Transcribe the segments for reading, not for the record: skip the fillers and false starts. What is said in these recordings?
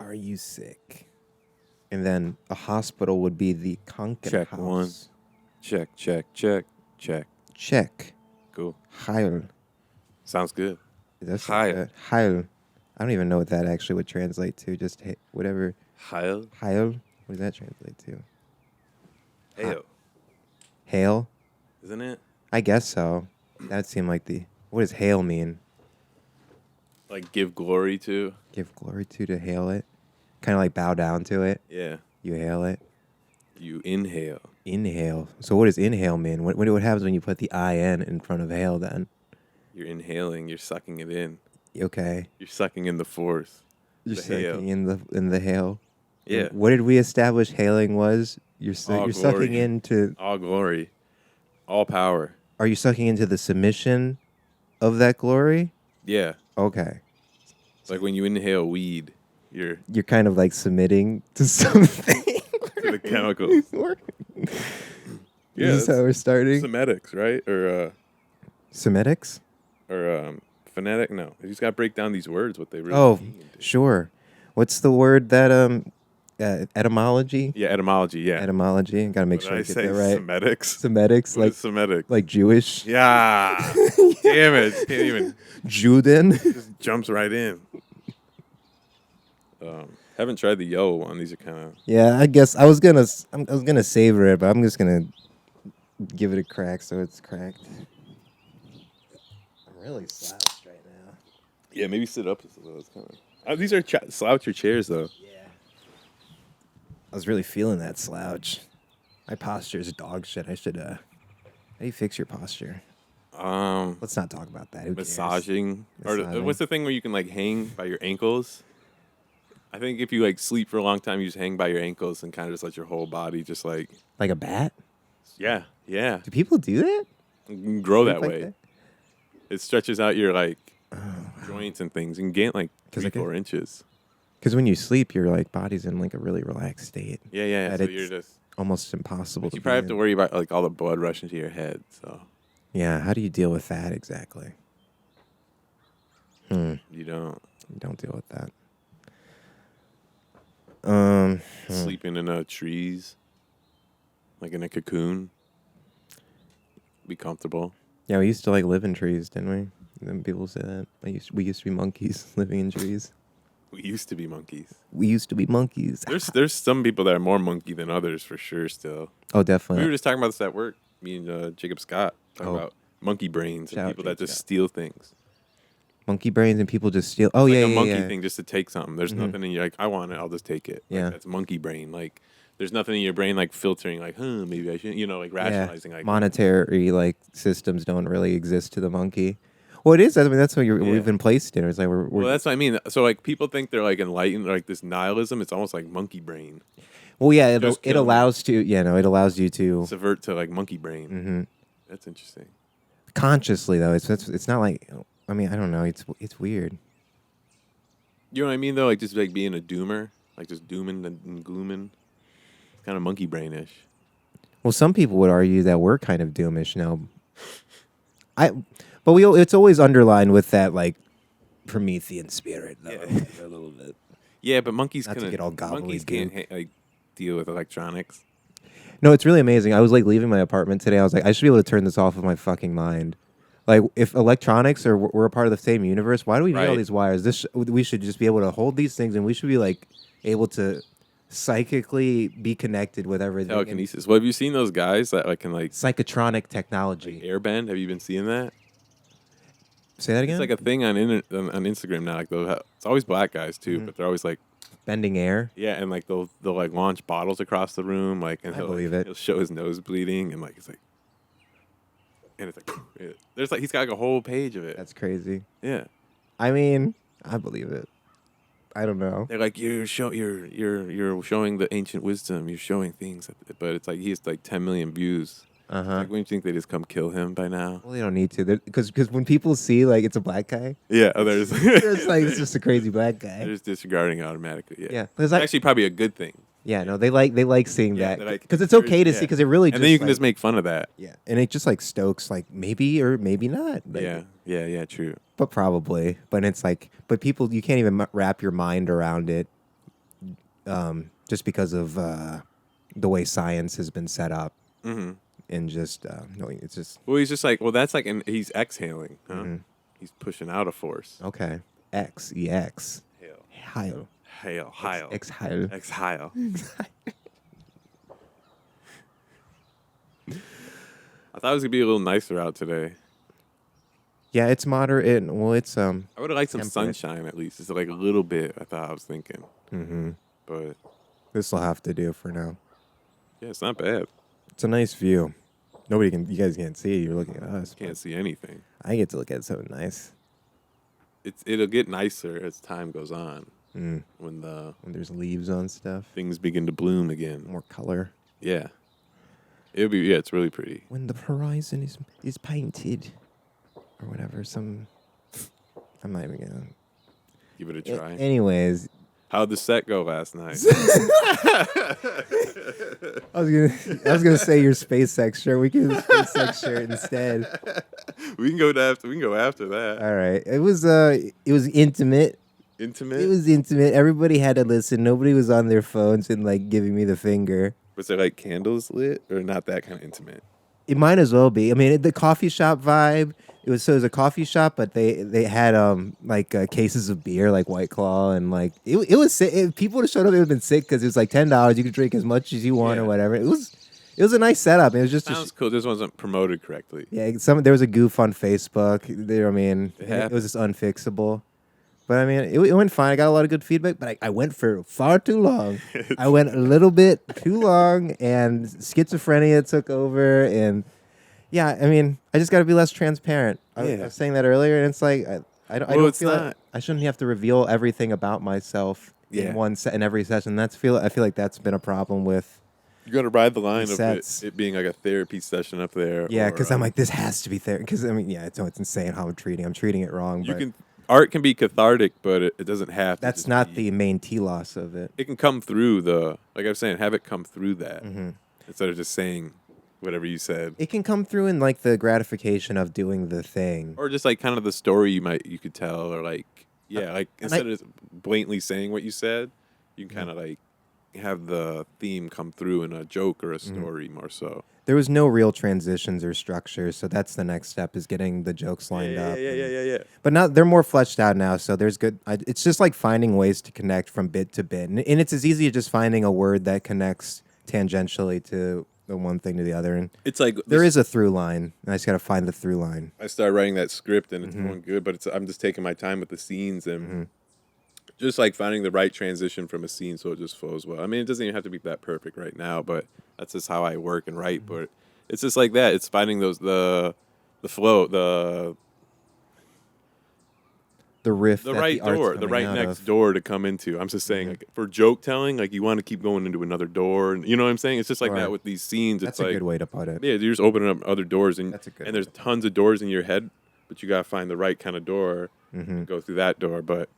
Are you sick? And then a hospital would be the Krankenhaus. Check one. Check, check, check, check. Check. Cool. Heil. Sounds good. That's Heil. Heil. I don't even know what that actually would translate to. Just whatever. Heil. Heil. What does that translate to? Hail. Hail? Isn't it? I guess so. That would seem like the... What does hail mean? Like give glory to? Give glory to hail it? Kind of like bow down to it? Yeah. You hail it? You inhale. Inhale. So what does inhale mean? What happens when you put the I-N in front of hail then? You're inhaling. You're sucking it in. Okay. You're sucking in the force. You're The sucking hail. in the hail. Yeah. What did we establish hailing was? You're All you're sucking glory. into... All glory. All power. Are you sucking into the submission of that glory? Yeah. Okay. It's like when you inhale weed, you're You're kind of like submitting to something. to the chemicals. Yeah, This is how we're starting. Semetics, right? Or Semitics? phonetic? No. You just got to break down these words, what they really Oh, mean. sure. What's the word that etymology? Yeah, etymology, yeah. Etymology. Got to make What sure I did get I say? that right. Semetics? Semitics, What is Semitic? like Jewish. Yeah. Damn it. Can't even. Juden. Just jumps right in. Haven't tried the yellow one. These are kind of... Yeah, I guess I was gonna savor it, but I'm just gonna give it a crack so it's cracked. I'm really slouched right now. Yeah, maybe sit up just a little. It's kind of... these are sloucher chairs, though. Yeah. I was really feeling that slouch. My posture is dog shit. I should how do you fix your posture? Let's not talk about that. Who cares? Massaging. Massaging. Or what's the thing where you can like hang by your ankles? I think if you like sleep for a long time, you just hang by your ankles and kind of just let your whole body just like... Like a bat? Yeah. Do people do that? You can grow Sleep that like way. that? It stretches out your like joints and things. You can gain like 3-4 inches. Because when you sleep, your like body's in like a really relaxed state. Yeah. That So it's you're just... almost impossible. You probably have to worry about like all the blood rushing to your head. So Yeah, how do you deal with that exactly? you don't. You don't deal with that. Sleeping in trees, like in a cocoon. Be comfortable. Yeah, we used to like live in trees, didn't we? And then people say that we used to be monkeys living in trees. We used to be monkeys. We used to be monkeys. There's some people that are more monkey than others for sure. Still, Oh, definitely. we were just talking about this at work. Me and Jacob Scott talking about monkey brains Shout and out people that Jacob just Scott. steal things. Monkey brains and people just steal. Oh, Like yeah, a yeah, monkey yeah. thing just to take something. There's nothing in you like I want it. I'll just take it. Yeah. Like, that's monkey brain. Like there's nothing in your brain like filtering like maybe I shouldn't. Like rationalizing like monetary like systems don't really exist to the monkey. Well, it is. I mean, that's what we've been placed in. It's like we're Well, that's what I mean. So like people think they're like enlightened, like this nihilism. It's almost like monkey brain. well, yeah. Just It kill allows to. Yeah, no, it allows you to Subvert to like monkey brain. Mm-hmm. That's interesting. consciously though. It's not like. I mean, I don't know. It's weird. You know what I mean though? Like just like being a doomer, like just dooming and glooming. It's kind of monkey brainish. Well, some people would argue that we're kind of doomish now. But it's always underlined with that like Promethean spirit, though, a little bit. Yeah, but monkeys Not to can't. get all Monkeys gobbledygook. can't like deal with electronics. No, it's really amazing. I was like leaving my apartment today. I was like, I should be able to turn this off of my fucking mind. Like, if electronics are we're a part of the same universe, why do we need all Right. these wires? We should just be able to hold these things, and we should be like able to psychically be connected with everything. Telekinesis. Well, have you seen those guys that like can like Psychotronic technology. airbend? Have you been seeing that? Say that again. It's like a thing on Instagram now. Like it's always black guys too, but they're always like bending air. yeah, and like they'll like launch bottles across the room, like and I he'll believe like, it. He'll show his nose bleeding, and like it's like, and it's like there's like he's got like a whole page of it. That's crazy. Yeah, I mean, I believe it. I don't know. they're like you're showing the ancient wisdom. You're showing things, but it's like he has like 10 million views. Like, wouldn't you think they just come kill him by now? Well, they don't need to, because when people see like it's a black guy, Yeah, there's it's like it's just a crazy black guy. they're just disregarding it automatically. Yeah, Yeah, it's actually probably a good thing. Yeah, no, they like seeing Yeah, that they're like, because it's okay to see because it really and just then you can like, just make fun of that. yeah, and it just like stokes like maybe or maybe not. Like, Yeah, true. but probably. But it's like, but people, you can't even wrap your mind around it just because of the way science has been set up. Mm-hmm. And just, no, it's just... Well, he's just like, well, that's like, he's exhaling, huh? Mm-hmm. He's pushing out a force. Okay. EX. Heil. Heil. Heil. Heil. I thought it was gonna be a little nicer out today. Yeah, it's moderate. Well, it's I would have liked some temperate. sunshine at least. It's like a little bit. I was thinking. Mm-hmm. But this will have to do for now. Yeah, it's not bad. It's a nice view. You guys can't see it. You're looking at us. Can't see anything. I get to look at something nice. It'll get nicer as time goes on. When there's leaves on stuff. Things begin to bloom again. More color. Yeah. It's really pretty. When the horizon is painted. Or whatever. I'm not even gonna give it a try. Anyways. How'd the set go last night? I was gonna say your SpaceX shirt. We can do the SpaceX shirt instead. We can go after that. All right. It was intimate. Intimate? It was intimate. Everybody had to listen. Nobody was on their phones and like giving me the finger. Was there like candles lit or not that kind of intimate? It might as well be. I mean, the coffee shop vibe. It was a coffee shop, but they had cases of beer, like White Claw, and like it was sick. If people would have showed up, it would have been sick because it was like $10. You could drink as much as you want or whatever. It was a nice setup. It was just sounds cool. This wasn't promoted correctly. Yeah, there was a goof on Facebook. It was just unfixable. But I mean, it went fine. I got a lot of good feedback, but I went for far too long. I went a little bit too long, and schizophrenia took over. And yeah, I mean, I just got to be less transparent. I was saying that earlier, and it's like I don't feel like I shouldn't have to reveal everything about myself in every session. I feel like that's been a problem with. You got to ride the line of it being like a therapy session up there. Yeah, because I'm like, this has to be therapy. Because I mean, it's insane how I'm treating it wrong. Art can be cathartic, but it doesn't have to. That's not the main telos of it. It can come through like I was saying, have it come through that instead of just saying whatever you said. It can come through in like the gratification of doing the thing, or just like kind of the story you could tell, or like instead of blatantly saying what you said, you can kind of like have the theme come through in a joke or a story more so. There was no real transitions or structure, so that's the next step is getting the jokes lined up. Yeah. But now they're more fleshed out now, so there's good. It's just like finding ways to connect from bit to bit, and it's as easy as just finding a word that connects tangentially to the one thing to the other. And it's like there is a through line, and I just got to find the through line. I started writing that script, and it's going good, but I'm just taking my time with the scenes and. Just like finding the right transition from a scene so it just flows well. I mean, it doesn't even have to be that perfect right now, but that's just how I work and write. But it's just like that. It's finding the flow, the riff, the right door, the right next door to come into. I'm just saying, like for joke telling, like you want to keep going into another door, and you know what I'm saying. It's just like that with these scenes. That's it's a good way to put it. Yeah, you're just opening up other doors, and there's tons of doors in your head, but you gotta find the right kind of door and go through that door, but.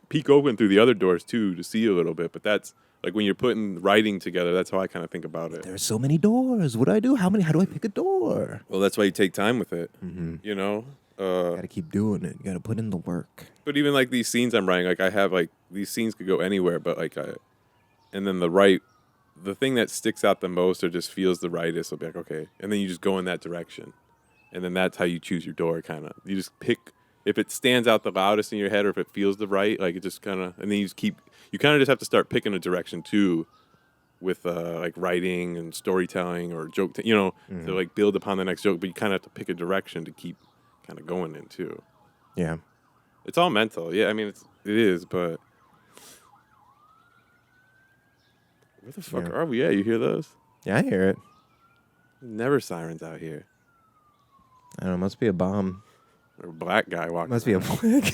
Peek open through the other doors too to see a little bit, but that's like when you're putting writing together. That's how I kind of think about it. There's so many doors. What do I do? How do I pick a door? Well, that's why you take time with it. You know, got to keep doing it. You got to put in the work. But even like these scenes I'm writing, like I have like these scenes could go anywhere, but like and then the thing that sticks out the most or just feels the rightest will be like okay, and then you just go in that direction, and then that's how you choose your door. Kind of, you just pick. If it stands out the loudest in your head or if it feels the right, like it just kind of, and then you kind of just have to start picking a direction too with like writing and storytelling or joke, to like build upon the next joke, but you kind of have to pick a direction to keep kind of going in too. Yeah. It's all mental. Yeah, I mean, it is, but where the fuck are we at? You hear those? Yeah, I hear it. Never sirens out here. I don't know, must be a bomb. Or a black guy walking. Must be a black.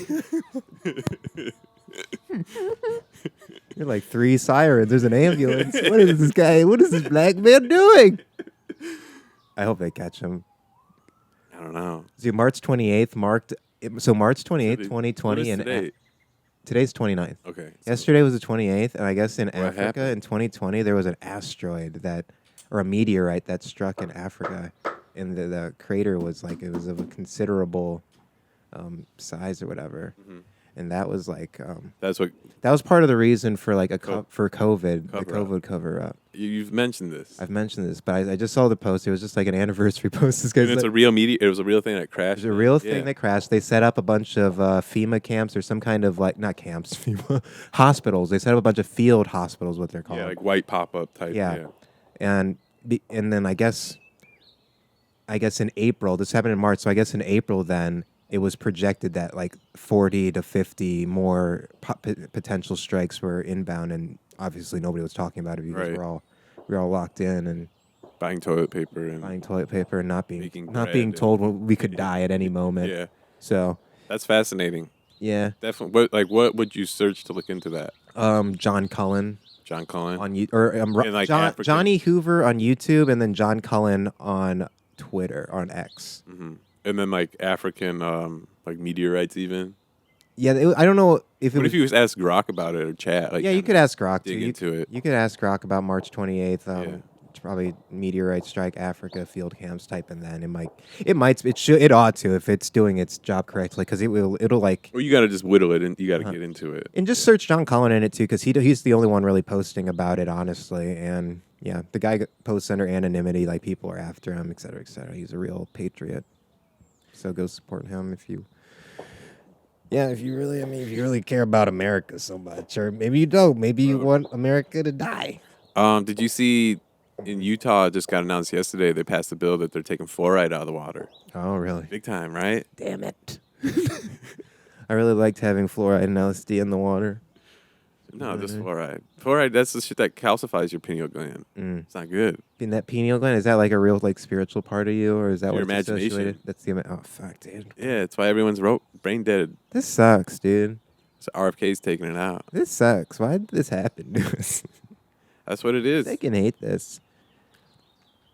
You're like 3 sirens. There's an ambulance. What is this guy? What is this black man doing? I hope they catch him. I don't know. See, March 28th marked. So March 28th, 2020, and today? Today's 29th. Okay. Yesterday was the 28th, and I guess in Africa in 2020 there was an asteroid or a meteorite that struck in Africa, and the crater was like it was of a considerable size or whatever. and that was like That's what that was part of the reason for like for COVID, Cover the COVID cover up. you've mentioned this. I've mentioned this, but I just saw the post. It was just like an anniversary post. This guy's And it's like, a real media. It was a real thing that crashed. it was a real thing that crashed. They set up a bunch of FEMA camps or some kind of like not camps, FEMA hospitals. They set up a bunch of field hospitals, what they're called. Yeah, like white pop up type. Yeah. And then I guess in April, this happened in March, so I guess in April then it was projected that like 40 to 50 more potential strikes were inbound, and obviously nobody was talking about it because Right. we're all locked in and Buying toilet paper and not Making being bread told we could die at any moment. yeah, So that's fascinating. yeah, Definitely. What would you search to look into that? John Cullen John Cullen. on And, like, African- Johnny Hoover on YouTube, and then John Cullen on Twitter, on X. Hmm. And then like African like meteorites even. Yeah, I don't know if it What was. if you ask Grok about it or chat? Like, Yeah, you could ask Grok dig too. into it. You could ask Grok about March 28th. Yeah. It's probably meteorite strike Africa field camps type, and then it ought to if it's doing its job correctly, because it'll like. Or you got to just whittle it and you got to get into it. And just search John Cullen in it too, because he's the only one really posting about it, honestly. And yeah, the guy posts under anonymity, like people are after him, et cetera, et cetera. He's a real patriot. So go support him if you. Yeah, if you really care about America so much, or maybe you don't. Maybe you want America to die. Did you see in Utah? It just got announced yesterday. They passed a bill that they're taking fluoride out of the water. Oh, really? Big time, right? Damn it. I really liked having fluoride and LSD in the water. No, just fluoride. Fluoride, that's the shit that calcifies your pineal gland. It's not good. In that pineal gland, is that like a real like spiritual part of you, or is that Your what's associated? imagination. That's the oh fuck, dude. Yeah, that's why everyone's brain dead. This sucks, dude. So RFK's taking it out. This sucks. Why did this happen to us? That's what it is. They can hate this.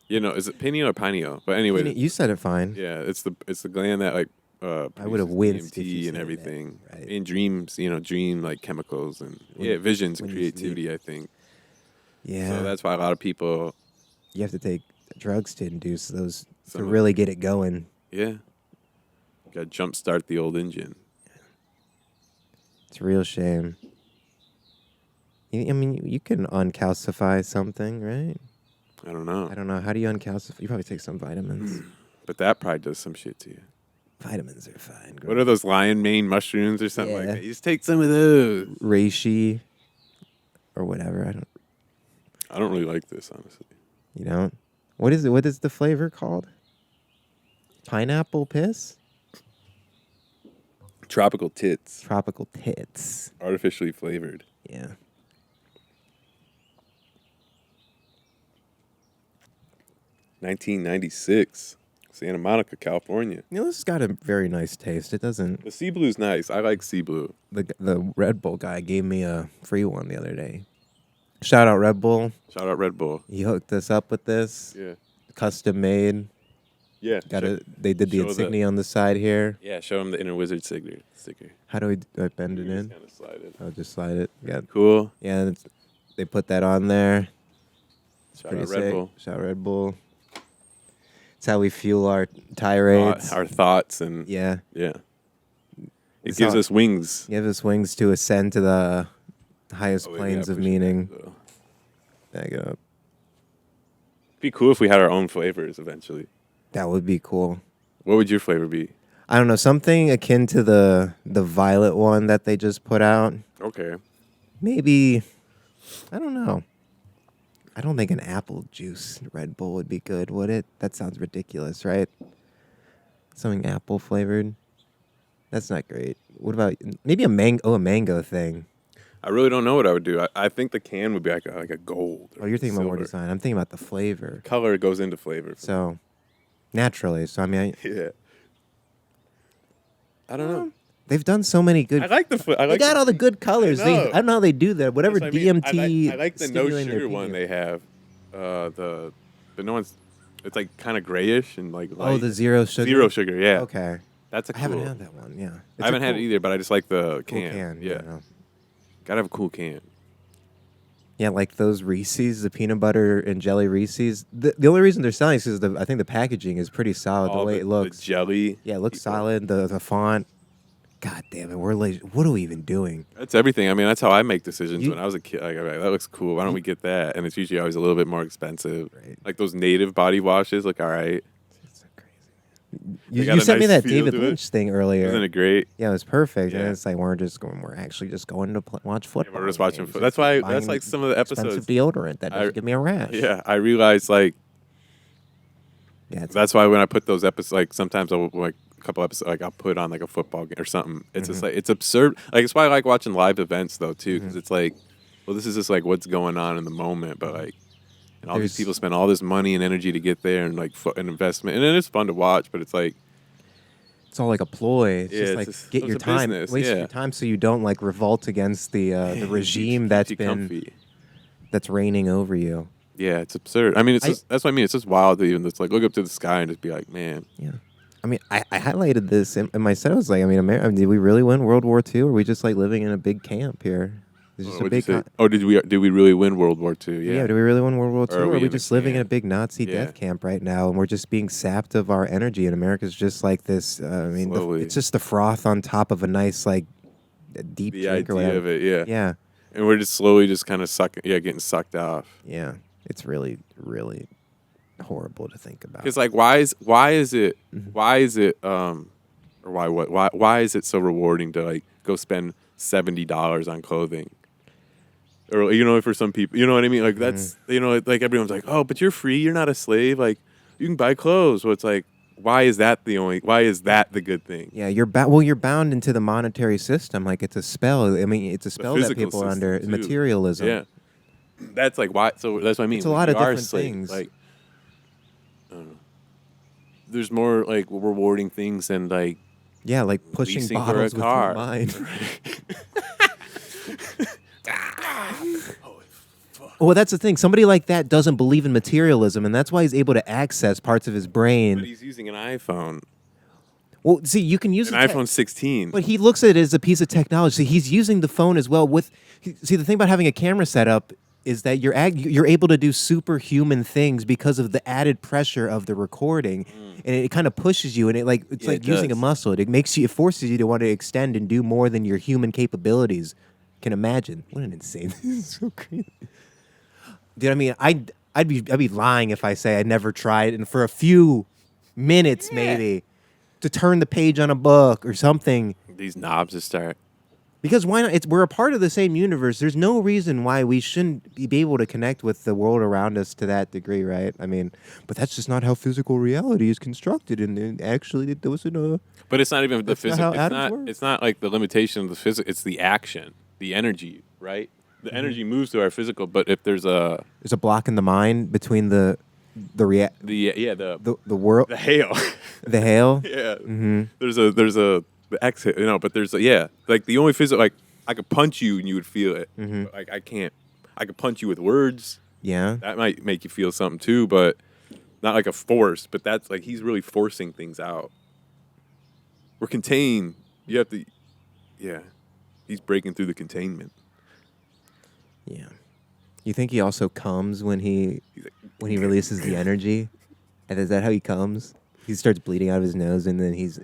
You know, is it pineal or pineal? But anyway, You said it fine. yeah, it's the gland that like I would have produces winced if DMT you said and that. everything. Right. In dreams, dream like chemicals and visions and when you sleep. creativity. I think. Yeah. So that's why a lot of people. You have to take drugs to induce those Some to of- really get it going. Yeah. Got to jumpstart the old engine. It's a real shame. I mean, you can uncalcify something, right? I don't know. I don't know. How do you uncalcify? You probably take some vitamins. But that probably does some shit to you. Vitamins are fine. What are those lion mane mushrooms or something like Yeah. that? You just take some of those. reishi or whatever? I don't really like this, honestly. You know, what is it? What is the flavor called? Pineapple piss? Tropical tits. Tropical tits. Artificially flavored. Yeah. $19.96. Santa Monica, California. You know, this has got a very nice taste. It doesn't. The sea blue's nice. I like sea blue. The Red Bull guy gave me a free one the other day. Shout out Red Bull. Shout out Red Bull. He hooked us up with this. Yeah. Custom made. Yeah. They did the show the- insignia on the side here. Yeah, show him the inner wizard sticker. How do I bend it in? Kind of slide it. I'll just slide it. Yeah. Cool. Yeah, they put that on there. Shout Pretty out Red sick. Bull. Shout out Red Bull. It's how we fuel our tirades. Our thoughts and Yeah. yeah. It It's gives all- us wings. Give us wings to ascend to the highest Oh, wait, planes yeah, of push it meaning. back, though. Back it up. It'd be cool if we had our own flavors eventually. That would be cool. What would your flavor be? I don't know, something akin to the violet one that they just put out. Okay. Maybe, I don't know. I don't think an apple juice Red Bull would be good, would it? That sounds ridiculous, right? Something apple flavored. That's not great. What about maybe a mango thing? I really don't know what I would do. I think the can would be like a gold. Oh, you're thinking about more silver. design. I'm thinking about the flavor. Color goes into flavor. So, naturally. So, I mean, Yeah. I don't know. they've done so many good. I like the. They got all the good colors. I I know. don't know how they do that. Whatever That's what I mean. DMT. I like the no stimulating their sugar one penis. they have. The no one's. It's like kind of grayish and like Oh, light. the zero sugar. Zero sugar. Yeah. Okay. That's a cool. I haven't had that one. Yeah. I haven't had it either, but I just like the Cool can. Yeah. Yeah. no. Gotta have a cool can. Yeah, like those Reese's, the peanut butter and jelly Reese's. The only reason they're selling is because I think the packaging is pretty solid. The way it looks. The jelly. Yeah, it looks People- solid. The font. God damn it, we're like, what are we even doing? That's everything. I mean, that's how I make decisions when I was a kid. Like, that looks cool. Why don't we get that? And it's usually always a little bit more expensive. Right. Like those native body washes, look all right. It's so crazy. You got a sent me nice that feel David to it. Lynch thing earlier. Isn't it great? Yeah, it was perfect. Yeah. And it's like we're actually just going to watch football. We're just watching games. football. That's why. Buying That's like some of the expensive episodes. deodorant that doesn't give me a rash. Yeah, I realized like Yeah, that's why when I put those episodes, like sometimes I'll like a couple episodes, like I'll put on like a football game or something. It's just like it's absurd. Like it's why I like watching live events though too, because it's like, well, this is just like what's going on in the moment, but like, and all these people spend all this money and energy to get there and like an investment, and it is fun to watch, but it's like. it's all like a ploy. It's Yeah, just it's like just- get it's your a time, business, waste yeah. your time, so you don't like revolt against the regime Keeps you that's comfy. reigning over you. Yeah, it's absurd. I mean, it's just, that's what I mean. It's just wild to even just like look up to the sky and just be like, man. Yeah. I mean, I highlighted this in my set. I was like, I mean, did we really win World War II? Or are we just like living in a big camp here? It's just a What'd big. you say? Oh, did we really win World War II? Yeah. Yeah. Do we really win World War II? Or are we in a just living in a camp? big Nazi Yeah. death camp right now, and we're just being sapped of our energy? And America's just like this. I mean, Slowly. it's just the froth on top of a nice like deep The drink or idea whatever. of it, yeah. Yeah. And we're just slowly just kind of getting sucked off. Yeah. It's really, really horrible to think about. Because like, why is it, or why is it so rewarding to like go spend $70 on clothing? Or for some people, you know what I mean? Like that's like everyone's like, oh, but you're free, you're not a slave. Like you can buy clothes. So it's like, why is that the good thing? Yeah, you're bound into the monetary system. Like it's a spell. I mean, it's a spell that physical people are under. system, too. Materialism. Yeah, that's like why. So that's what I mean. It's a lot We of are different slaves. things. Like, I don't know. There's more like rewarding things than like Yeah, like pushing leasing for a bottles with your car. mind. Well, that's the thing. Somebody like that doesn't believe in materialism, and that's why he's able to access parts of his But brain. he's using an iPhone, Well, see, you can use an iPhone 16. but he looks at it as a piece of technology. See, he's using the phone as well. See, the thing about having a camera set up is that you're able to do superhuman things because of the added pressure of the recording, and it kind of pushes you, and it's Yeah, like it using a does. muscle. It forces you to want to extend and do more than your human capabilities can imagine. What an insane! This is so crazy. Dude, I mean, I'd be lying if I say I never tried, and for a few minutes maybe to turn the page on a book or something. These knobs just start. Because why not? We're a part of the same universe. There's no reason why we shouldn't be able to connect with the world around us to that degree, right? I mean, but that's just not how physical reality is constructed. And actually, there was But it's not even the That's not physics. how It's atoms not. work. It's not like the limitation of the physics. It's the action, the energy, right? The energy moves through our physical. But if there's a there's a block in the mind between the world, the hail, the hail. yeah. There's a the exhale, but there's like the only physical, like I could punch you and you would feel it. But, like I can't. I could punch you with words. Yeah. That might make you feel something too, but not like a force. But that's like he's really forcing things out. We're contained. You have to. Yeah, he's breaking through the containment. Yeah. You think he also comes when he He's like, releases the energy? And is that how he comes? He starts bleeding out of his nose, and then he's.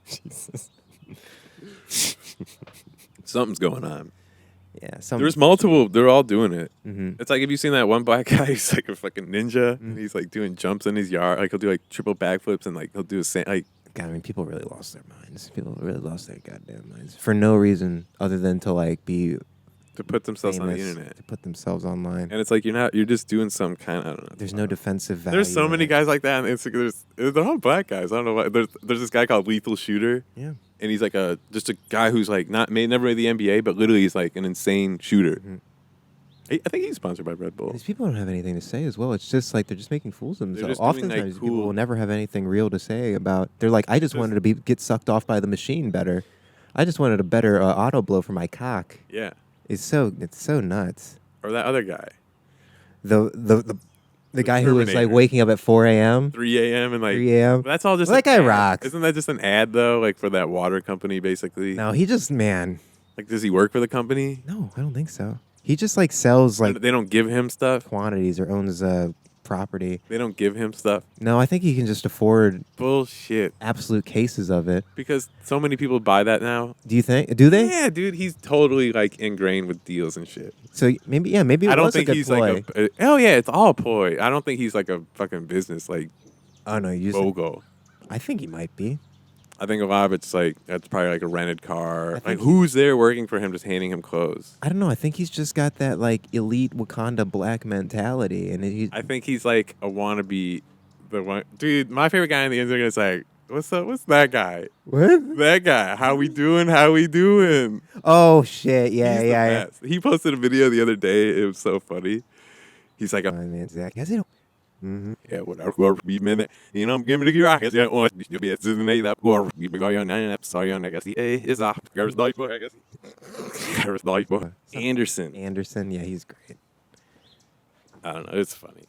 Jesus. something's going on. Yeah. There's multiple. They're all doing it. Mhm. It's like, have you seen that one black guy? He's like a fucking ninja. And he's like doing jumps in his yard. Like he'll do like triple backflips and like he'll do like. God, I mean, people really lost their minds. People really lost their goddamn minds for no reason other than to like be To put themselves on the famous, internet. to put themselves online. And it's like you're just doing some kind of, I don't know. There's no defensive value. There's so in many it. guys like that on Instagram. They're all black guys. I don't know why. There's this guy called Lethal Shooter. Yeah. And he's like just a guy who's like never made the NBA, but literally he's like an insane shooter. I think he's sponsored by Red Bull. These people don't have anything to say as well. It's just like they're just making fools of They're themselves. just doing, like, Oftentimes, people cool- will never have anything real to say about. They're like, I just wanted to get sucked off by the machine better. I just wanted a better auto blow for my cock. Yeah. It's so nuts. Or that other guy. The guy who was like Terminator. waking up at 4 a.m. 3 a.m. and like 3 a.m. That's all just Well, that an guy ad. rocks. Isn't that just an ad though? Like for that water company, basically. No, he just Like, does he work for the company? No, I don't think so. He just like sells like They don't give him stuff. quantities or owns property. They don't give him stuff. No, I think he can just afford Bullshit. absolute cases of it. Because so many people buy that now. Do you think? Do they? Yeah, dude, he's totally like ingrained with deals and shit. So maybe it I don't was think a good he's ploy. like oh yeah, it's all a ploy. I don't think he's like a fucking business like Oh no, BOGO. I think he might be. I think a lot of it's like that's probably like a rented car. think Like who's there working for him, just handing him clothes? I don't know. I think he's just got that like elite Wakanda black mentality, and I think he's like a wannabe. The one dude, my favorite guy in the internet is like, what's up? What's that guy? what? That guy. How we doing? How we doing? Oh shit! Yeah, He's the yeah. best. He posted a video the other day. It was so funny. He's like, I mean, Zach. Yes, it. Mm-hmm. yeah, whatever. You know, I'm giving it to you. I guess you'll be at Disney. That or you go on 9 episodes. I guess he is off. Gareth Lightfoot. I guess. Gareth Lightfoot. Anderson. Anderson. Yeah, he's great. I don't know. It's funny.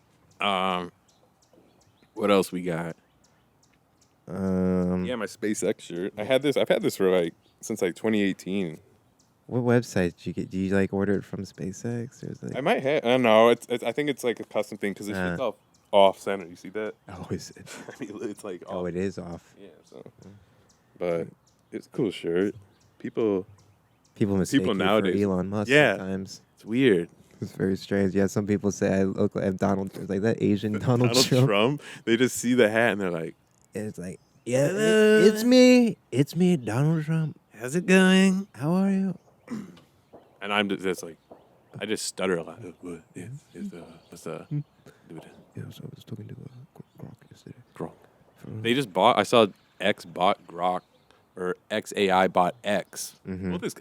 What else we got? Yeah, my SpaceX shirt. I've had this for like since like 2018. What website did you get? Do you like order it from SpaceX or is it? I might have. I don't know. It's I think it's like a custom thing because it's all off center. You see that? Oh, is it? I mean, it's like Oh, it is off. Yeah. So, but it's a cool shirt. People mistake you nowadays. for Elon Musk Yeah. sometimes. It's weird. It's very strange. Yeah, some people say I look like Donald Trump, like that Asian Donald Trump. They just see the hat and they're like, And it's like, yeah, it's me. It's me, Donald Trump. "How's it going?" How are you? And I'm just like, I just stutter a lot. What is what's dude? Yeah, so I was talking to Grok yesterday. Grok. They just bought. I saw X bought Grok, or XAI bought X. Mm-hmm. Both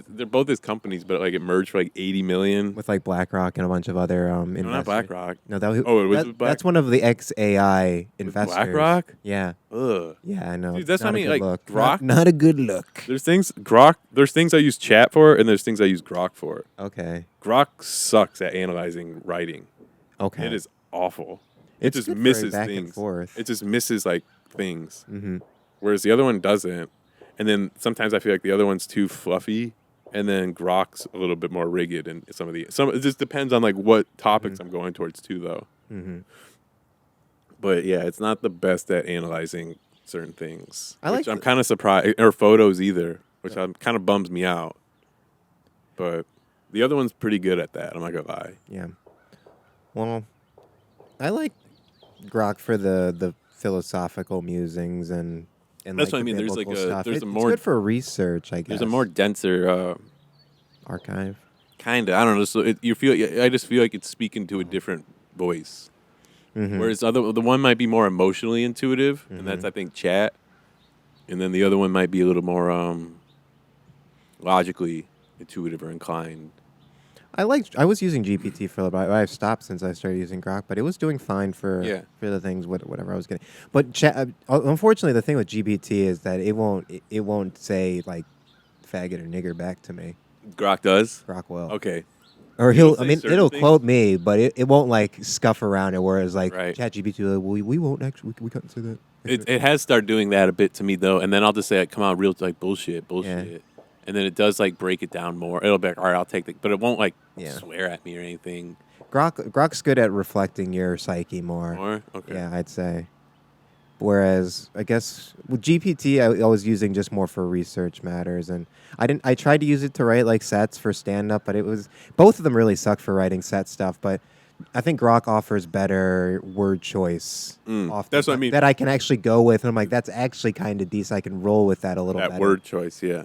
they're both his companies, but like it merged for like 80 million. With like BlackRock and a bunch of other investors. No, not BlackRock. No, that was. Oh, it was with that's one of the XAI investors. BlackRock? Yeah. Ugh. Yeah, I know. Dude, that's not what I mean. a Like good look. Grok. Not a good look. There's things I use chat for, and there's things I use Grok for. Okay. Grok sucks at analyzing writing. Okay. It is awful. It's It just good for misses back and things. forth. It just misses like things. Mm-hmm. Whereas the other one doesn't. And then sometimes I feel like the other one's too fluffy, and then Grok's a little bit more rigid. And it just depends on like what topics I'm going towards too, though. Mm-hmm. But yeah, it's not the best at analyzing certain things. I'm kind of surprised, or photos either, which kind of bums me out. But the other one's pretty good at that. I'm not gonna lie. Yeah. Well, I like Grok for the philosophical musings and That's like what I the mean. There's like biblical stuff. there's It's a more good for research, I guess. there's a more denser archive. kind of. I don't know. So I just feel like it's speaking to a different voice. Mm-hmm. Whereas the one might be more emotionally intuitive, and that's I think chat, and then the other one might be a little more logically intuitive or inclined. I was using GPT for a little bit. I've stopped since I started using Grok, but it was doing fine for the things whatever I was getting. But unfortunately, the thing with GPT is that it won't say like faggot or nigger back to me. Grok does. Grok will. Okay. Or It'll it'll quote me, but it won't like scuff around it. Whereas like Right. ChatGPT, like, we won't actually we can't say that. It has started doing that a bit to me though, and then I'll just say, "Come on, real like bullshit," Yeah. and then it does like break it down more. It'll be like, "All right, I'll take but it won't like Yeah. swear at me or anything." Grok's good at reflecting your psyche more. More okay. Yeah, I'd say. Whereas I guess with GPT, I was using just more for research matters, and I tried to use it to write like sets for stand up, but both of them really suck for writing set stuff. But I think Grok offers better word choice. Often, that's what I mean. That I can actually go with, and I'm like, that's actually kind of decent. I can roll with that a little. That better. word choice, yeah.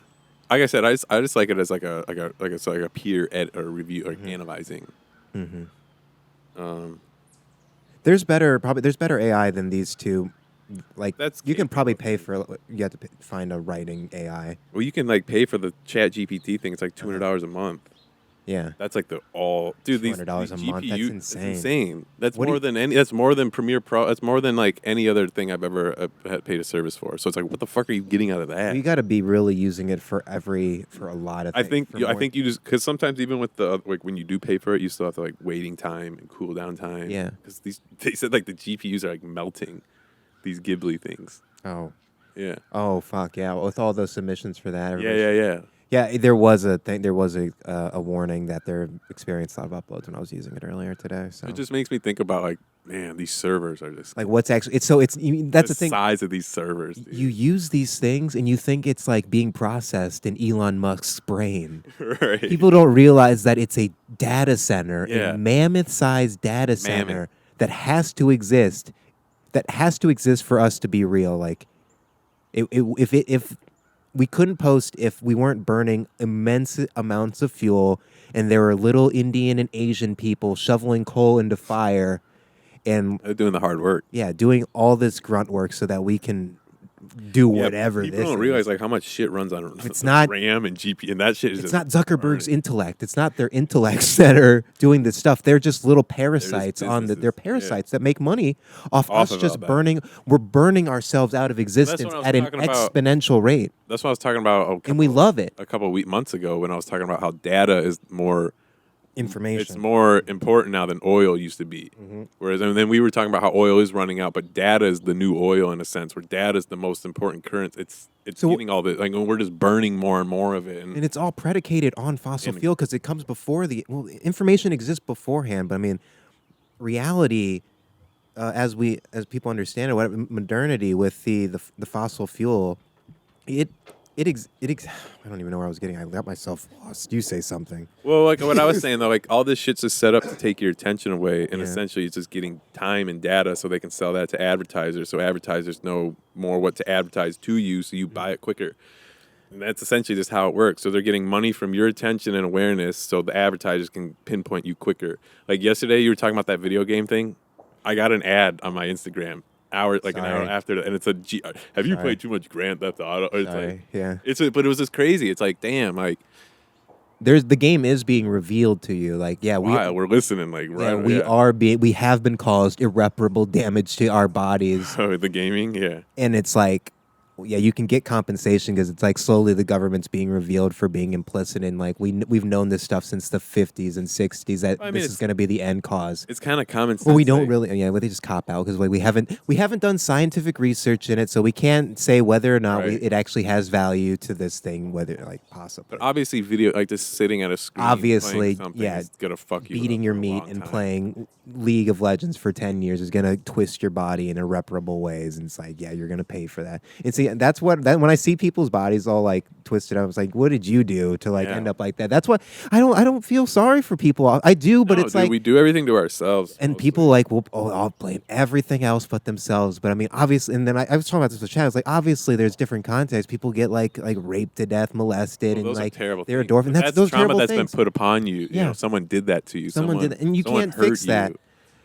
Like I said, I just like it as like a peer ed or review or analyzing. Mm-hmm. There's better AI than these two. Like you can probably pay for. You have to find a writing AI. Well, you can like pay for the Chat GPT thing. It's like $200 a month. Yeah, that's like these $200 a month. That's insane. That's insane. That's That's more than Premiere Pro. That's more than like any other thing I've ever had paid a service for. So it's like, what the fuck are you getting out of that? You got to be really using it for a lot of things. I think you just because sometimes even with the like when you do pay for it, you still have to like waiting time and cool down time. Yeah, because they said like the GPUs are like melting. These Ghibli things. Oh. Yeah. Oh, fuck, yeah. With all those submissions for that. Yeah. Yeah, there was a thing. There was a warning that they're experiencing a lot of uploads when I was using it earlier today. So It just makes me think about like, man, these servers are just like what's actually that's the thing. size of these servers. Dude. You use these things and you think it's like being processed in Elon Musk's brain. Right. People don't realize that it's a data center, Yeah. a mammoth-sized data center that has to exist. That has to exist for us to be real. Like, if we couldn't post if we weren't burning immense amounts of fuel, and there were little Indian and Asian people shoveling coal into fire, and They're doing the hard work. yeah, doing all this grunt work so that we can do whatever. People this don't is. realize like how much shit runs on It's not RAM and GP, and that shit is. It's just not Zuckerberg's intellect. It's not their intellects that are doing this stuff. They're just little parasites on the. They're parasites that make money off us of just all that. burning. We're burning ourselves out of existence what I was at an talking about. exponential rate, That's what I was talking about. and we love it. A couple of months ago when I was talking about how data is more. Information. It's more important now than oil used to be. Mm-hmm. Whereas, and then we were talking about how oil is running out, but data is the new oil in a sense, where data is the most important currency. It's So- getting all the like we're just burning more and more of it. And it's all predicated on fossil fuel because it comes before information exists beforehand. But I mean, reality, as people understand it, modernity with the fossil fuel, I don't even know where I was getting. I got myself lost. You say something. Well, like what I was saying though, like all this shit's just set up to take your attention away, and essentially it's just getting time and data so they can sell that to advertisers, so advertisers know more what to advertise to you, so you buy it quicker. And that's essentially just how it works. So they're getting money from your attention and awareness, so the advertisers can pinpoint you quicker. Like yesterday, you were talking about that video game thing. I got an ad on my Instagram. An hour after, and it's have you played too much Grand Theft Auto? Or it's like, yeah. But it was just crazy. It's like, damn, like the game is being revealed to you. Like, yeah, we're listening. Like, right, we have been caused irreparable damage to our bodies. Oh, the gaming, yeah. And it's like, yeah, you can get compensation because it's like slowly the government's being revealed for being implicit in like we've known this stuff since the 50s and 60s that this is going to be the end cause. It's kind of common sense. Well, we don't really, they just cop out because like we haven't done scientific research in it, so we can't say whether or not it actually has value to this thing, whether like possibly. But obviously, video like just sitting at a screen, obviously, is gonna fuck you. Beating your meat and playing League of Legends for 10 years is gonna twist your body in irreparable ways, and it's like, yeah, you're gonna pay for that. And see, that's when I see people's bodies all like twisted, I was like, what did you do to like end up like that? That's what I don't feel sorry for people. I do, but it's like we do everything to ourselves, and mostly. People like, well, I'll blame everything else but themselves. But I mean, obviously, and then I was talking about this with Chad. I was like, obviously, there's different contexts. People get like raped to death, molested, and those like are terrible they're things. And that's those trauma terrible that's things. been put upon you. Yeah, you know, someone did that to you. Someone did that, and you can't fix that.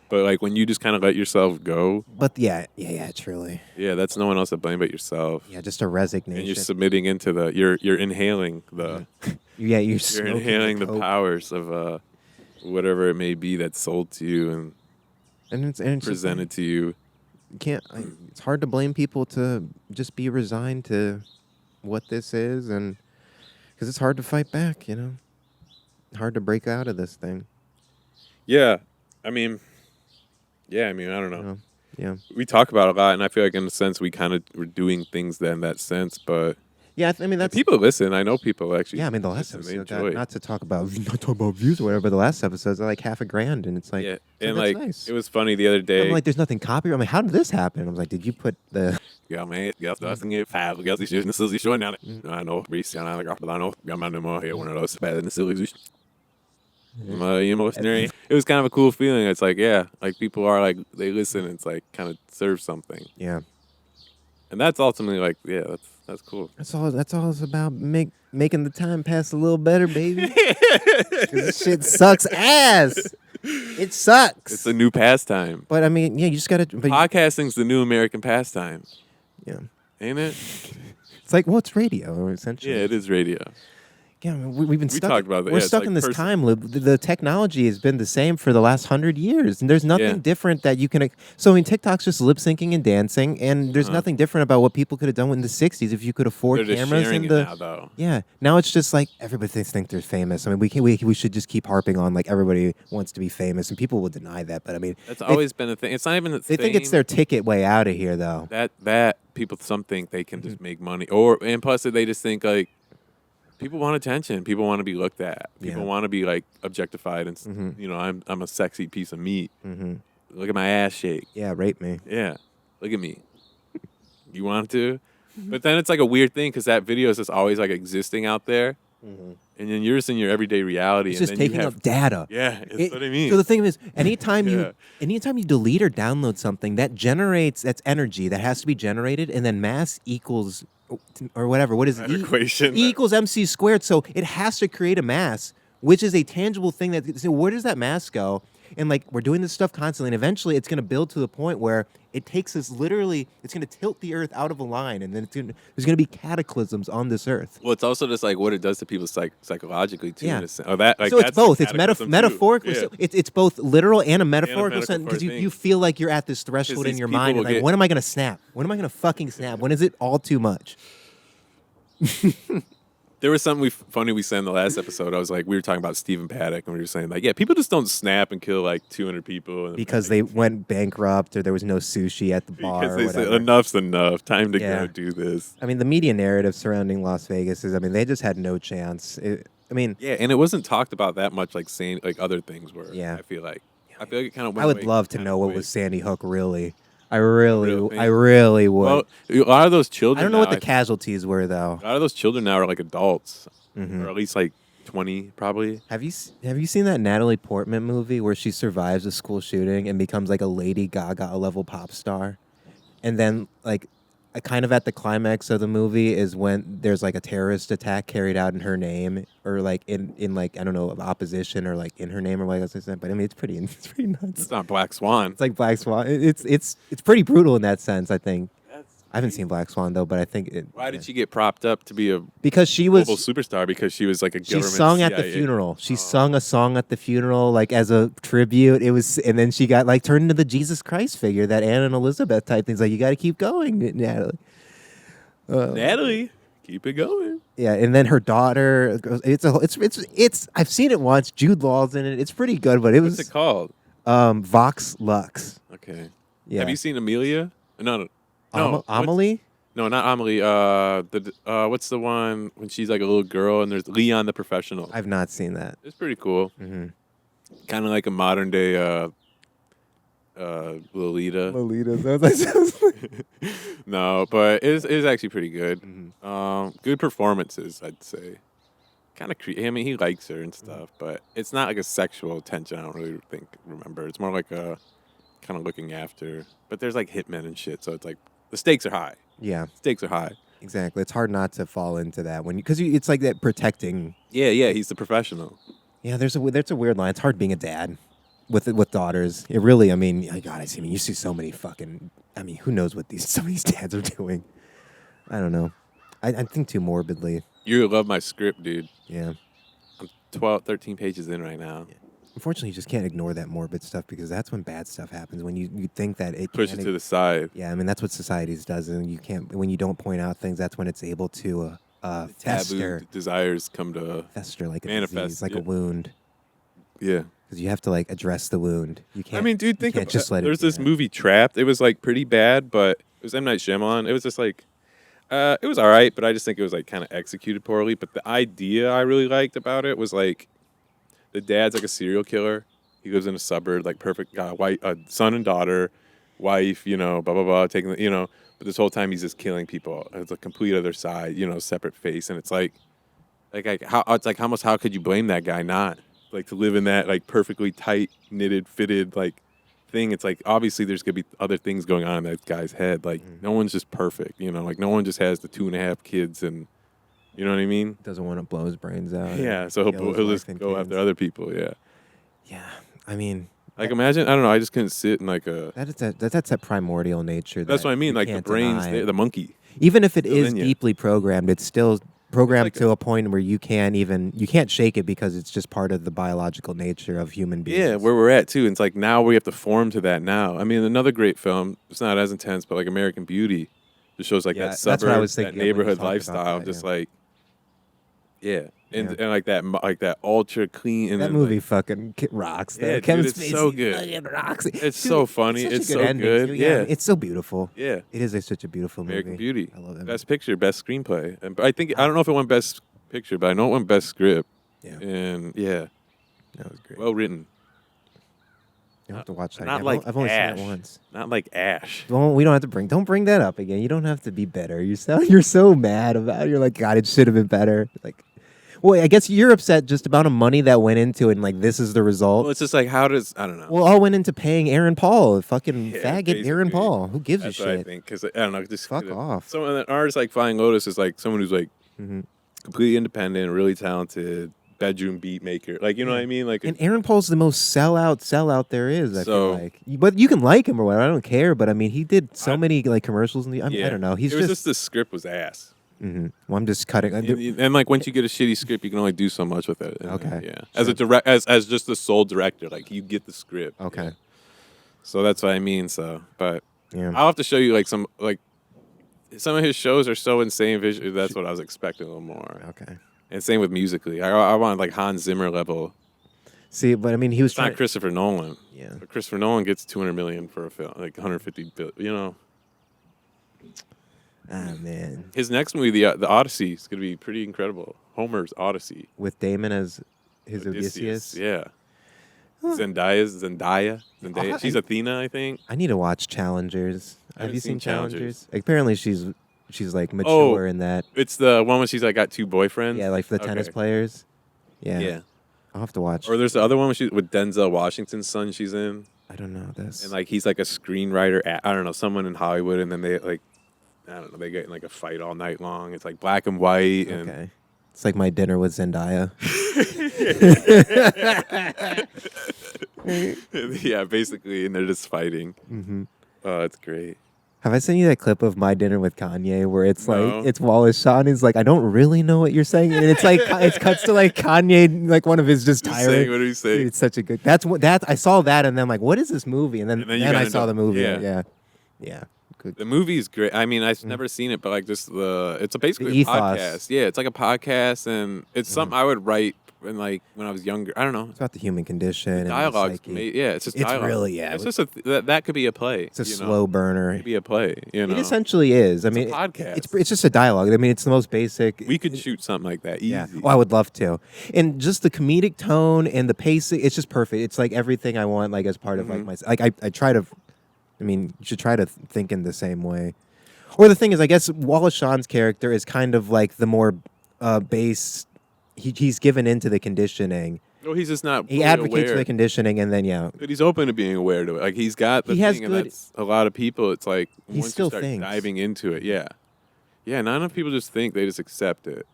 But like when you just kind of let yourself go. But yeah, truly. Yeah, that's no one else to blame but yourself. Yeah, just a resignation. And you're submitting into you're inhaling the. Yeah, you're inhaling the powers of whatever it may be that's sold to you and it's presented to you. You can't. It's hard to blame people to just be resigned to what this is, and because it's hard to fight back. Hard to break out of this thing. Yeah. I mean, I don't know. Yeah. We talk about it a lot, and I feel like in a sense we kind of were doing things then in that sense, but yeah, I mean that's people listen. I know people actually. Yeah, I mean the last episode, not to talk about views or whatever, but the last episodes are like $1,000, and it's like and like nice. It was funny the other day. I'm like, there's nothing copyright. I'm like, how did this happen? I was like, did you put the? Ja, men jag ska ge fan. Jag ska inte så så när I know Reese and I like but I know jag man more here one of those bad in the silly. It was kind of a cool feeling. It's like, like people are like they listen. It's like kind of serve something. Yeah, and that's ultimately like, that's cool. That's all it's about. Making the time pass a little better, baby. This shit sucks ass. It sucks. It's a new pastime. But I mean, yeah, you just gotta. Podcasting's the new American pastime. Yeah, ain't it? It's like, well, it's radio essentially. Yeah, it is radio. Yeah, I mean, we've been stuck. Talked about that. We're stuck in this time loop. The technology has been the same for the last 100 years, and there's nothing different that you can. So I mean, TikTok's just lip syncing and dancing, and there's nothing different about what people could have done in the 60s if you could afford cameras. Now it's just like everybody thinks they're famous. I mean, we should just keep harping on like everybody wants to be famous, and people will deny that. But I mean, that's always been a thing. It's not even a thing. They think it's their ticket way out of here, though. That people think they can just make money, and plus they just think like. People want attention. People want to be looked at. People want to be like objectified, and you know, I'm a sexy piece of meat. Look at my ass shake. Yeah, rape me. Yeah, look at me. You want to? But then it's like a weird thing because that video is just always like existing out there. And then you're just in your everyday reality. It's and just then taking up data. Yeah, that's what I mean. So the thing is, anytime you delete or download something, that's energy that has to be generated, and then mass equals, or whatever. What is it? Equation. E equals MC squared. So it has to create a mass, which is a tangible thing. So where does that mass go? And like we're doing this stuff constantly, and eventually it's going to build to the point where it takes us literally. It's going to tilt the Earth out of a line, and then there's going to be cataclysms on this Earth. Well, it's also just like what it does to people psychologically too. Yeah. In a sense. Or that, like, so it's both. It's metaphorical. Yeah. So it's both literal and a metaphorical sense because thing. you feel like you're at this threshold in your mind. Like, when am I going to snap? When am I going to fucking snap? When is it all too much? There was something funny we said in the last episode. I was like, we were talking about Stephen Paddock, and we were saying like, yeah, people just don't snap and kill like 200 people because they went bankrupt or there was no sushi at the bar. Because or they whatever. said enough's enough. Time to go do this. I mean, the media narrative surrounding Las Vegas is, I mean, they just had no chance. Yeah, and it wasn't talked about that much, like saying like other things were. Yeah, I feel like it kind of. I would love to know what was Sandy Hook really. I really would. Well, a lot of those children. I don't know what the casualties were, though. A lot of those children now are like adults, or at least like 20, probably. Have you seen that Natalie Portman movie where she survives a school shooting and becomes like a Lady Gaga level pop star, and then like, kind of at the climax of the movie is when there's like a terrorist attack carried out in her name, or like in like I don't know, opposition or like in her name or like I said. But I mean, it's pretty nuts. It's not Black Swan. It's like Black Swan. It's pretty brutal in that sense. I think. I haven't seen Black Swan though, but I think it. Why did she get propped up to be a because she was global superstar? Because she was like a government. She sung CIA. at the funeral. She sung a song at the funeral, like as a tribute. It was, and then she got like turned into the Jesus Christ figure, that Anne and Elizabeth type thing. Like, you got to keep going, Natalie. Natalie, keep it going. Yeah, and then her daughter. It's. I've seen it once. Jude Law's in it. It's pretty good, but What's it called? Vox Lux. Okay. Yeah. Have you seen Amelia? No. Amelie? No, not Amelie. What's the one when she's like a little girl and there's Leon the Professional? I've not seen that. It's pretty cool. Mm-hmm. Kind of like a modern day Lolita. No, but it's actually pretty good. Mm-hmm. Good performances, I'd say. Kind of I mean, he likes her and stuff, but it's not like a sexual tension. I don't really remember. It's more like a kind of looking after. But there's like hitmen and shit, so it's like the stakes are high. Yeah, stakes are high. Exactly. It's hard not to fall into that because it's like that protecting. Yeah. He's the professional. Yeah, there's a weird line. It's hard being a dad with daughters. It really. I mean, God, I mean, you see so many fucking. I mean, who knows what some of these dads are doing? I don't know. I think too morbidly. You love my script, dude. Yeah. I'm 13 pages in right now. Yeah. Unfortunately, you just can't ignore that morbid stuff because that's when bad stuff happens. When you think that it push it to the side. Yeah, I mean that's what society does, and you can't. When you don't point out things, that's when it's able to fester. Taboo desires come to fester like a manifest, disease, like a wound. Yeah, because you have to like address the wound. You can't. I mean, dude, think about just let there's it this movie Trapped. It was like pretty bad, but it was M. Night Shyamalan. It was just like. It was all right, but I just think it was like kind of executed poorly. But the idea I really liked about it was like the dad's like a serial killer. He lives in a suburb, like perfect guy, son and daughter, wife, blah blah blah, taking the, But this whole time he's just killing people. It's a complete other side, separate face, and it's like how could you blame that guy not like to live in that like perfectly tight knitted fitted like thing? It's like obviously there's gonna be other things going on in that guy's head. Like no one's just perfect, like no one just has the 2.5 kids and you know what I mean. Doesn't want to blow his brains out. Yeah, so he'll just go after other people. Yeah. Yeah, I mean, like imagine I don't know. I just couldn't sit in like a. That's that primordial nature. That's what I mean. Like the brain's the monkey. Even if it is deeply programmed, it's still programmed to a point where you can't shake it because it's just part of the biological nature of human beings. Yeah, where we're at too. And it's like now we have to form to that now. I mean, another great film. It's not as intense, but like American Beauty, just shows like that suburb, that neighborhood lifestyle. Just like, yeah. And like that ultra clean. And that movie fucking rocks. Yeah, Kevin dude, Spacey it's so good. Rocks. It's so funny. It's so good. Yeah, it's so beautiful. Yeah, it is such a beautiful movie. American Beauty. I love that. Best picture, best screenplay. And I don't know if it won best picture, but I know it won best script. Yeah. And yeah, That was great. well written. You'll have to watch that. Not again. like I've only seen Ash. it once. Not like Ash. We don't have to don't bring that up again. You don't have to be better. You're so mad about it. You're like, God, it should have been better. Like, well, I guess you're upset just about the money that went into it, and like this is the result. Well, it's just like, how does, I don't know. Well, all went into paying Aaron Paul, fucking Yeah, faggot Aaron basically. Paul. Who gives That's a what I shit? think, because I don't know. Just Fuck off. So an artist like Flying Lotus is like someone who's like completely independent, really talented, bedroom beat maker. Like, you know what I mean? Like, And Aaron Paul's the most sellout there is. I feel like, but you can like him or whatever. I don't care. But I mean, he did so many like commercials. I don't know. He's it was just the script was ass. Well, I'm just cutting. And like once you get a shitty script, you can only do so much with it. And, Okay. Yeah. As a as just the sole director, like you get the script. Okay. Yeah. So that's what I mean. So, but Yeah. I'll have to show you like some of his shows are so insane visually. That's what I was expecting a little more. Okay. And same with musically. I want like Hans Zimmer level. See, but I mean, he was It's not Christopher Nolan. Yeah. But Christopher Nolan gets $200 million for a film, like 150 billion. You know. Ah, man. His next movie, the Odyssey, is going to be pretty incredible. Homer's Odyssey. With Damon as his Odysseus. Yeah. Zendaya. She's Athena, I think. I need to watch Challengers. Have you seen Challengers? Apparently, she's like mature in that. It's the one where she's like got two boyfriends. Yeah, like the tennis players. Yeah. Yeah. I'll have to watch. Or there's the other one with Denzel Washington's son. She's in, I don't know this. and like he's like a screenwriter. I don't know, someone in Hollywood, and then they like, I don't know, they get in like a fight all night long. It's like black and white. And Okay. It's like My Dinner with Zendaya. yeah, basically, and they're just fighting. Mm-hmm. Oh, it's great. Have I sent you that clip of My Dinner with Kanye where it's No. like, it's Wallace Shawn. He's like, I don't really know what you're saying. And it's like, it cuts to like Kanye, like one of his just Who's tiring. saying, what are you saying? Dude, it's such a good, I saw that and then I'm like, what is this movie? And then you I got saw into- the movie. yeah. Yeah. Good. The movie's great. I mean, I've never seen it, but like just it's basically The a ethos. podcast. Yeah, it's like a podcast, and it's something I would write when I was younger. I don't know. It's about the human condition. And the Dialogue's psyche. yeah, it's just It's dialogue. really, yeah. It's just that could be a play. It's a slow burner. It could be a play. You know, It essentially is. I mean, a podcast. It's just a dialogue. I mean, it's the most basic. we could shoot something like that. Easy. Yeah. Oh, I would love to. And just the comedic tone and the pacing, it's just perfect. It's like everything I want, like as part of like my, like I try to, I mean, you should try to think in the same way. Or the thing is, I guess Wallace Shawn's character is kind of like the more base. He's given into the conditioning. No, he's just not. He fully advocates for aware. the conditioning, and then But he's open to being aware to it. Like he's got the He thing, has and good- that's a lot of people. It's like He once still you start thinks. diving into it, yeah. Not enough people just think; they just accept it,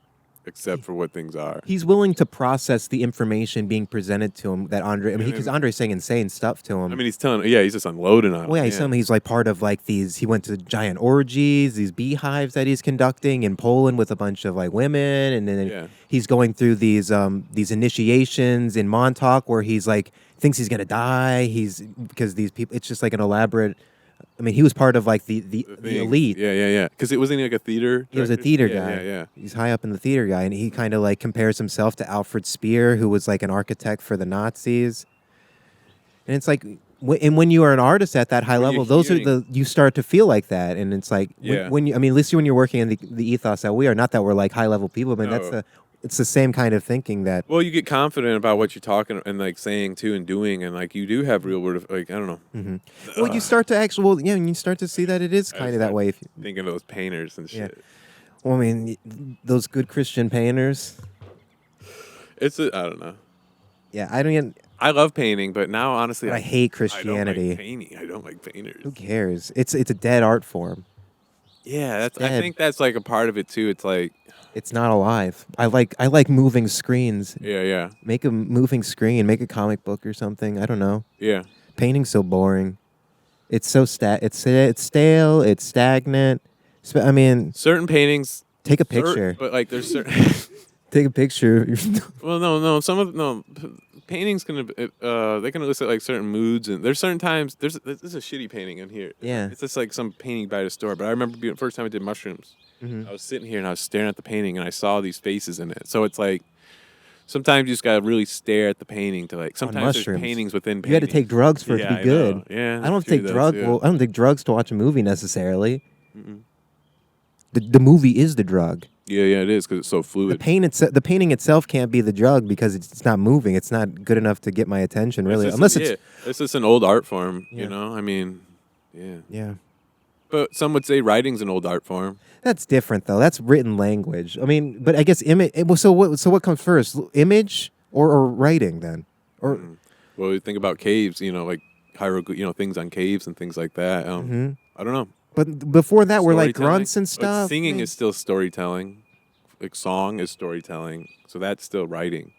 except for what things are. He's willing to process the information being presented to him that Andre. I mean, because Andre's saying insane stuff to him. I mean, he's telling. Yeah, he's just unloading on. Well, yeah, him. he's telling me he's like part of like these. He went to giant orgies, these beehives that he's conducting in Poland with a bunch of like women, and then he's going through these initiations in Montauk where he's like thinks he's gonna die. Because these people. It's just like an elaborate. I mean, he was part of like the elite. Yeah. Because it wasn't like a theater. He was a theater guy. Yeah. He's high up in the theater guy, and he kind of like compares himself to Alfred Speer, who was like an architect for the Nazis. And it's like, and when you are an artist at that high level, those are you start to feel like that, and it's like when you, I mean, at least when you're working in the ethos that we are, not that we're like high level people, but it's the same kind of thinking that. Well, you get confident about what you're talking and like saying to and doing, and like you do have real word of like I don't know. Mm-hmm. Well, you start to and you start to see that it is kind of that way. If you, thinking of those painters and shit. Well, I mean, those good Christian painters. I don't know. Yeah, I don't even. I love painting, but now honestly, I hate Christianity. I don't like painting. I don't like painters. Who cares? It's a dead art form. Yeah, I think that's like a part of it too. It's like it's not alive. I like moving screens. Yeah. Make a moving screen. Make a comic book or something. I don't know. Yeah. Painting's so boring. It's so it's stale. It's stagnant. I mean, certain paintings. Take a picture. But like, there's certain. Take a picture. Well, no. Paintings they can elicit like certain moods, and there's certain times. There's a shitty painting in here. Yeah. It's just like some painting by the store. But I remember the first time I did mushrooms. Mm-hmm. I was sitting here and I was staring at the painting, and I saw these faces in it. So it's like sometimes you just gotta really stare at the painting to like. Sometimes there's paintings within paintings. You had to take drugs for it to be good. Yeah, I don't take drugs. Well, I don't take drugs to watch a movie necessarily. Mm-mm. the movie is the drug. Yeah, it is because it's so fluid. The painting itself can't be the drug because it's not moving. It's not good enough to get my attention, really. It's just an old art form, Yeah. you know? I mean, yeah. Yeah. But some would say writing's an old art form. That's different, though. That's written language. I mean, but I guess image. So what comes first, image or writing then? Or Well, you think about caves, you know, like hieroglyph, you know, things on caves and things like that. I don't know. But before that, we're like Storytelling. grunts and stuff. Like singing is still storytelling. Like song is storytelling. So that's still writing.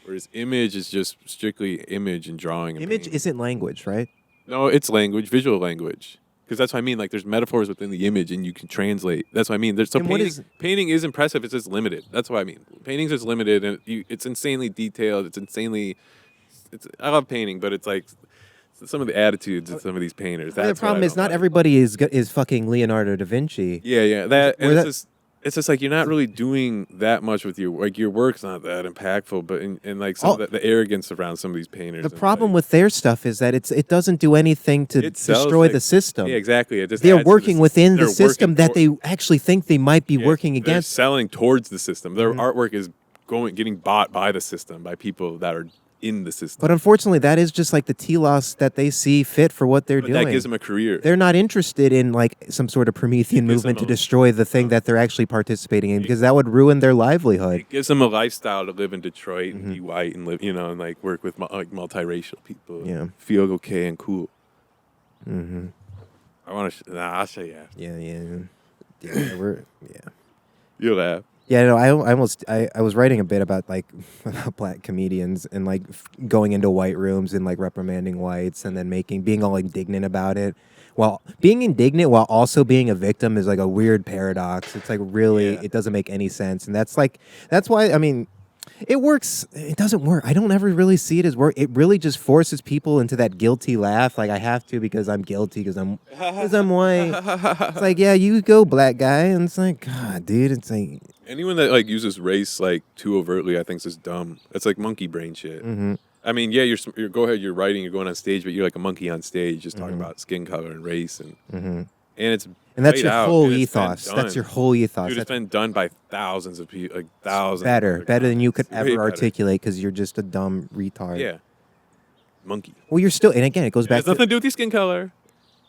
Whereas image is just strictly image and drawing. And Image painting. isn't language, right? No, it's language, visual language. Because that's what I mean. Like, there's metaphors within the image, and you can translate. That's what I mean. There's painting is impressive. It's just limited. That's what I mean. Painting's just limited, and it's insanely detailed. I love painting, but it's like some of the attitudes of some of these painters. The problem is not everybody is fucking Leonardo da Vinci. Yeah. It's just like you're not really doing that much with your work's not that impactful, but in like some of the arrogance around some of these painters. The problem with their stuff is that it doesn't do anything to destroy the system. Yeah, exactly. They're working within the system that they actually think they might be working against. They're selling towards the system. Their artwork is getting bought by the system, by people that are in the system. But unfortunately, that is just like the telos that they see fit for what they're doing. That gives them a career. They're not interested in like some sort of Promethean movement to destroy the thing that they're actually participating in, because that would ruin their livelihood. It gives them a lifestyle to live in Detroit and be white and live, and like work with like multiracial people. Yeah, feel okay and cool. I want to. I'll show you after. Yeah. You'll laugh. Yeah, no, I was writing a bit about like about black comedians and like going into white rooms and like reprimanding whites and then being all indignant about it. Well, being indignant while also being a victim is like a weird paradox. It's like really, it doesn't make any sense. And that's why, I mean, it works. It doesn't work. I don't ever really see it as work. It really just forces people into that guilty laugh. Like I have to because I'm guilty because I'm white. It's like, yeah, you go black guy. And it's like, God, dude, it's like. Anyone that like uses race like too overtly, I think is just dumb. It's like monkey brain shit. I mean, yeah, you're go ahead, you're writing, you're going on stage, but you're like a monkey on stage, just talking about skin color and race, and that's your whole ethos. That's your whole ethos. Dude, it's been done by thousands of people, like thousands. Better than you could ever articulate because you're just a dumb retard. Yeah, monkey. Well, you're still, and again, it goes back. It has nothing to do with your skin color.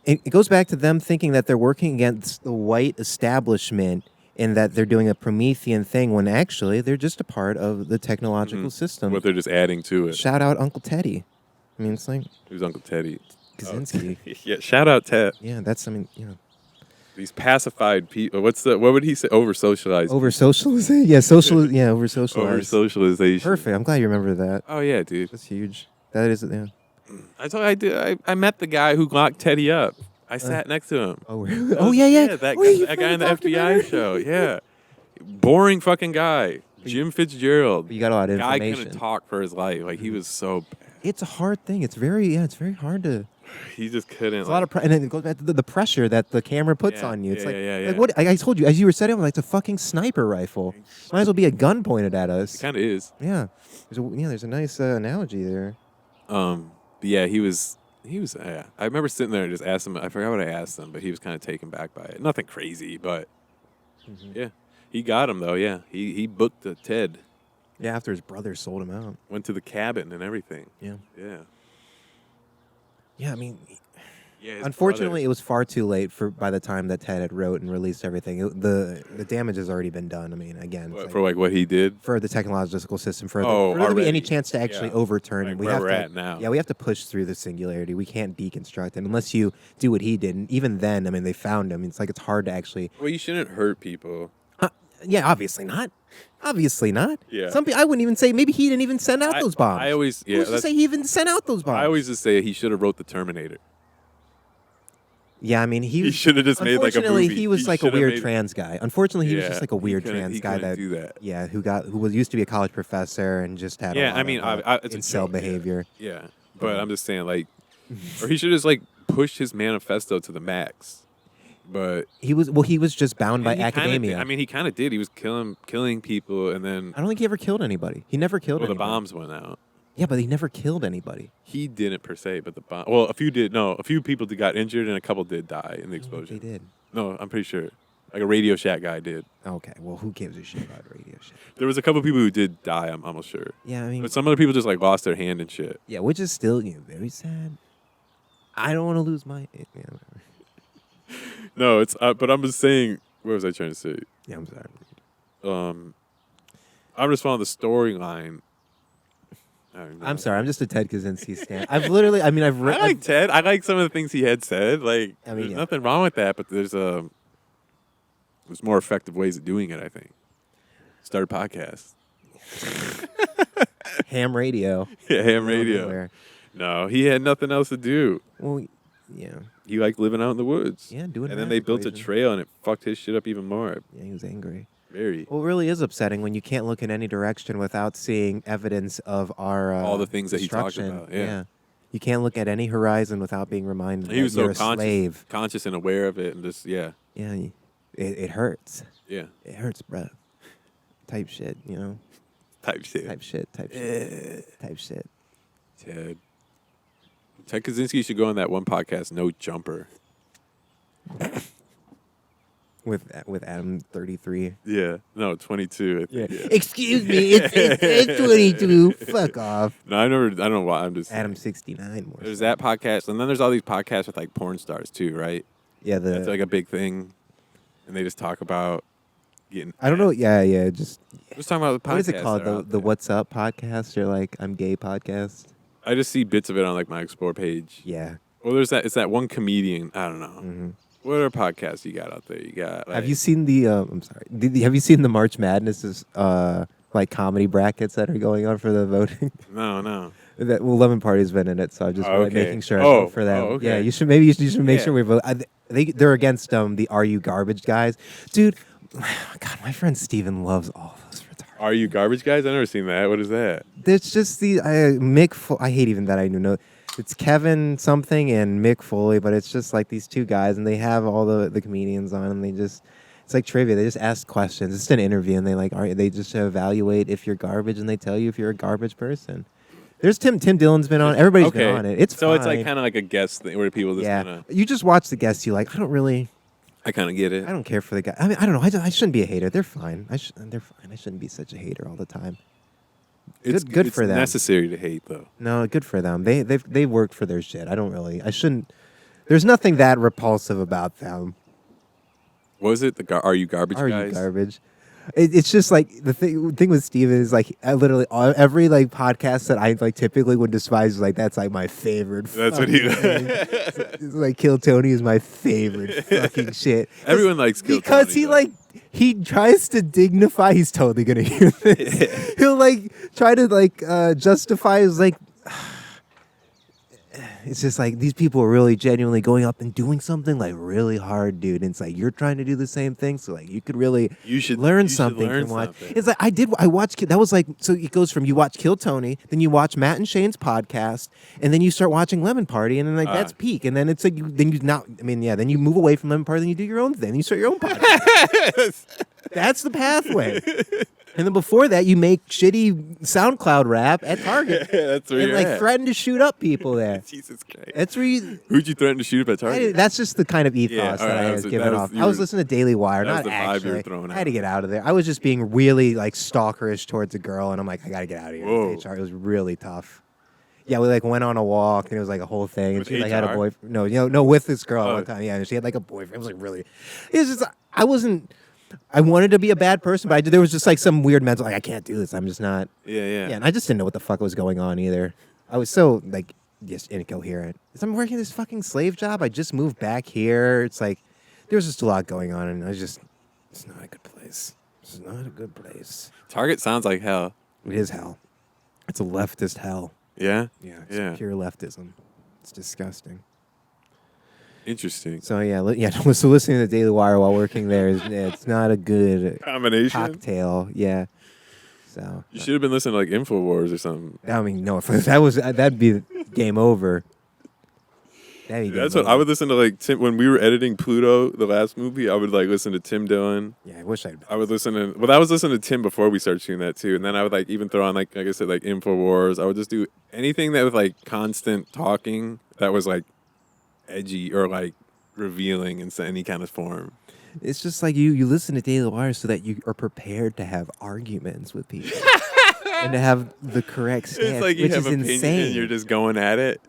It goes back to them thinking that they're working against the white establishment, and that they're doing a Promethean thing when actually they're just a part of the technological system. What they're just adding to it. Shout out Uncle Teddy. I mean, it's like... Who's Uncle Teddy? Kaczynski. Yeah, shout out Ted. Yeah, that's, I mean, you know. These pacified people. What would he say? Over-socialized. Over-socialization? Yeah, over-socialized. Over-socialization. Perfect. I'm glad you remember that. Oh, yeah, dude. That's huge. That is, yeah. I met the guy who locked Teddy up. I sat next to him. Oh, really? Oh, yeah. That guy in the FBI show. Yeah. Boring fucking guy. Jim Fitzgerald. You got a lot of guy information. couldn't talk for his life. Like, he was so bad. It's a hard thing. It's very hard to... He just couldn't. It's a lot of and then it goes back to the pressure that the camera puts on you. It's like what I told you, as you were setting up, like, it's a fucking sniper rifle. Might as well be a gun pointed at us. It kind of is. Yeah. There's a nice analogy there. Yeah, he was. I remember sitting there and just asked him. I forgot what I asked him, but he was kind of taken back by it. Nothing crazy, but yeah, he got him though. Yeah, he booked the Ted. Yeah, after his brother sold him out. Went to the cabin and everything. Yeah. Yeah. Yeah, I mean, unfortunately, it was far too late by the time that Ted had wrote and released everything. The damage has already been done. I mean, again, for what he did for the technological system, for there to be any chance to actually overturn it. Where we're at now. Yeah, we have to push through the singularity. We can't deconstruct it unless you do what he did. And even then, I mean, they found him. It's like it's hard to actually. Well, you shouldn't hurt people. Yeah, obviously not. Obviously not. Yeah. I wouldn't even say maybe he didn't even send out those bombs. I always Who's to say he even sent out those bombs? I always just say he should have wrote the Terminator. Yeah, I mean he should have just made like a movie. Unfortunately, he was like a weird trans guy. Unfortunately, he was just like a weird trans guy do that. Yeah, who used to be a college professor and just had it's incel behavior. Yeah, but I'm just saying like, or he should just like push his manifesto to the max. But he was just bound by academia. He kind of did. He was killing people, and then I don't think he ever killed anybody. He never killed anybody. The bombs went out. Yeah, but he never killed anybody. He didn't per se, but the bomb. Well, a few did. No, a few people got injured, and a couple did die in the explosion. They did. No, I'm pretty sure. Like a Radio Shack guy did. Okay, well, who gives a shit about Radio Shack? There was a couple people who did die, I'm almost sure. Yeah, I mean... But some other people just, like, lost their hand and shit. Yeah, which is still very sad. I don't want to lose my... No, it's... but I'm just saying... What was I trying to say? Yeah, I'm sorry. I'm just following the storyline. I'm sorry. I'm just a Ted Kaczynski stan. I've literally... I mean, I've read... I like Ted. I like some of the things he had said. Like, I mean, there's yeah. nothing wrong with that, but there's more effective ways of doing it, I think. Start a podcast. Ham radio. Yeah, ham radio. No, he had nothing else to do. Well, yeah. He liked living out in the woods. Yeah, doing. And then they built a trail, and it fucked his shit up even more. Yeah, he was angry. Very. Well, it really is upsetting when you can't look in any direction without seeing evidence of our all the things that he talked destruction. about. Yeah. You can't look at any horizon without being reminded He was that you're so a slave. conscious and aware of it, and just Yeah, it hurts. Yeah. It hurts, bruh. Type shit, you know. Type shit. Type shit. Type shit. Type shit. Ted Kaczynski should go on that one podcast, No Jumper. With Adam 33. Yeah. No, 22. I think, yeah. Excuse me, it's 22. Fuck off. No, I don't know why. I'm just Adam 69. More there's that podcast, and then there's all these podcasts with like porn stars too, right? Yeah, that's like a big thing, and they just talk about getting. I don't know. Yeah. Just talking about the podcast. What is it called? The What's Up podcast or like I'm Gay podcast? I just see bits of it on like my Explore page. Yeah. Well, there's that. It's that one comedian. I don't know. Mm-hmm. What other podcasts you got out there? You got. Like, have you seen the? I'm sorry. Have you seen the March Madness like comedy brackets that are going on for the voting? No. Lemon Party's been in it, so I'm just making sure I vote for them. Okay. Yeah, you should make sure we vote. They're against the Are You Garbage guys, dude. God, my friend Steven loves all those retarded. Are You Garbage guys? I've never seen that. What is that? It's just the Mick. I hate even that I know. It's Kevin something and Mick Foley, but it's just like these two guys, and they have all the comedians on, and it's like trivia. They just ask questions. It's an interview, and they just evaluate if you're garbage, and they tell you if you're a garbage person. There's Tim Dillon's been on. Everybody's been on it. It's so fine. It's like kind of like a guest thing where people just kind of. You just watch the guests. You like. I kind of get it. I don't care for the guy. I mean, I don't know. I shouldn't be a hater. They're fine. They're fine. I shouldn't be such a hater all the time. It's good for them. It's necessary to hate, though. No, good for them. They worked for their shit. I shouldn't. There's nothing that repulsive about them. Was it Are You Garbage guys? Are You Garbage? It's just like the thing with Steven is like literally every like podcast that I like typically would despise is like that's like my favorite. That's what he. It's like Kill Tony is my favorite fucking shit. Everyone likes Kill because Tony. Because he tries to dignify. He's totally gonna hear this. He'll like try to like justify his like. It's just like these people are really genuinely going up and doing something like really hard, dude. And it's like you're trying to do the same thing, so like you should learn something from what. It's like I watched that was like so it goes from you watch Kill Tony, then you watch Matt and Shane's podcast, and then you start watching Lemon Party, and then like that's peak, and then it's like then you move away from Lemon Party, then you do your own thing, then you start your own podcast. That's the pathway. And then before that, you make shitty SoundCloud rap at Target. That's where and you're like at. threaten to shoot up people there. Jesus Christ. That's where you. Who'd you threaten to shoot up at Target? That's just the kind of ethos that I was giving off. I was listening to Daily Wire, not actually. I had to get out of there. I was just being really like stalkerish towards a girl, and I'm like, I gotta get out of here. Whoa. HR. It was really tough. Yeah, we like went on a walk, and it was like a whole thing. And With she like HR? had a boyfriend. No, with this girl one time. Yeah, and she had like a boyfriend. It was like really. It was just I wasn't. I wanted to be a bad person, but there was just like some weird mental, like I can't do this. I'm just not. Yeah. Yeah, and I just didn't know what the fuck was going on either. I was so like just incoherent. I'm working this fucking slave job. I just moved back here. It's like there's just a lot going on, and it's not a good place. It's not a good place. Target sounds like hell. It is hell. It's a leftist hell. Yeah? Yeah. It's pure leftism. It's disgusting. Interesting. So so listening to the Daily Wire while working there it's not a good combination cocktail. Yeah. So you should have been listening to like InfoWars or something. I mean, no, if that'd be game over. That's what I would listen to. Like Tim, when we were editing Pluto, the last movie, I would like listen to Tim Dillon. Yeah, I wish I would listen to. Well, I was listening to Tim before we started shooting that too, and then I would like even throw on like I said, like InfoWars. I would just do anything that was like constant talking that was like edgy or like revealing in any kind of form. It's just like you listen to Daily Wire so that you are prepared to have arguments with people and to have the correct stance, It's like you which have is opinion insane. and you're just going at it.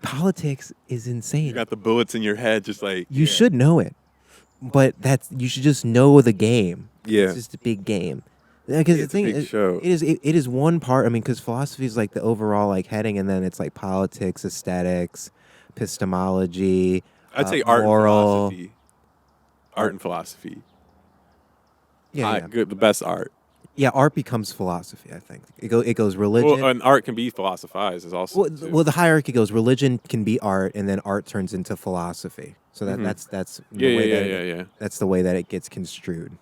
Politics is insane. You got the bullets in your head, just like You should know it, but you should just know the game. Yeah. It's just a big game. Because It's a big show. it is one part. I mean, because philosophy is like the overall like heading, and then it's like politics, aesthetics, epistemology. I'd say moral. Art and philosophy. Yeah, Good, the best art. yeah. Art becomes philosophy. I think it goes religion. Well, and art can be philosophized is also. Well, the hierarchy goes religion can be art, and then art turns into philosophy. So that's the way that that's the way that it gets construed.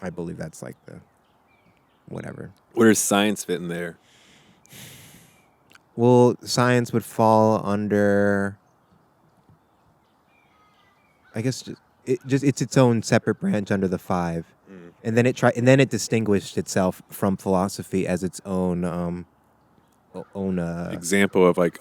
I believe that's like the whatever. Where does science fit in there? Well, science would fall under, I guess, it's its own separate branch under the five, and then it distinguished itself from philosophy as its own Example of like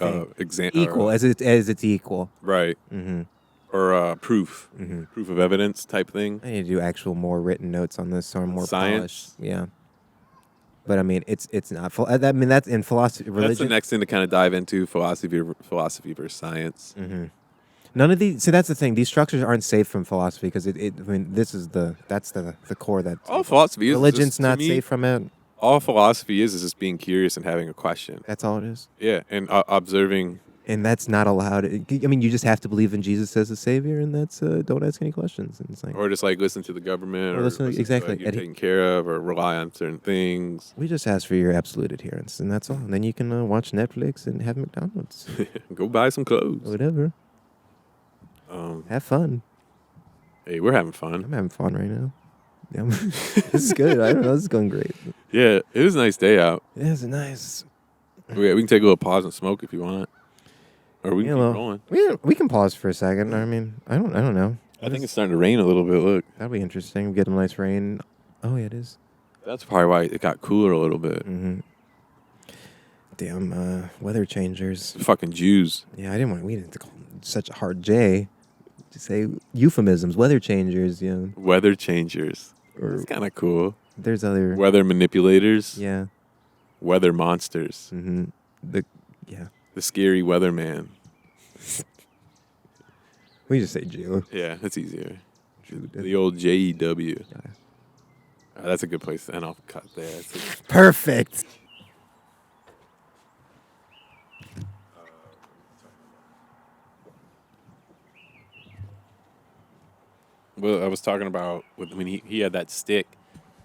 equal as its equal, right? Mm-hmm. Or proof of evidence type thing. I need to do actual more written notes on this, so I'm more Science. polished. Yeah, but I mean, it's not. I mean, that's in philosophy, religion. That's the next thing to kind of dive into philosophy versus science. Mm-hmm. None of these. So that's the thing. These structures aren't safe from philosophy because I mean, that's the core that All philosophy is religion's just, not me, safe from it. All philosophy is just being curious and having a question. That's all it is. Yeah, and observing. And that's not allowed. I mean, you just have to believe in Jesus as a savior, and that's don't ask any questions. And it's like, or just like listen to the government, or listen to, exactly. To you're taken care of, or rely on certain things. We just ask for your absolute adherence, and that's all. And then you can watch Netflix and have McDonald's. Go buy some clothes. Whatever. Have fun. Hey, we're having fun. I'm having fun right now. Yeah, this is good. I don't know. This is going great. Yeah, it was a nice day out. Yeah, it's nice. We can take a little pause and smoke if you want. Or we can keep going. We can pause for a second. I mean, I don't know. I think it's starting to rain a little bit. Look, that'll be interesting. Get a nice rain. Oh yeah, it is. That's probably why it got cooler a little bit. Mm-hmm. Damn, weather changers. The fucking Jews. Yeah, we didn't call such a hard J. To say euphemisms, weather changers. Yeah. Weather changers. That's kind of cool. There's other weather manipulators. Yeah. Weather monsters. Mm-hmm. The scary weatherman. We just say Jew. Yeah, that's easier. The old JEW. Yeah. That's a good place to end off. Cut there. Perfect. Well, I was talking about when he had that stick.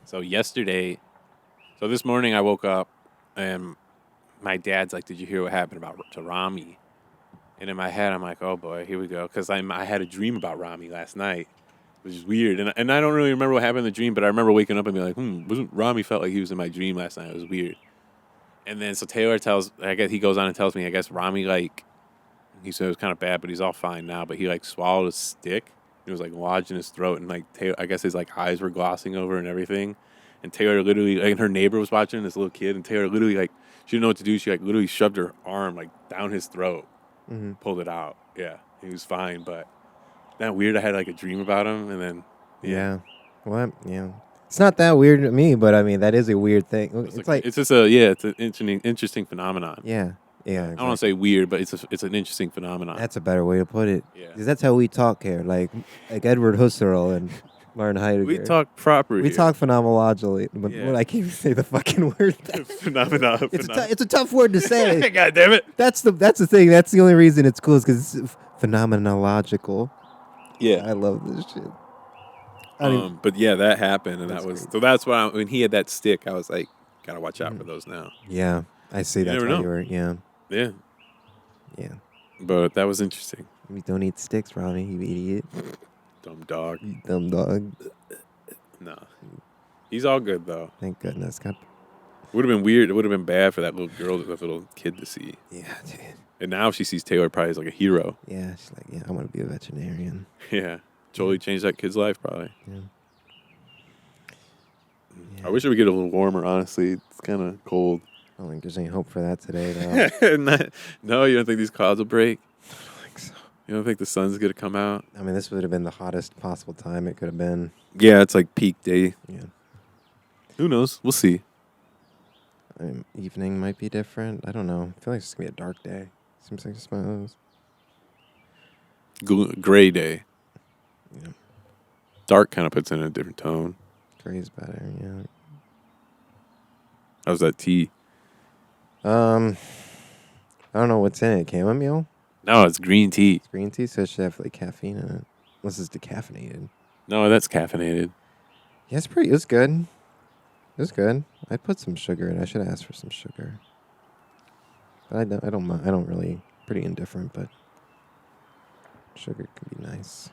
So this morning I woke up and my dad's like, "Did you hear what happened to Rami?" And in my head, I'm like, "Oh boy, here we go," because I had a dream about Rami last night, which is weird. And I don't really remember what happened in the dream, but I remember waking up and being like, wasn't Rami felt like he was in my dream last night? It was weird. And then so Taylor he goes on and tells me, I guess Rami he said it was kind of bad, but he's all fine now. But he swallowed a stick. It was lodged in his throat, and Taylor, I guess his eyes were glossing over and everything. And Taylor literally, and her neighbor was watching, this little kid, and Taylor literally she didn't know what to do. She literally shoved her arm down his throat, pulled it out. Yeah, he was fine, but that weird. I had a dream about him, and then yeah. What? Yeah. It's not that weird to me, but I mean that is a weird thing. It's just it's an interesting phenomenon. Yeah. Yeah, exactly. I don't want to say weird, but it's an interesting phenomenon. That's a better way to put it. Yeah, because that's how we talk here, like Edward Husserl and Martin Heidegger. We talk proper. We talk phenomenologically, but I can't even say the fucking word. Phenomena. It's a tough word to say. God damn it! That's the thing. That's the only reason it's cool is because it's phenomenological. Yeah, I love this shit. But yeah, that happened, and that's why when he had that stick, I was like, gotta watch out for those now. Yeah, I see. That's why you were. Yeah. Yeah. Yeah. But that was interesting. We don't eat sticks, Ronnie, you idiot. Dumb dog. You dumb dog. Nah. He's all good, though. Thank goodness. God. It would have been weird. It would have been bad for that little kid to see. Yeah, dude. And now if she sees Taylor probably as a hero. Yeah, she's like, yeah, I want to be a veterinarian. Yeah. Totally changed that kid's life, probably. Yeah. I wish it would get a little warmer, honestly. It's kind of cold. I don't think there's any hope for that today, though. No, you don't think these clouds will break? I don't think so. You don't think the sun's gonna come out? I mean, this would have been the hottest possible time it could have been. Yeah, it's like peak day. Yeah. Who knows? We'll see. Evening might be different. I don't know. I feel like it's going to be a dark day. Seems like it's one of those. Gray day. Yeah. Dark kind of puts in a different tone. Gray's better, yeah. How's that tea? I don't know what's in it. Chamomile? No, it's green tea. It's green tea, so it should have like caffeine in it. Unless it's decaffeinated. No, that's caffeinated. Yeah, it was good. It was good. I put some sugar in. I should have asked for some sugar. But I don't really. Pretty indifferent, but sugar can be nice.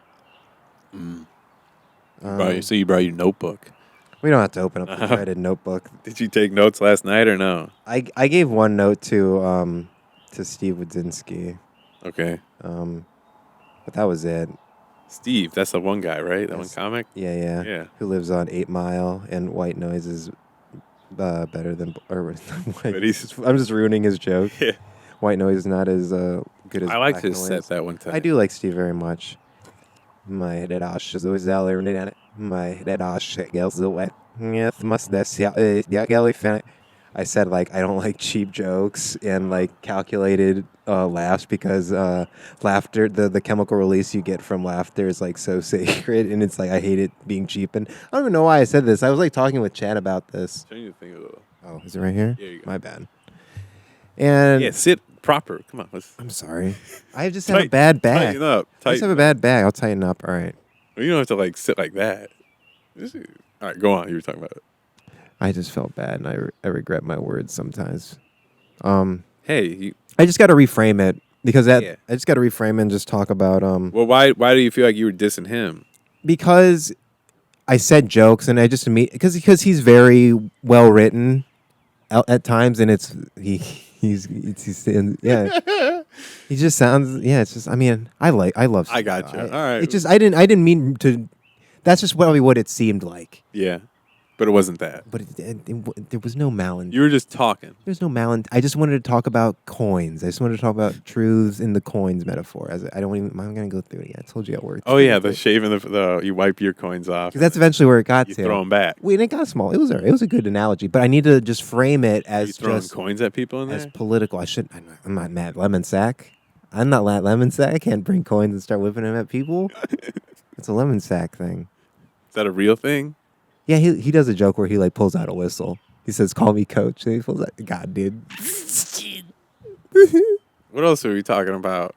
So you brought your notebook. We don't have to open up the dreaded notebook. Did you take notes last night or no? I gave one note to Steve Wodzinski. Okay. But that was it. Steve, that's the one guy, right? That one comic? Yeah. Who lives on 8 Mile, and White Noise is better than... Or, I'm just ruining his joke. Yeah. White Noise is not as good as I liked Black his Noise. set that one time. I do like Steve very much. My Redash is always out there. My Redash gels the wet. I said, like, I don't like cheap jokes and, like, calculated laughs because laughter, the chemical release you get from laughter is, like, so sacred. And it's like, I hate it being cheap. And I don't even know why I said this. I was, like, talking with Chad about this. Turn your thing a little. Oh, is it right here? Yeah, you go. My bad. And yeah, sit proper. Come on. I'm sorry. I just have a bad back. Tighten up. I just have a bad back. I'll tighten up. All right. Well, you don't have to, like, sit like that. All right, go on. You were talking about it. I just felt bad, and I regret my words sometimes. Hey. I just got to reframe it because I just got to reframe it and just talk about... Well, why do you feel like you were dissing him? Because I said jokes, and I just... Because he's very well-written at times, and he's yeah. He just sounds... Yeah, it's just... I mean, I love... I got you. All right. It's just... I didn't mean to... That's just probably what it seemed like. Yeah. But it wasn't that. But there was no malintent. You were just talking. There's no malintent. I just wanted to talk about coins. I just wanted to talk about truths in the coins metaphor. I'm going to go through it. I told you at work. Oh, yeah. The shaving, you wipe your coins off. Because that's eventually where it got to. You throw them back. It got small. It was a good analogy. But I need to just frame it as you throwing coins at people in there? As political. I'm not Matt Lemon Sack. I'm not Matt Lemon Sack. I can't bring coins and start whipping them at people. It's a Lemon Sack thing. Is that a real thing? Yeah, he does a joke where he like pulls out a whistle. He says, "Call me coach." And he pulls out. God, dude. What else are we talking about?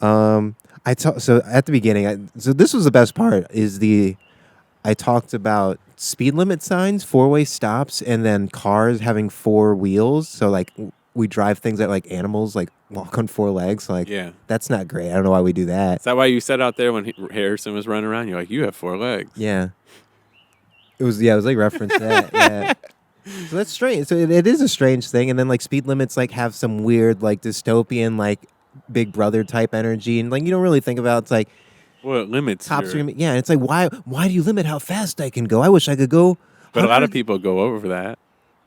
So at the beginning, so this was the best part. I talked about speed limit signs, 4-way stops, and then cars having 4 wheels. So like we drive things that like animals like walk on 4 legs. So, like that's not great. I don't know why we do that. Is that why you said out there when Harrison was running around? You're like, you have 4 legs. Yeah. It was like reference to that. Yeah. So that's strange. So it is a strange thing. And then like speed limits like have some weird like dystopian like Big Brother type energy, and like you don't really think about it's like well, it limits. Cops are yeah. It's like why do you limit how fast I can go? I wish I could go. But a lot of people go over that.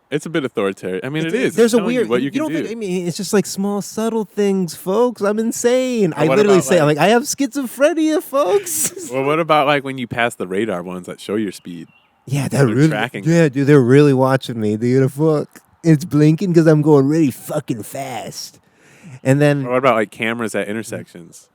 It's a bit authoritarian. I mean, it is. There's a weird. What you can don't do. think? I mean, it's just like small, subtle things, folks. I'm insane. I literally say, like, I have schizophrenia, folks. Well, what about like when you pass the radar ones that show your speed? Yeah, they're really tracking. Yeah, dude, they're really watching me. Dude, fuck. It's blinking because I'm going really fucking fast. And then, or what about like cameras at intersections,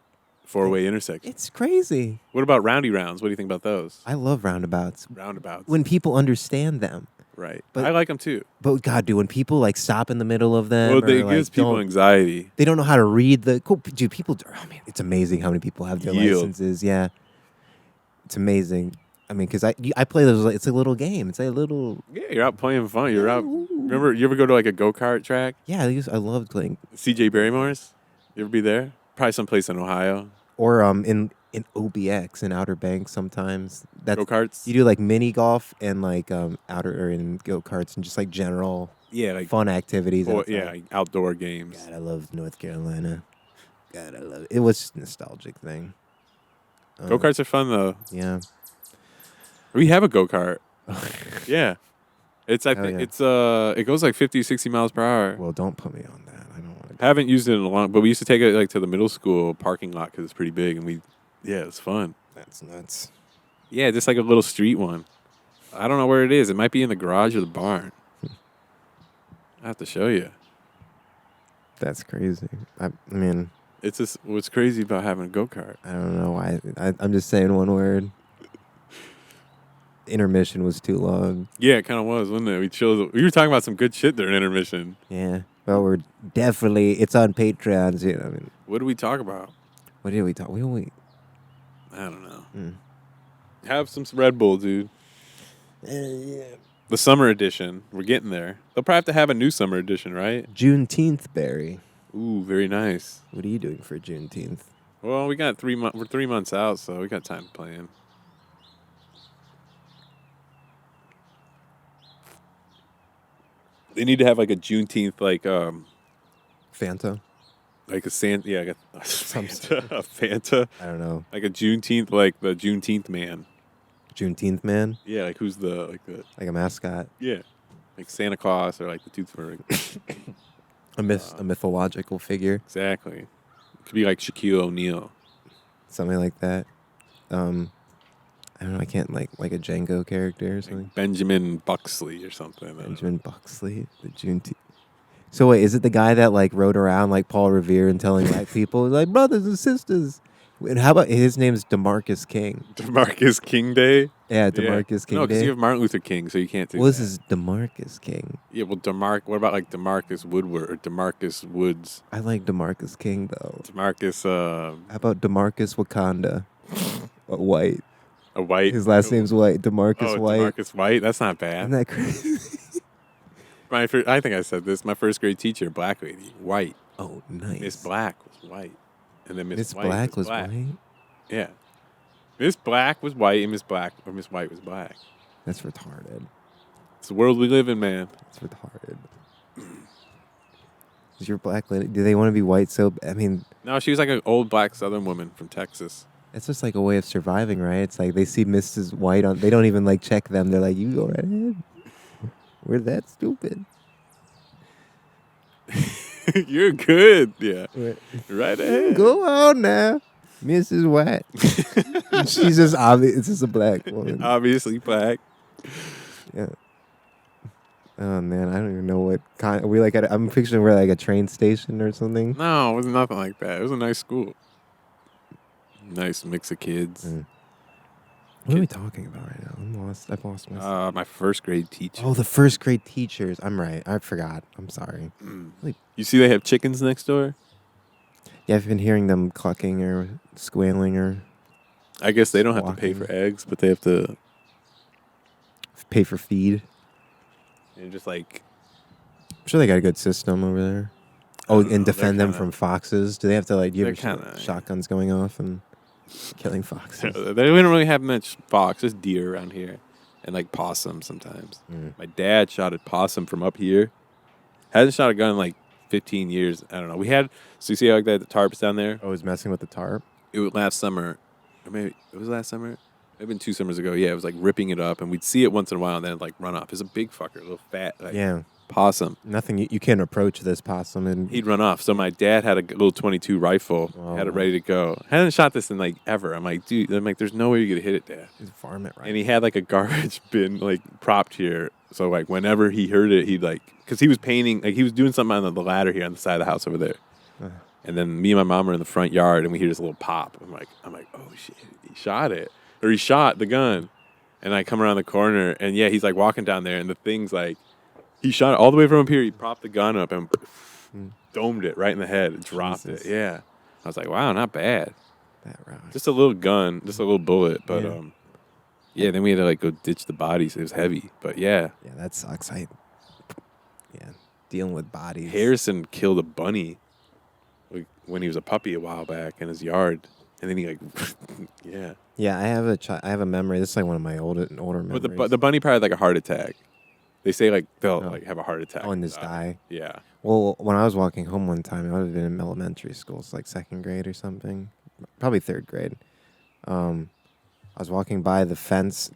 4-way intersections? It's crazy. What about roundy rounds? What do you think about those? I love roundabouts. Roundabouts. When people understand them. Right. But I like them too. But God, dude, when people like stop in the middle of them, well, it gives people anxiety. They don't know how to read the. Dude, people. Oh man, it's amazing how many people have their licenses. Yeah, it's amazing. I mean, because I play those. It's a little game. It's a little. Yeah, you're out playing fun. You're out. Remember, you ever go to like a go-kart track? Yeah, I loved playing. CJ Barrymore's. You ever be there? Probably someplace in Ohio. Or in OBX in Outer Banks sometimes. Go-karts? You do like mini golf and like in go-karts and just like general like fun activities. Like outdoor games. God, I love North Carolina. God, I love it. It was just a nostalgic thing. Go-karts are fun though. Yeah. We have a go-kart. Yeah. It's it goes like 50, 60 miles per hour. Well, don't put me on that. I don't want to Haven't used it in a long, but we used to take it like to the middle school parking lot because it's pretty big, and it's fun. That's nuts. Yeah, just like a little street one. I don't know where it is. It might be in the garage or the barn. I have to show you. That's crazy. I mean, It's just what's crazy about having a go-kart. I don't know why. I'm just saying one word. Intermission was too long. Yeah, it kind of was, wasn't it? We were talking about some good shit during intermission. Yeah. Well, we're definitely. It's on Patreon. So, I mean, What did we talk about? what did we talk? I don't know. Have some Red Bull, dude. Yeah. The summer edition. We're getting there. They'll probably have to have a new summer edition, right? Juneteenth, Barry. Ooh, very nice. What are you doing for Juneteenth? Well, we got 3 months. We're 3 months out, so we got time to plan. They need to have like a Juneteenth, like Fanta? like a Santa. Yeah, I got a Fanta. I don't know. Like a Juneteenth, like the Juneteenth man. Juneteenth man? Yeah, like who's the Like a mascot? yeah, like Santa Claus or like the Tooth Fairy. A mythological figure? Exactly. Could be like Shaquille O'Neal. Something like that. I don't know. I can't like a Django character or something. Like Benjamin Buxley or something. Benjamin Buxley, the Juneteenth. So wait, is it the guy that like rode around like Paul Revere and telling black people like brothers and sisters? And how about his name's DeMarcus King? DeMarcus King Day? Yeah, DeMarcus King No, because Day. you have Martin Luther King, so you can't do Well, this that. is DeMarcus King. Yeah, well, what about like DeMarcus Woodward or DeMarcus Woods? I like DeMarcus King though. DeMarcus, How about DeMarcus Wakanda? White. a White. His last name's White. DeMarcus White. DeMarcus White? That's not bad. Isn't that crazy? I think I said this. My first grade teacher, black lady, white. Oh, nice. Miss Black was white. And then Miss White Black was white? Yeah. Miss Black was white and Miss White was black. That's retarded. It's the world we live in, man. That's retarded. Is your black lady? Do they want to be white so? I mean, No, she was like an old black Southern woman from Texas. it's just like a way of surviving, right? It's like they see Mrs. White on. They don't even like check them. They're like, you go right ahead. We're that stupid. You're good. Yeah. Right ahead. Go on now, Mrs. White. She's just obvious. It's just a black woman. Obviously black. Yeah. Oh man, I don't even know what kind. Are we like at? I'm picturing we're like a train station or something. No, it was nothing like that. It was a nice school. Nice mix of kids. What are we talking about right now? I'm lost. I've lost myself. My first grade teacher. Oh, the first grade teachers. I'm right. I forgot. I'm sorry. You see they have chickens next door? Yeah, I've been hearing them clucking or squealing or I guess they don't have to pay for eggs, but they have to pay for feed. and just like I'm sure they got a good system over there. Oh, and defend them kinda- from foxes. Do they have to like? Do you they're ever kinda- shotguns going off and killing foxes? they don't really have much fox, just deer around here, and like possum sometimes. My dad shot a possum from up here. Hasn't shot a gun in like 15 years. I don't know. So you see how like the tarps down there? Oh, he's messing with the tarp. It was last summer, or maybe it was last summer. Maybe been 2 summers ago. Yeah, it was like ripping it up, and we'd see it once in a while, and then it'd like run off. It's a big fucker, a little fat possum. Nothing. You can't approach this possum, and He'd run off. So my dad had a little 22 rifle, had it ready to go. Hadn't shot this in like ever. I'm like, dude, there's no way you're gonna hit it, Dad. he's farm it right. And he had like a garbage bin like propped here. So like whenever he heard it, he'd like, because he was painting, like he was doing something on the ladder here on the side of the house over there. And then me and my mom are in the front yard, and we hear this little pop. I'm like, oh shit, he shot it, or he shot the gun. And I come around the corner, and yeah, he's like walking down there, and the thing's like, he shot it all the way from up here. He propped the gun up and domed it right in the head, and dropped it. Yeah, I was like, wow, not bad. That rock. Just a little gun, just a little bullet, but yeah. Then we had to like go ditch the bodies. It was heavy, but yeah. Yeah, that sucks. Dealing with bodies. Harrison killed a bunny when he was a puppy a while back in his yard, and then he like, yeah. Yeah, I have a memory. This is like one of my older memories. But the bunny probably had like a heart attack. They say like they'll like have a heart attack. Oh, and just die. Yeah. Well, when I was walking home one time, I would have been in elementary school. It's like 2nd grade or something, probably 3rd grade. I was walking by the fence.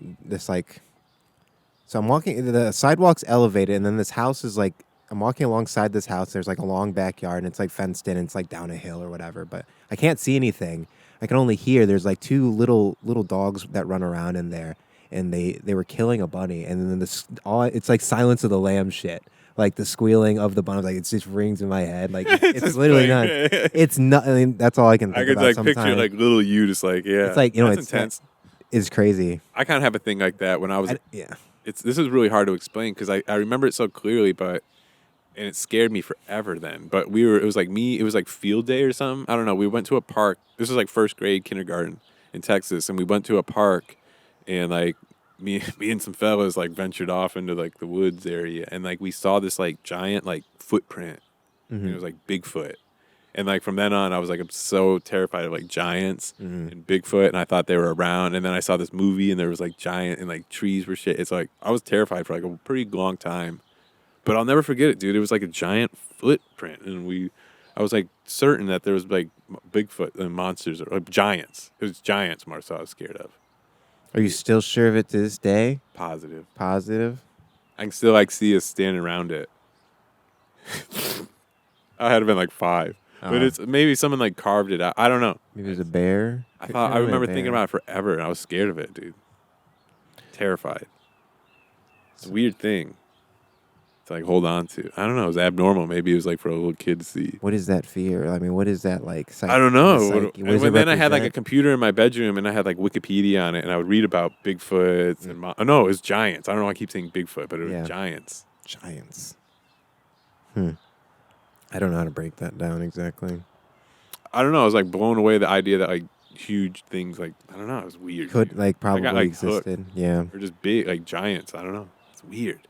So I'm walking. The sidewalk's elevated, and then this house is like I'm walking alongside this house. There's like a long backyard, and it's like fenced in, and it's like down a hill or whatever. But I can't see anything. I can only hear. There's like two little dogs that run around in there, and they were killing a bunny. And then it's like Silence of the Lambs shit. Like the squealing of the bunny, like it just rings in my head. Like it's literally not. It's not. I mean, that's all I can think about. I could like picture like little you, just like It's like that's it's intense. It's crazy. I kind of have a thing like that when I was. This is really hard to explain because I remember it so clearly, and it scared me forever then. But it was like field day or something. I don't know. We went to a park. This was like first grade kindergarten in Texas, and we went to a park, and like. Me and some fellas like ventured off into like the woods area, and like we saw this like giant like footprint. And it was like Bigfoot, and like from then on I was like I'm so terrified of like giants and Bigfoot, and I thought they were around. And then I saw this movie and there was like giant and like trees were shit. It's like I was terrified for like a pretty long time, but I'll never forget it, dude. It was like a giant footprint, and I was like certain that there was like Bigfoot and monsters or like giants. It was giants more so I was scared of. Are you still sure of it to this day? Positive. I can still like see us standing around it. I had been like 5, but it's maybe someone like carved it out. I don't know. Maybe it was a bear. I remember thinking about it forever, and I was scared of it, dude. Terrified. It's a weird thing to like hold on to. I don't know. It was abnormal. Maybe it was like for a little kid to see. What is that fear? I mean, what is that like? I don't know. And then I had like a computer in my bedroom, and I had like Wikipedia on it, and I would read about Bigfoots and no, it was giants. I don't know. I keep saying Bigfoot, but it was giants. Giants. I don't know how to break that down exactly. I don't know. I was like blown away the idea that like huge things like I don't know. It was weird. Could like probably got, like, existed. Hooked. Yeah. Or just big like giants. I don't know. It's weird.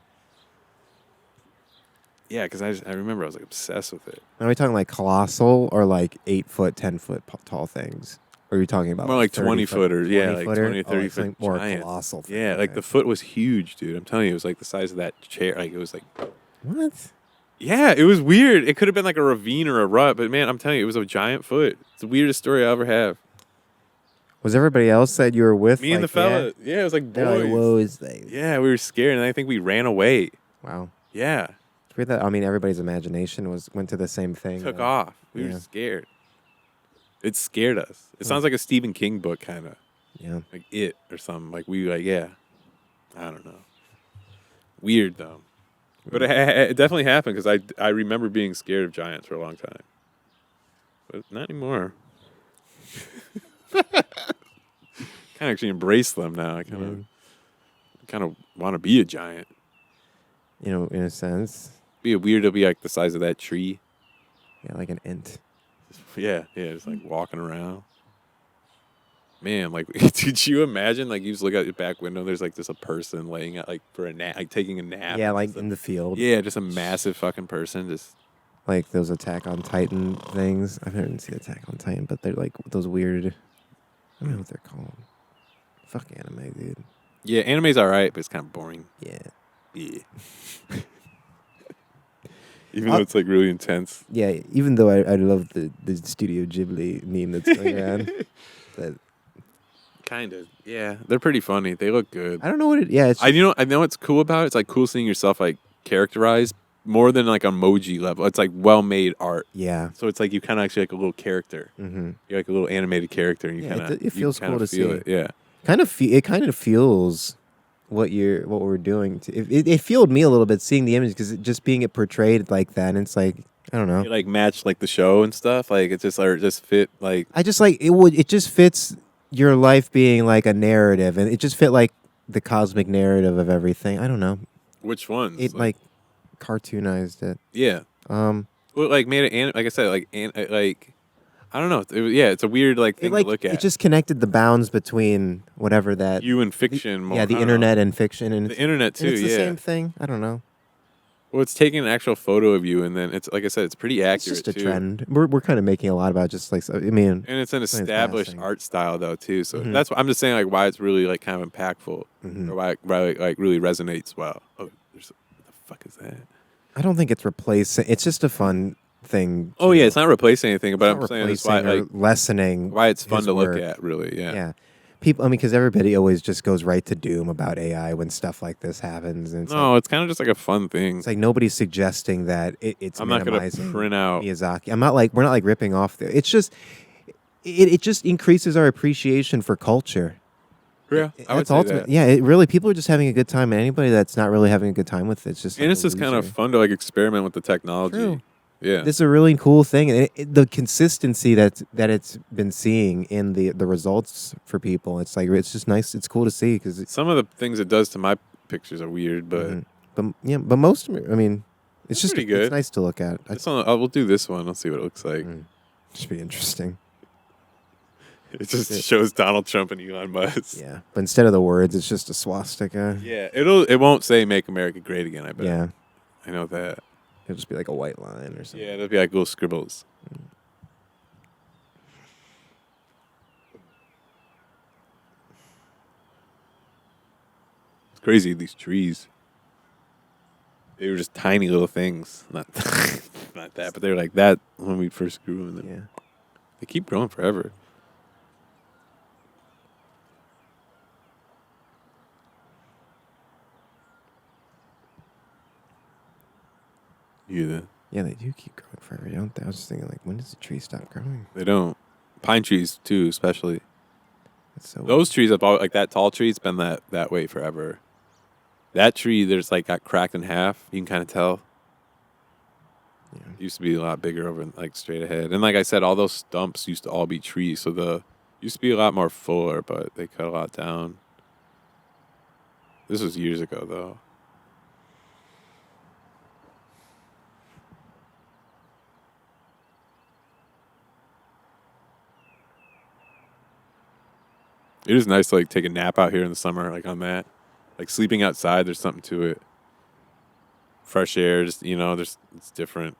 Yeah, because I remember I was like obsessed with it. Are we talking like colossal or like 8 foot, 10 foot tall things? Or are you talking about more like 20 footers? Yeah, like 20, 30 foot like more giant. Colossal. Thing, yeah, like the foot was huge, dude. I'm telling you, it was like the size of that chair. Like it was like what? Yeah, it was weird. It could have been like a ravine or a rut, but man, I'm telling you, it was a giant foot. It's the weirdest story I ever have. Was everybody else that you were with? Me and the fella. Yeah, it was like boys. Like, whoa, is they? Yeah, we were scared, and I think we ran away. Wow. Yeah. It's weird that everybody's imagination went to the same thing. Took off. We were scared. It scared us. It sounds like a Stephen King book, kind of. Yeah. Like It or something. Like I don't know. Weird though. But it definitely happened because I remember being scared of giants for a long time. But not anymore. Kind of actually embrace them now. I kind of want to be a giant. You know, in a sense. Be weird to be like the size of that tree. Yeah, like an ant. Yeah, just like walking around. Man, like, did you imagine, like, you just look out your back window, there's, like, just a person laying out, like, for a nap, like, taking a nap. Yeah, like, in the field. Yeah, just a massive fucking person, just. Like those Attack on Titan things. I've never seen Attack on Titan, but they're, like, those weird, I don't know what they're called. Fuck anime, dude. Yeah, anime's alright, but it's kind of boring. Yeah. Even though it's, like, really intense. Yeah, even though I love the Studio Ghibli meme that's going around. But kind of, yeah. They're pretty funny. They look good. I don't know what it. Yeah, it's I know what's cool about it. It's like cool seeing yourself like characterized more than like emoji level. It's like well-made art. Yeah. So it's like you kind of actually like a little character. Mm-hmm. You're like a little animated character, and you kind of it feels cool to see. It. Yeah. It kind of feels what we're doing. It fueled me a little bit seeing the image because just being it portrayed like that, and it's like I don't know. It like matched like the show and stuff. Like it just fit like. I just like it would. It just fits your life being like a narrative, and it just fit like the cosmic narrative of everything. I don't know. Which ones? It like cartoonized it. Yeah. Well, like made it like I said, like I don't know. It's a weird like thing to look at. It just connected the bounds between whatever that you and fiction. The internet and fiction, and the internet too. It's the same thing. I don't know. Well, it's taking an actual photo of you, and then it's like I said, it's pretty accurate. It's just a trend. We're kind of making a lot about just like and it's an established art style though too. So that's what I'm just saying, like why it's really like kind of impactful, or why it like really resonates well. Oh, what the fuck is that? I don't think it's replacing. It's just a fun thing. Oh yeah, it's not replacing anything, but I'm saying it's why like lessening why it's fun to look at. Really, yeah. Yeah, people. I mean, because everybody always just goes right to doom about AI when stuff like this happens, and No, it's kind of just like a fun thing. it's like nobody's suggesting that it's I'm not gonna minimizing print out Miyazaki. We're not like ripping off. It's just it just increases our appreciation for culture. Yeah, I would That's say ultimate. that. Yeah, it really people are just having a good time, and anybody that's not really having a good time with it's just And like it's just kind of fun to like experiment with the technology. True. Yeah, This is a really cool thing, and the consistency that it's been seeing in the results for people. It's like it's just nice. It's cool to see because some of the things it does to my pictures are weird, but but most of it, I mean, it's just pretty good. It's nice to look at. this one, we'll do this one. I'll see what it looks like. Should be interesting. It just shows Donald Trump and Elon Musk. Yeah, but instead of the words, it's just a swastika. Yeah, it won't say "Make America Great Again." I bet. Yeah, I know that. it'll just be like a white line or something. Yeah, it'll be like little scribbles. It's crazy, these trees. They were just tiny little things. Not not that, but they were like that when we first grew them. Yeah. They keep growing forever. Yeah, Yeah, they do keep growing forever, don't they? I was just thinking, like, when does the tree stop growing? they don't. Pine trees too, especially. That's so Those trees have like that tall tree. It's been that way forever. That tree, there's like got cracked in half. You can kind of tell. Yeah. It used to be a lot bigger over like straight ahead. And like I said, all those stumps used to all be trees. So the used to be a lot more fuller, but they cut a lot down. This was years ago though. It is nice to like take a nap out here in the summer, like on that. Like sleeping outside, there's something to it. Fresh air, just it's different.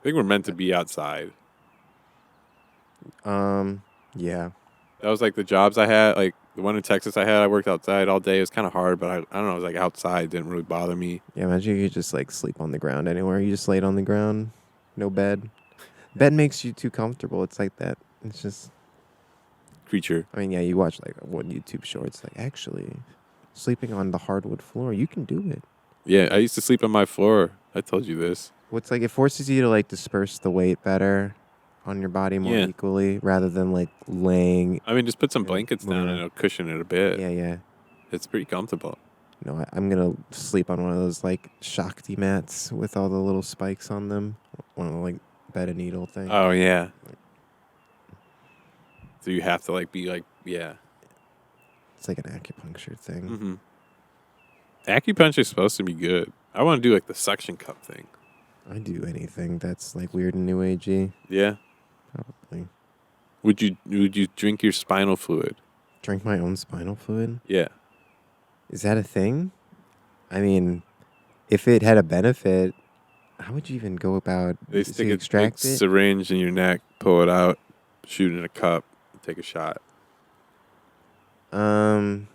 I think we're meant to be outside. Yeah. That was like the jobs I had, like the one in Texas I had. I worked outside all day. It was kind of hard, but I don't know. It was like outside, it didn't really bother me. Yeah, imagine you could just like sleep on the ground anywhere. You just laid on the ground, no bed. Bed makes you too comfortable. It's like that. It's just. Creature. I mean, yeah, you watch like one YouTube shorts. Like actually, sleeping on the hardwood floor, you can do it. Yeah, I used to sleep on my floor. I told you this. What's like it forces you to like disperse the weight better on your body more equally rather than like laying. I mean, just put some blankets down and it'll cushion it a bit. Yeah, yeah. It's pretty comfortable. No, I'm gonna sleep on one of those like Shakti mats with all the little spikes on them. One of the like bed and needle things. Oh yeah. So you have to like be like, yeah. It's like an acupuncture thing. Mm-hmm. Acupuncture is supposed to be good. I want to do like the suction cup thing. I do anything that's like weird and new agey. Yeah. Probably. Would you drink your spinal fluid? Drink my own spinal fluid? Yeah. Is that a thing? I mean, if it had a benefit, how would you even go about They stick a extract it? syringe in your neck, pull it out, shoot it in a cup, take a shot. And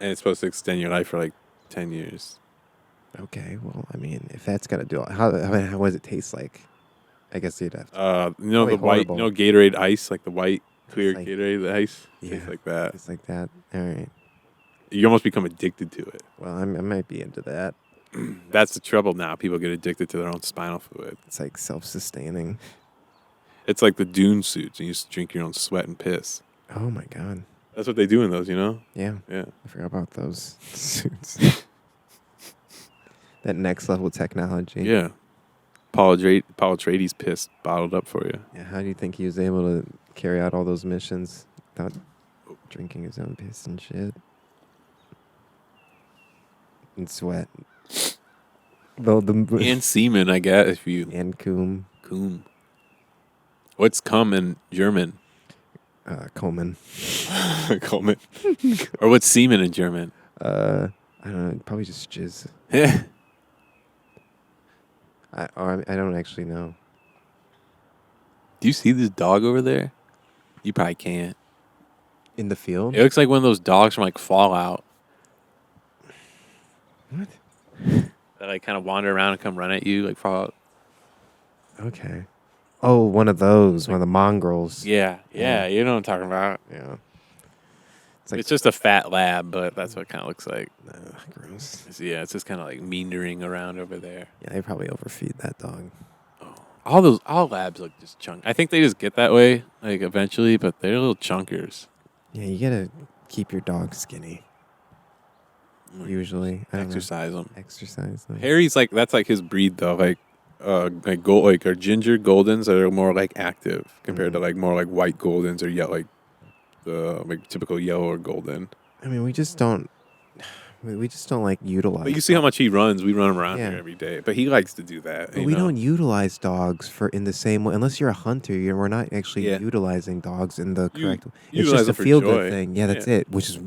it's supposed to extend your life for like 10 years. Okay, well, I mean, if that's got to do it, how does it taste like? I guess you'd have to. The white, horrible. Gatorade ice, like the white clear like, Gatorade the ice. Yeah, Tastes like that. It's like that. All right. You almost become addicted to it. Well, I might be into that. That's the trouble now. People get addicted to their own spinal fluid. It's like self-sustaining. It's like the Dune suits. You just drink your own sweat and piss. Oh my god. That's what they do in those, Yeah. Yeah. I forgot about those suits. That next level technology. Yeah. Paul Atreides piss bottled up for you. Yeah. How do you think he was able to carry out all those missions without drinking his own piss and shit? And sweat. And semen, I guess, if you... And cum. Cum. What's cum in German? Coleman. Coleman. Or what's semen in German? I don't know. Probably just jizz. Yeah. I don't actually know. Do you see this dog over there? You probably can't. In the field? It looks like one of those dogs from like Fallout. What? That like kind of wander around and come run at you like Fallout. Okay. Oh, one of those. One of the mongrels. Yeah. You know what I'm talking about. Yeah. It's just a fat lab, but that's what it kind of looks like. Gross. Yeah, it's just kind of like meandering around over there. Yeah, they probably overfeed that dog. Oh, all labs look just chunk. I think they just get that way, like eventually, but they're little chunkers. Yeah, you gotta keep your dog skinny. Usually, Exercise them. Exercise them. Harry's like that's like his breed though, like gold, like our ginger goldens that are more like active compared to like more like white goldens or yellow, like the like typical yellow or golden. I mean, we just don't like utilize. But you see how much he runs. We run him around here every day. But he likes to do that. But we don't utilize dogs in the same way. Unless you're a hunter, we're not actually utilizing dogs in the correct way. It's just a feel-good thing. Yeah, that's it. Which is,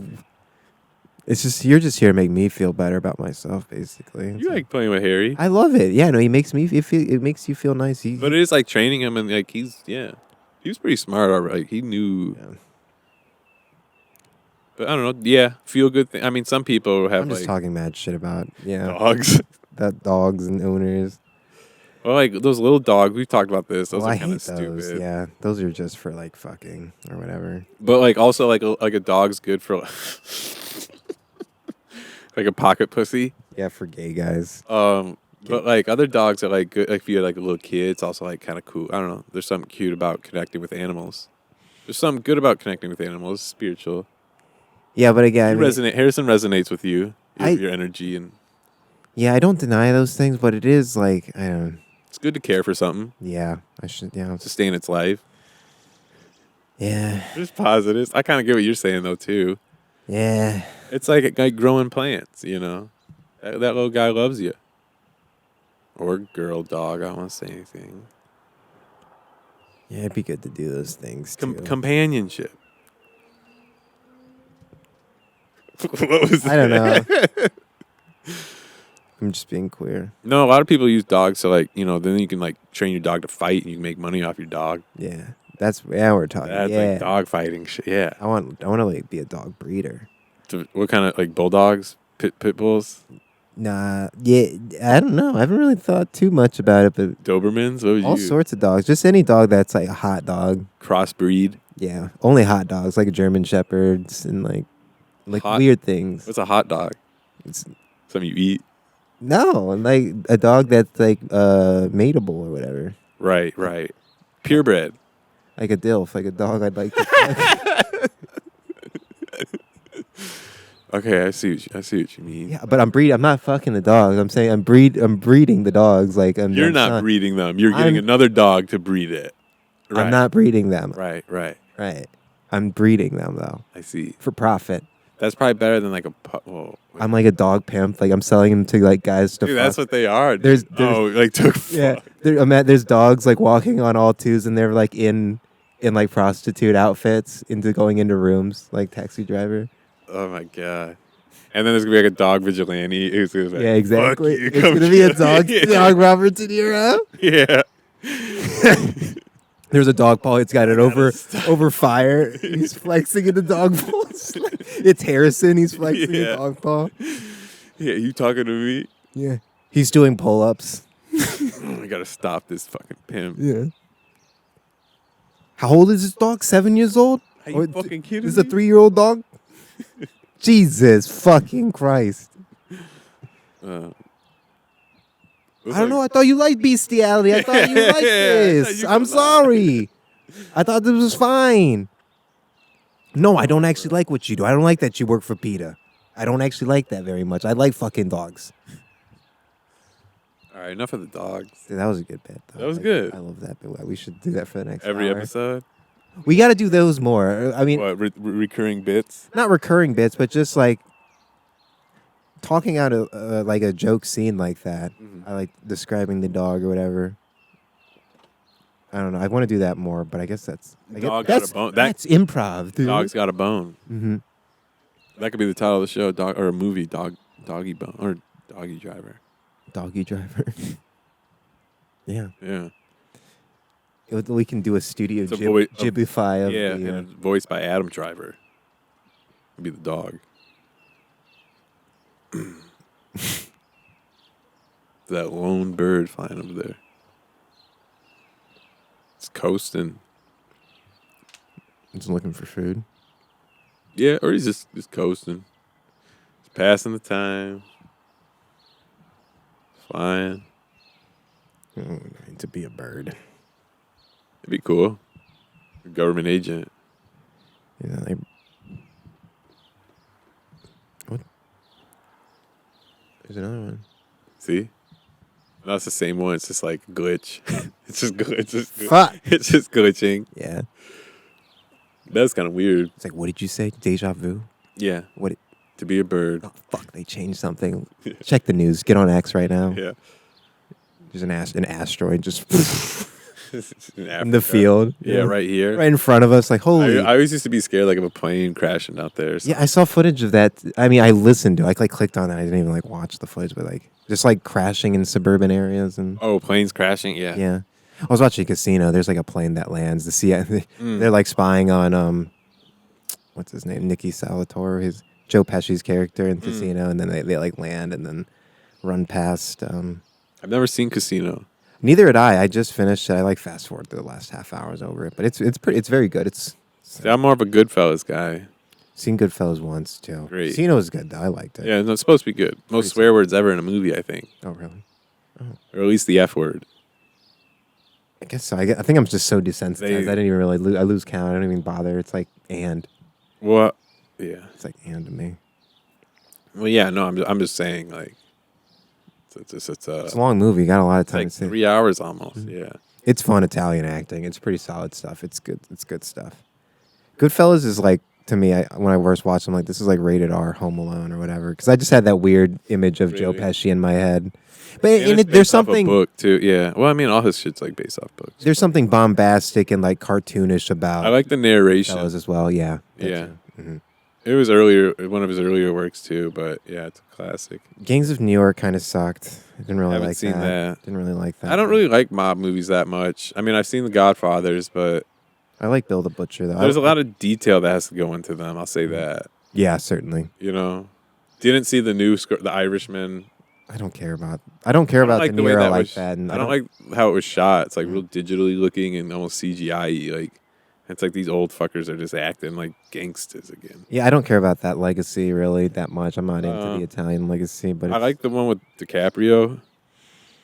it's just, you're just here to make me feel better about myself, basically. You like playing with Harry? I love it. Yeah, no, he makes me feel. It makes you feel nice. But it is like training him, and like he was pretty smart. Already. Like he knew. Yeah. But I don't know. Yeah, feel good thing. I mean, some people have. I'm just talking mad shit about dogs. That dogs and owners. Well, like those little dogs. We've talked about this. Those are kind of stupid. Yeah, those are just for like fucking or whatever. But like also like a dog's good for like a pocket pussy. Yeah, for gay guys. But like other dogs are like good. Like if you're like a little kid, it's also like kind of cool. I don't know. There's something cute about connecting with animals. There's something good about connecting with animals. Spiritual. Yeah, but again, Harrison resonates with you. Your energy and. Yeah, I don't deny those things, but it is like I don't. It's good to care for something. Yeah, I should. Yeah, sustain its life. Yeah. There's positives. I kind of get what you're saying though too. Yeah. It's like growing plants, you know. That little guy loves you. Or girl, dog. I don't want to say anything. Yeah, it'd be good to do those things too. Companionship. What was that? I don't know. I'm just being queer. No, a lot of people use dogs so like, you know, then you can like train your dog to fight and you can make money off your dog. Yeah. We're talking. That's like dog fighting shit. Yeah. I want to like be a dog breeder. What kind of like bulldogs? Pit bulls? Nah, yeah, I don't know. I haven't really thought too much about it, but Dobermans? What would all sorts of dogs. Just any dog that's like a hot dog. Crossbreed? Yeah, only hot dogs, like German Shepherds and like weird things. What's a hot dog? It's something you eat? No, like a dog that's like mateable or whatever. Right. Purebred. Like a DILF, like a dog I'd like to fuck. Okay, I see what you mean. Yeah, but I'm not fucking the dogs. I'm saying I'm breeding the dogs. Like you're not breeding them. You're getting another dog to breed it. Right. I'm not breeding them. Right. I'm breeding them though. I see. For profit. That's probably better than like a. I'm like a dog pimp. Like I'm selling them to like guys to. Dude, fuck. That's what they are. There's like took. Yeah, there's dogs like walking on all twos, and they're like in like prostitute outfits going into rooms like taxi driver. Oh my god! And then there's gonna be like a dog vigilante who's gonna be like, yeah, exactly. Fuck you, it's gonna be a dog Robert De Niro. Yeah. There's a dog paw. It's got it over fire. He's flexing in the dog paw. It's Harrison. He's flexing a dog paw. Yeah, you talking to me? Yeah. He's doing pull-ups. I gotta stop this fucking pimp. Yeah. How old is this dog? 7 years old? Are you fucking kidding me? This is a 3-year-old dog? Jesus fucking Christ. I don't know. I thought you liked bestiality. I thought you liked this. I'm sorry. I thought this was fine. No, I don't actually like what you do. I don't like that you work for PETA. I don't actually like that very much. I like fucking dogs. All right, enough of the dogs. Dude, that was a good bit, though. That was good. I love that bit. We should do that for the next Every hour. episode? We got to do those more. I mean... What, recurring bits? Not recurring bits, but just like... talking out like a joke scene like that. Mm-hmm. I like describing the dog or whatever. I don't know. I want to do that more, but I guess that's got a bone. That's improv, dude. Dog's got a bone. Mm-hmm. That could be the title of the show, or a movie, Doggy Bone, or Doggy Driver. Doggy Driver. Yeah. We can do a studio Ghibli-fy of and voiced by Adam Driver. It'd be the dog. That lone bird flying over there. It's coasting. It's looking for food. Yeah, or he's just coasting. Just passing the time. Flying. To be a bird. It'd be cool. A government agent. You know, what? There's another one. See? No, it's the same one. It's just like glitch. It's just glitch. Fuck. It's just glitching. Yeah. That's kind of weird. It's like, what did you say? Deja vu? Yeah. What? To be a bird. Oh, fuck. They changed something. Check the news. Get on X right now. Yeah. There's an asteroid just in the field. Yeah, right here. Right in front of us. Like, holy. I always used to be scared like of a plane crashing out there. Yeah, I saw footage of that. I mean, I listened to it. I like clicked on that. I didn't even like watch the footage, but like just like crashing in suburban areas and Oh, planes crashing? Yeah. yeah. I was watching Casino. There's like a plane that lands. The CIA. They're like spying on what's his name? Nicky Salvatore, his Joe Pesci's character in Casino, and then they like land and then run past. I've never seen Casino. Neither had I. I just finished it. I like fast forward through the last half hours over it, but it's very good. See, I'm more of a Goodfellas guy. Seen Goodfellas once too. Great. Casino was good though. I liked it. Yeah, no, it's supposed to be good. Most swear words ever in a movie, I think. Oh really? Or at least the F word. I guess so. I think I'm just so desensitized. I didn't even really I lose count. I don't even bother. It's like and. Well, yeah. It's like and to me. Well, yeah. No, I'm just saying like. It's a long movie. You got a lot of time like to see. 3 hours almost. Yeah. It's fun Italian acting. It's pretty solid stuff. It's good. It's good stuff. Goodfellas is like to me. When I first watched, I'm like, this is like rated R, Home Alone or whatever. Because I just had that weird image of Joe Pesci in my head. But there's something off a book too. Yeah. Well, I mean, all his shit's like based off books. There's something bombastic and like cartoonish about. I like the narration as well. Yeah. Yeah. Mm-hmm. It was one of his earlier works too, but yeah, it's a classic. Gangs of New York kind of sucked. I didn't really like seen that. Didn't really like that. I don't really like mob movies that much. I mean, I've seen The Godfathers, but I like Bill the Butcher though. There's a lot of detail that has to go into them. I'll say that. Yeah, certainly. You know, didn't see the new The Irishman. I don't care about De Niro like that. And I don't like how it was shot. It's like real digitally looking and almost CGI-y. Like it's like these old fuckers are just acting like gangsters again. Yeah, I don't care about that legacy really that much. I'm not into the Italian legacy, but I like the one with DiCaprio,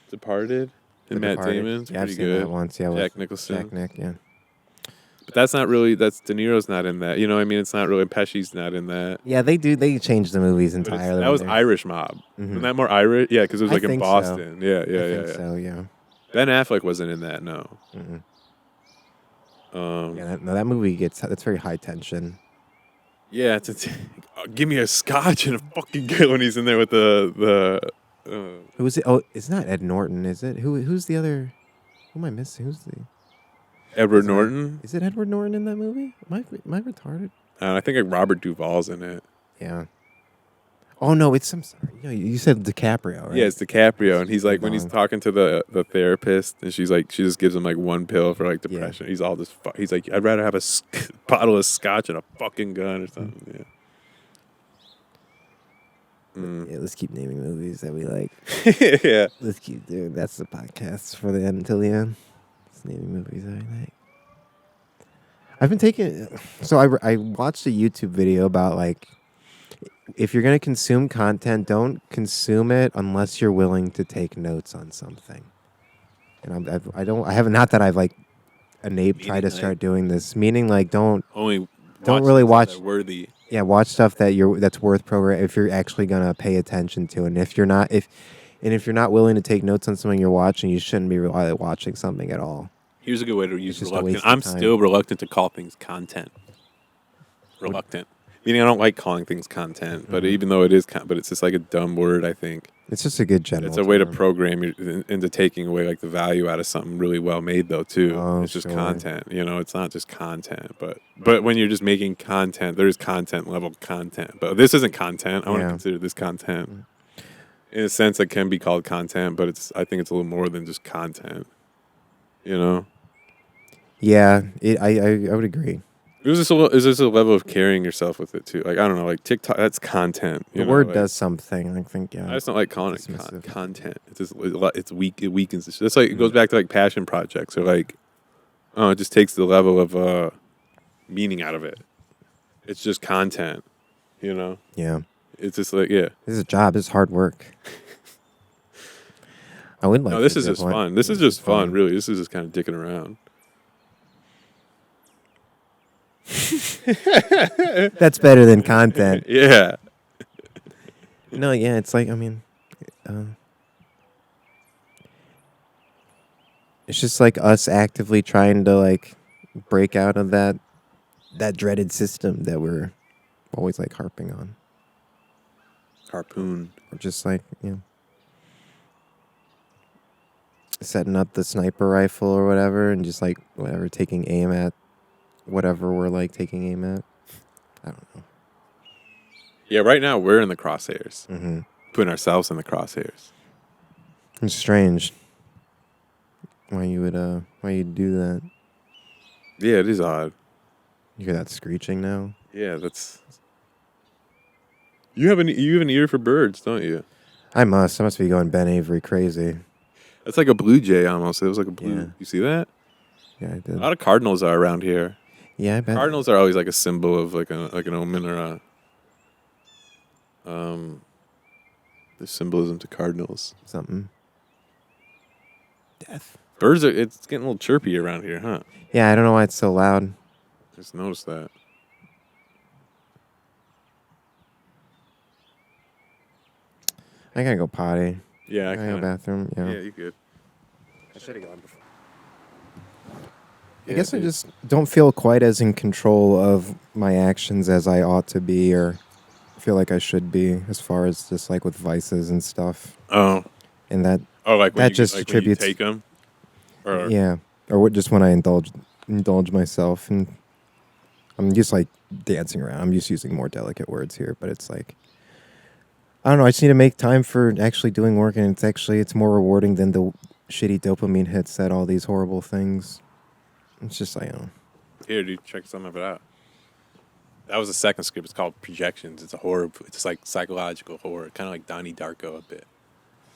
Departed, and Matt Damon. It's pretty I've good. Seen that once. Yeah, Jack Nicholson. Jack Nick. Yeah. But that's not really. That's De Niro's not in that. You know what I mean? It's not really. Pesci's not in that. Yeah, they do. They changed the movies entirely. That was Irish Mob. Wasn't that more Irish? Yeah, because it was like in Boston. So. Yeah. I think so, yeah. Ben Affleck wasn't in that. No. That movie that's very high tension. Yeah, give me a scotch and a fucking good when he's in there with the. Who is it? Oh, it's not Ed Norton, is it? Who's the other? Who am I missing? Who's the? Edward Norton. Is it Edward Norton in that movie? Am I retarded? I think like Robert Duvall's in it. Yeah. Oh no, it's some. You said DiCaprio, right? Yeah, it's DiCaprio, and he's like when he's talking to the therapist, and she's like, she just gives him like one pill for like depression. Yeah. He's all just. He's like, I'd rather have a bottle of scotch and a fucking gun or something. Yeah. Yeah, let's keep naming movies that we like. Yeah. Let's keep doing. That's the podcast for the end until the end. Let's naming movies I like. I've been taking. So I watched a YouTube video about like, if you're gonna consume content, don't consume it unless you're willing to take notes on something. And I haven't not that I've like tried to start doing this. Meaning like don't really watch worthy. Yeah, watch stuff that's worth program if you're actually gonna pay attention to, and if you're not willing to take notes on something you're watching, you shouldn't be really watching something at all. Here's a good way to use reluctant. I'm still reluctant to call things content. Reluctant, meaning I don't like calling things content, but even though it is, but it's just like a dumb word. I think it's just a good general. It's a way to program you into taking away like the value out of something really well made, though. Too, it's just content. You know, it's not just content, but when you're just making content, there's content level content. But this isn't content. I want to consider this content. In a sense, it can be called content, but I think it's a little more than just content. You know. Yeah, I would agree. Is this a level of carrying yourself with it too? Like I don't know, like TikTok. That's content. The word does something. I think. Yeah. I just don't like calling it content. It's just it's weak. It weakens. That's like it goes back to like passion projects or like, it just takes the level of meaning out of it. It's just content, you know? Yeah. It's just like, yeah. This is a job. This is hard work. I would like. No, this is just fun. This is just fun, really. This is just kind of dicking around. That's better than content. Yeah. No, yeah, it's like, I mean, it's just like us actively trying to like break out of that dreaded system that we're always like harping on. Harpoon. Or just like, you know, setting up the sniper rifle or whatever and just like whatever, taking aim at whatever we're like taking aim at. I don't know. Yeah, right now we're in the crosshairs. Mm-hmm. Putting ourselves in the crosshairs. It's strange why you'd do that. Yeah, it is odd. You hear that screeching now? Yeah, that's... You have an ear for birds, don't you? I must be going Ben Avery crazy. That's like a blue jay almost. It was like a blue... Yeah. You see that? Yeah, I did. A lot of cardinals are around here. Yeah, I bet. Cardinals are always like a symbol of like an omen or a... There's symbolism to cardinals. Something. Death. Birds are... It's getting a little chirpy around here, huh? Yeah, I don't know why it's so loud. Just noticed that. I gotta go potty. Yeah, I I gotta go can. bathroom. Yeah. Yeah, you good. I should have gone before. Yeah, I guess I dude. just don't feel quite as in control of my actions as I ought to be, or feel like I should be, as far as just like with vices and stuff. Oh. And that, Oh, like when that you, just like when you attributes. take them? Or... Yeah, or just when I indulge myself, and I'm just like dancing around. I'm just using more delicate words here, but it's like, I don't know. I just need to make time for actually doing work, and it's more rewarding than the shitty dopamine hits that all these horrible things. It's just like, Here, dude, check some of it out. That was the second script. It's called Projections. It's a horror. It's like psychological horror, kind of like Donnie Darko a bit.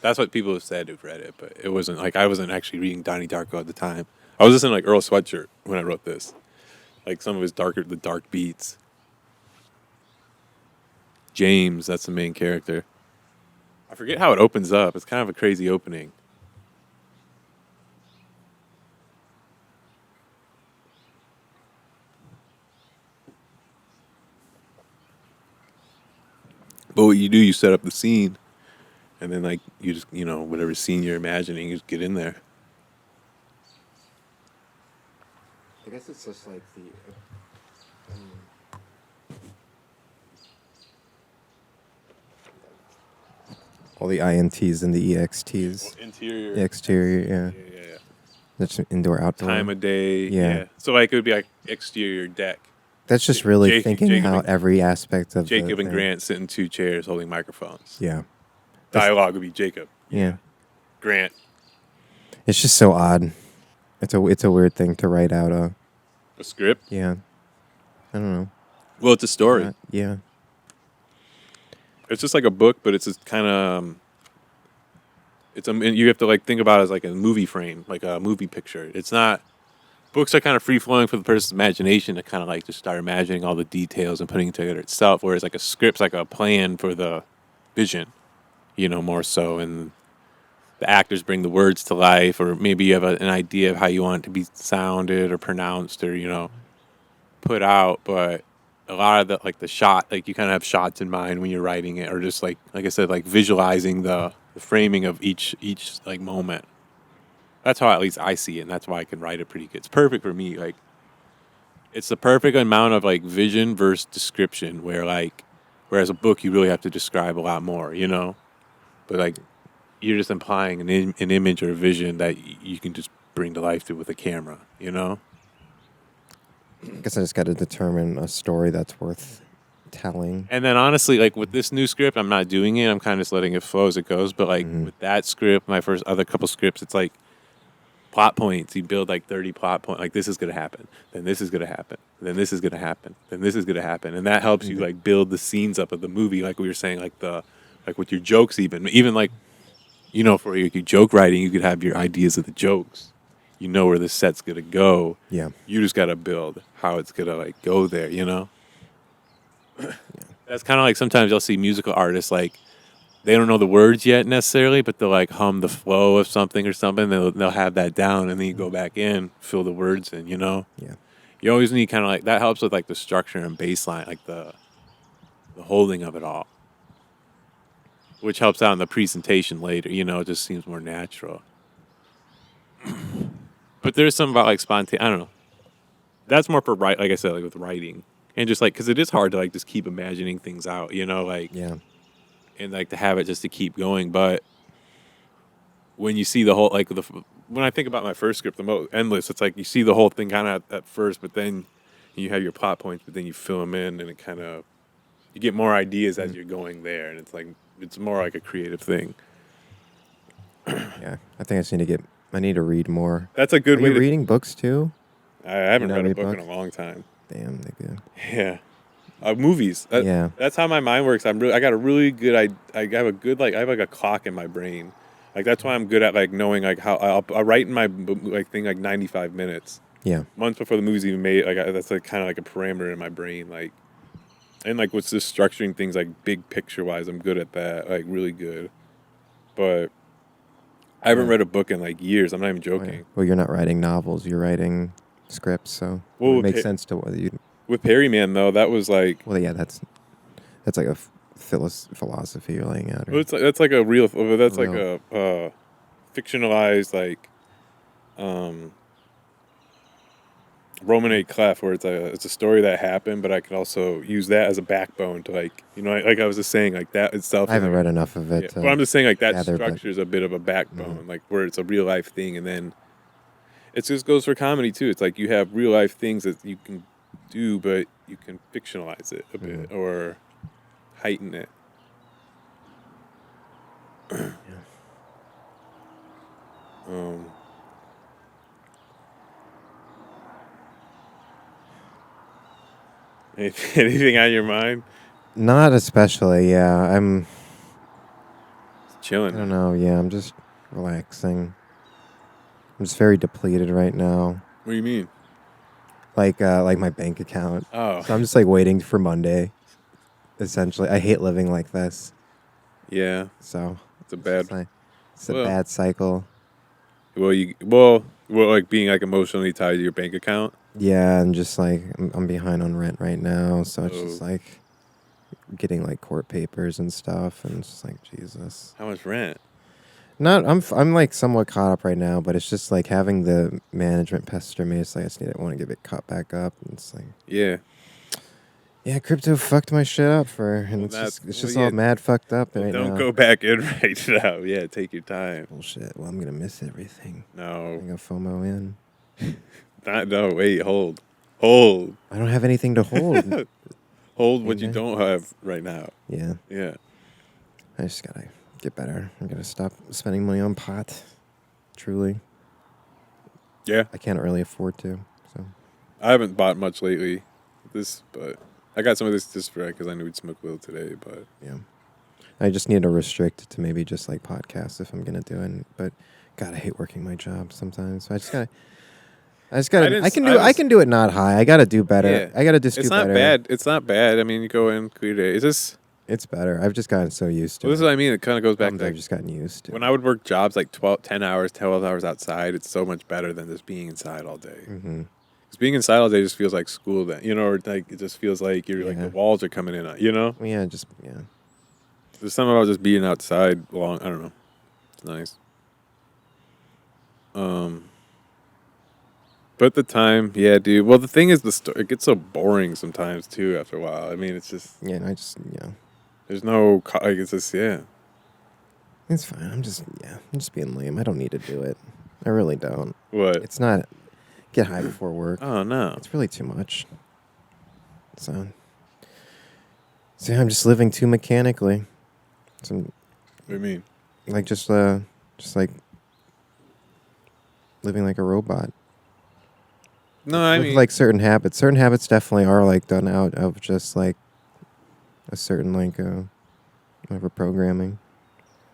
That's what people have said who've read it, but it wasn't like I wasn't actually reading Donnie Darko at the time. I was listening to like Earl Sweatshirt when I wrote this, like some of his dark beats. James, that's the main character. I forget how it opens up. It's kind of a crazy opening. But what you do, you set up the scene, and then like you just, whatever scene you're imagining, you just get in there. I guess it's just like the. All the INTs and the EXTs. Interior. The exterior, yeah. Yeah. That's indoor, outdoor. Time of day. Yeah. So like it would be like exterior deck. That's just really Jacob- thinking Jacob out and- every aspect of Jacob the and thing. Grant sit in two chairs holding microphones. Yeah. Dialogue would be Jacob, Yeah. Grant. It's just so odd. It's a weird thing to write out. A script. Yeah. I don't know. Well, it's a story. Yeah. It's just like a book, but it's kind of. You have to like think about it as like a movie frame, like a movie picture. It's not. Books are kind of free flowing for the person's imagination to kind of like just start imagining all the details and putting it together itself. Whereas like a script's like a plan for the vision, more so. And the actors bring the words to life, or maybe you have an idea of how you want it to be sounded or pronounced or, put out. But a lot of the, like the shot, like you kind of have shots in mind when you're writing it, or just like I said, like visualizing the framing of each like moment. That's how at least I see it, and that's why I can write it pretty good. It's perfect for me. Like, it's the perfect amount of like vision versus description. Whereas a book you really have to describe a lot more, But like, you're just implying an image or a vision that you can just bring to life with a camera, I guess I just got to determine a story that's worth telling. And then honestly, like with this new script, I'm not doing it. I'm kind of just letting it flow as it goes. But like with that script, my first other couple scripts, it's like plot points. You build like 30 plot points. Like this is going to happen. Then this is going to happen. Then this is going to happen. Then this is going to happen. And that helps you like build the scenes up of the movie. Like we were saying, like with your jokes, even like, for your joke writing, you could have your ideas of the jokes. You know where the set's going to go. Yeah. You just got to build how it's going to like go there, That's kind of like sometimes you'll see musical artists like they don't know the words yet necessarily, but they'll like hum the flow of something or something. They'll have that down, and then you go back in, fill the words in. Yeah. You always need kind of like that helps with like the structure and baseline, like the holding of it all, which helps out in the presentation later. It just seems more natural. But there's something about like spontaneous. I don't know. That's more for like I said, like with writing. And just like, because it is hard to like just keep imagining things out, like, Yeah. and like to have it just to keep going. But when you see the whole, like, when I think about my first script, the most endless, it's like you see the whole thing kind of at first, but then you have your plot points, but then you fill them in, and it kind of, you get more ideas as you're going there, and it's like, it's more like a creative thing. Yeah. I think I need to read more. That's a good Are way you to reading books too? I haven't read a read book in books? a long time. Damn, they good. Yeah. Movies. Yeah. That's how my mind works. I got a really good, I have a good, like, I have like a clock in my brain. Like, that's why I'm good at like knowing like how I'll write in my like thing like 95 minutes. Yeah. Months before the movie's even made. Like, that's like kind of like a parameter in my brain. Like, and like what's just structuring things like big picture wise, I'm good at that. Like, really good. But I haven't read a book in like years. I'm not even joking. Well, you're not writing novels. You're writing scripts, so it makes sense to what you. With Perryman though, that was like. Well, yeah, that's like a philosophy you're laying out. Well, that's like a real. That's like a fictionalized like Roman A. Clef, where it's a story that happened, but I can also use that as a backbone to like like I was just saying like that itself. I haven't read enough of it. Yeah. But I'm just saying like that gather, structure is a bit of a backbone, like where it's a real life thing, and then it just goes for comedy too. It's like you have real life things that you can do, but you can fictionalize it a bit or heighten it. Anything on your mind? Not especially. Yeah, I'm chilling. I don't know. Yeah, I'm just relaxing. I'm just very depleted right now. What do you mean? Like my bank account. Oh. So I'm just like waiting for Monday. Essentially, I hate living like this. Yeah. So it's a bad cycle. Well, like being like emotionally tied to your bank account. Yeah, and just like I'm behind on rent right now, so it's just like getting like court papers and stuff, and it's just like Jesus. How much rent? I'm like somewhat caught up right now, but it's just like having the management pester me. It's like I want to get it caught back up, and it's like yeah, crypto fucked my shit up it's just all mad fucked up right now. Don't go back in right now. Yeah, take your time. Bullshit. Well, I'm gonna miss everything. No, I'm gonna FOMO in. No, wait, hold. I don't have anything to hold. Hold what you don't have right now. Yeah. Yeah. I just gotta get better. I'm gonna stop spending money on pot. Truly. Yeah. I can't really afford to. So. I haven't bought much lately. But I got some of this just because I knew we'd smoke a little today. But yeah. I just need to restrict to maybe just like podcasts if I'm gonna do it. But God, I hate working my job sometimes. So I just gotta. I can do it not high. I gotta do better. Yeah. I gotta just do better. It's not bad. It's not bad. I mean, you go in, clear day. It's better. I've just gotten so used to it. This is what I mean. It kind of goes back to I've just gotten used to. When I would work jobs like 12 hours outside, it's so much better than just being inside all day. Mm-hmm. Because being inside all day just feels like school then, or like it just feels like you're like the walls are coming in, Yeah, There's something about just being outside long. I don't know. It's nice. But the time, yeah, dude. Well, the thing is, it gets so boring sometimes too. After a while, I mean, it's just There's no like it's just It's fine. I'm just being lame. I don't need to do it. I really don't. What? It's not get high before work. Oh no, it's really too much. So I'm just living too mechanically. What do you mean? Like just like living like a robot. No, I mean like certain habits. Certain habits definitely are like done out of just like a certain like whatever programming.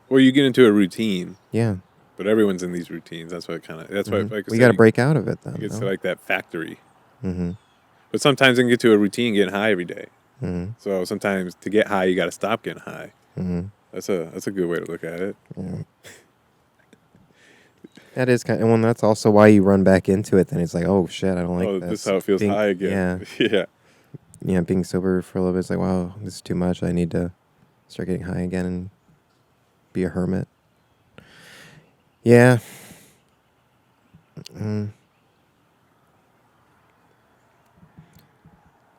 Well, you get into a routine. Yeah. But everyone's in these routines. That's what kind of. That's why like we got to break out of it. Then it gets to like that factory. Mm-hmm. But sometimes you can get to a routine, getting high every day. Mm-hmm. So sometimes to get high, you got to stop getting high. Mm-hmm. That's a good way to look at it. Yeah. That is kind of, and that's also why you run back into it. Then it's like, oh shit, I don't like this. This is how it feels high again. Yeah. Yeah, being sober for a little bit is like, wow, this is too much. I need to start getting high again and be a hermit. Yeah.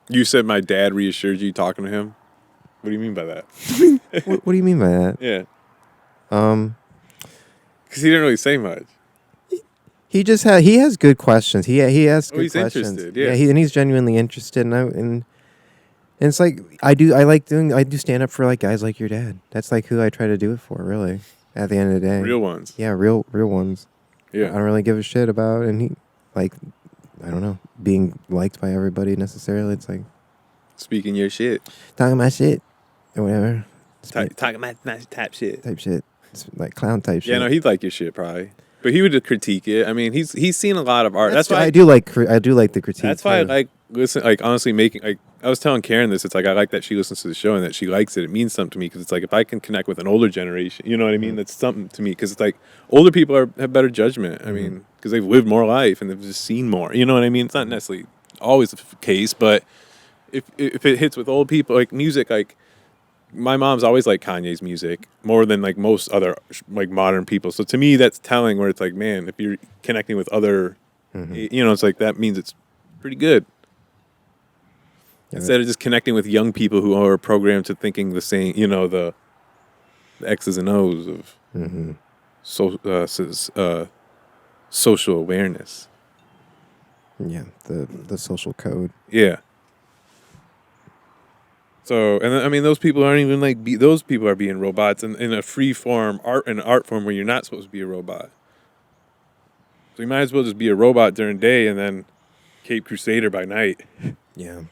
You said my dad reassured you talking to him. What do you mean by that? What do you mean by that? Yeah. Because he didn't really say much. He has good questions. He has good he's questions. Interested. Yeah. He's genuinely interested, and it's like I do stand up for like guys like your dad. That's like who I try to do it for, really. At the end of the day, Real ones. Yeah, real ones. Yeah. I don't really give a shit about, and he like, I don't know, being liked by everybody necessarily. It's like speaking your shit, talking my shit, or whatever. Talking my type shit. It's like clown type shit. Yeah, no, he'd like your shit probably. But he would critique it. I mean, he's seen a lot of art. That's why I do like the critique. That's why I like listen. Like honestly, making like I was telling Karen this. It's like I like that she listens to the show and that she likes it. It means something to me because it's like if I can connect with an older generation, you know what I mean? That's something to me because it's like older people have better judgment. I mean, because they've lived more life and they've just seen more. You know what I mean? It's not necessarily always the case, but if it hits with old people, like music, like. My mom's always liked Kanye's music more than like most other like modern people. So to me, that's telling where it's like, man, if you're connecting with other, you know, it's like that means it's pretty good. Yeah, instead of just connecting with young people who are programmed to thinking the same, you know, the X's and O's of social awareness. Yeah, the social code. Yeah. So, and I mean, those people aren't even like, those people are being robots in a free form, an art form where you're not supposed to be a robot. So you might as well just be a robot during day and then Cape Crusader by night. Yeah.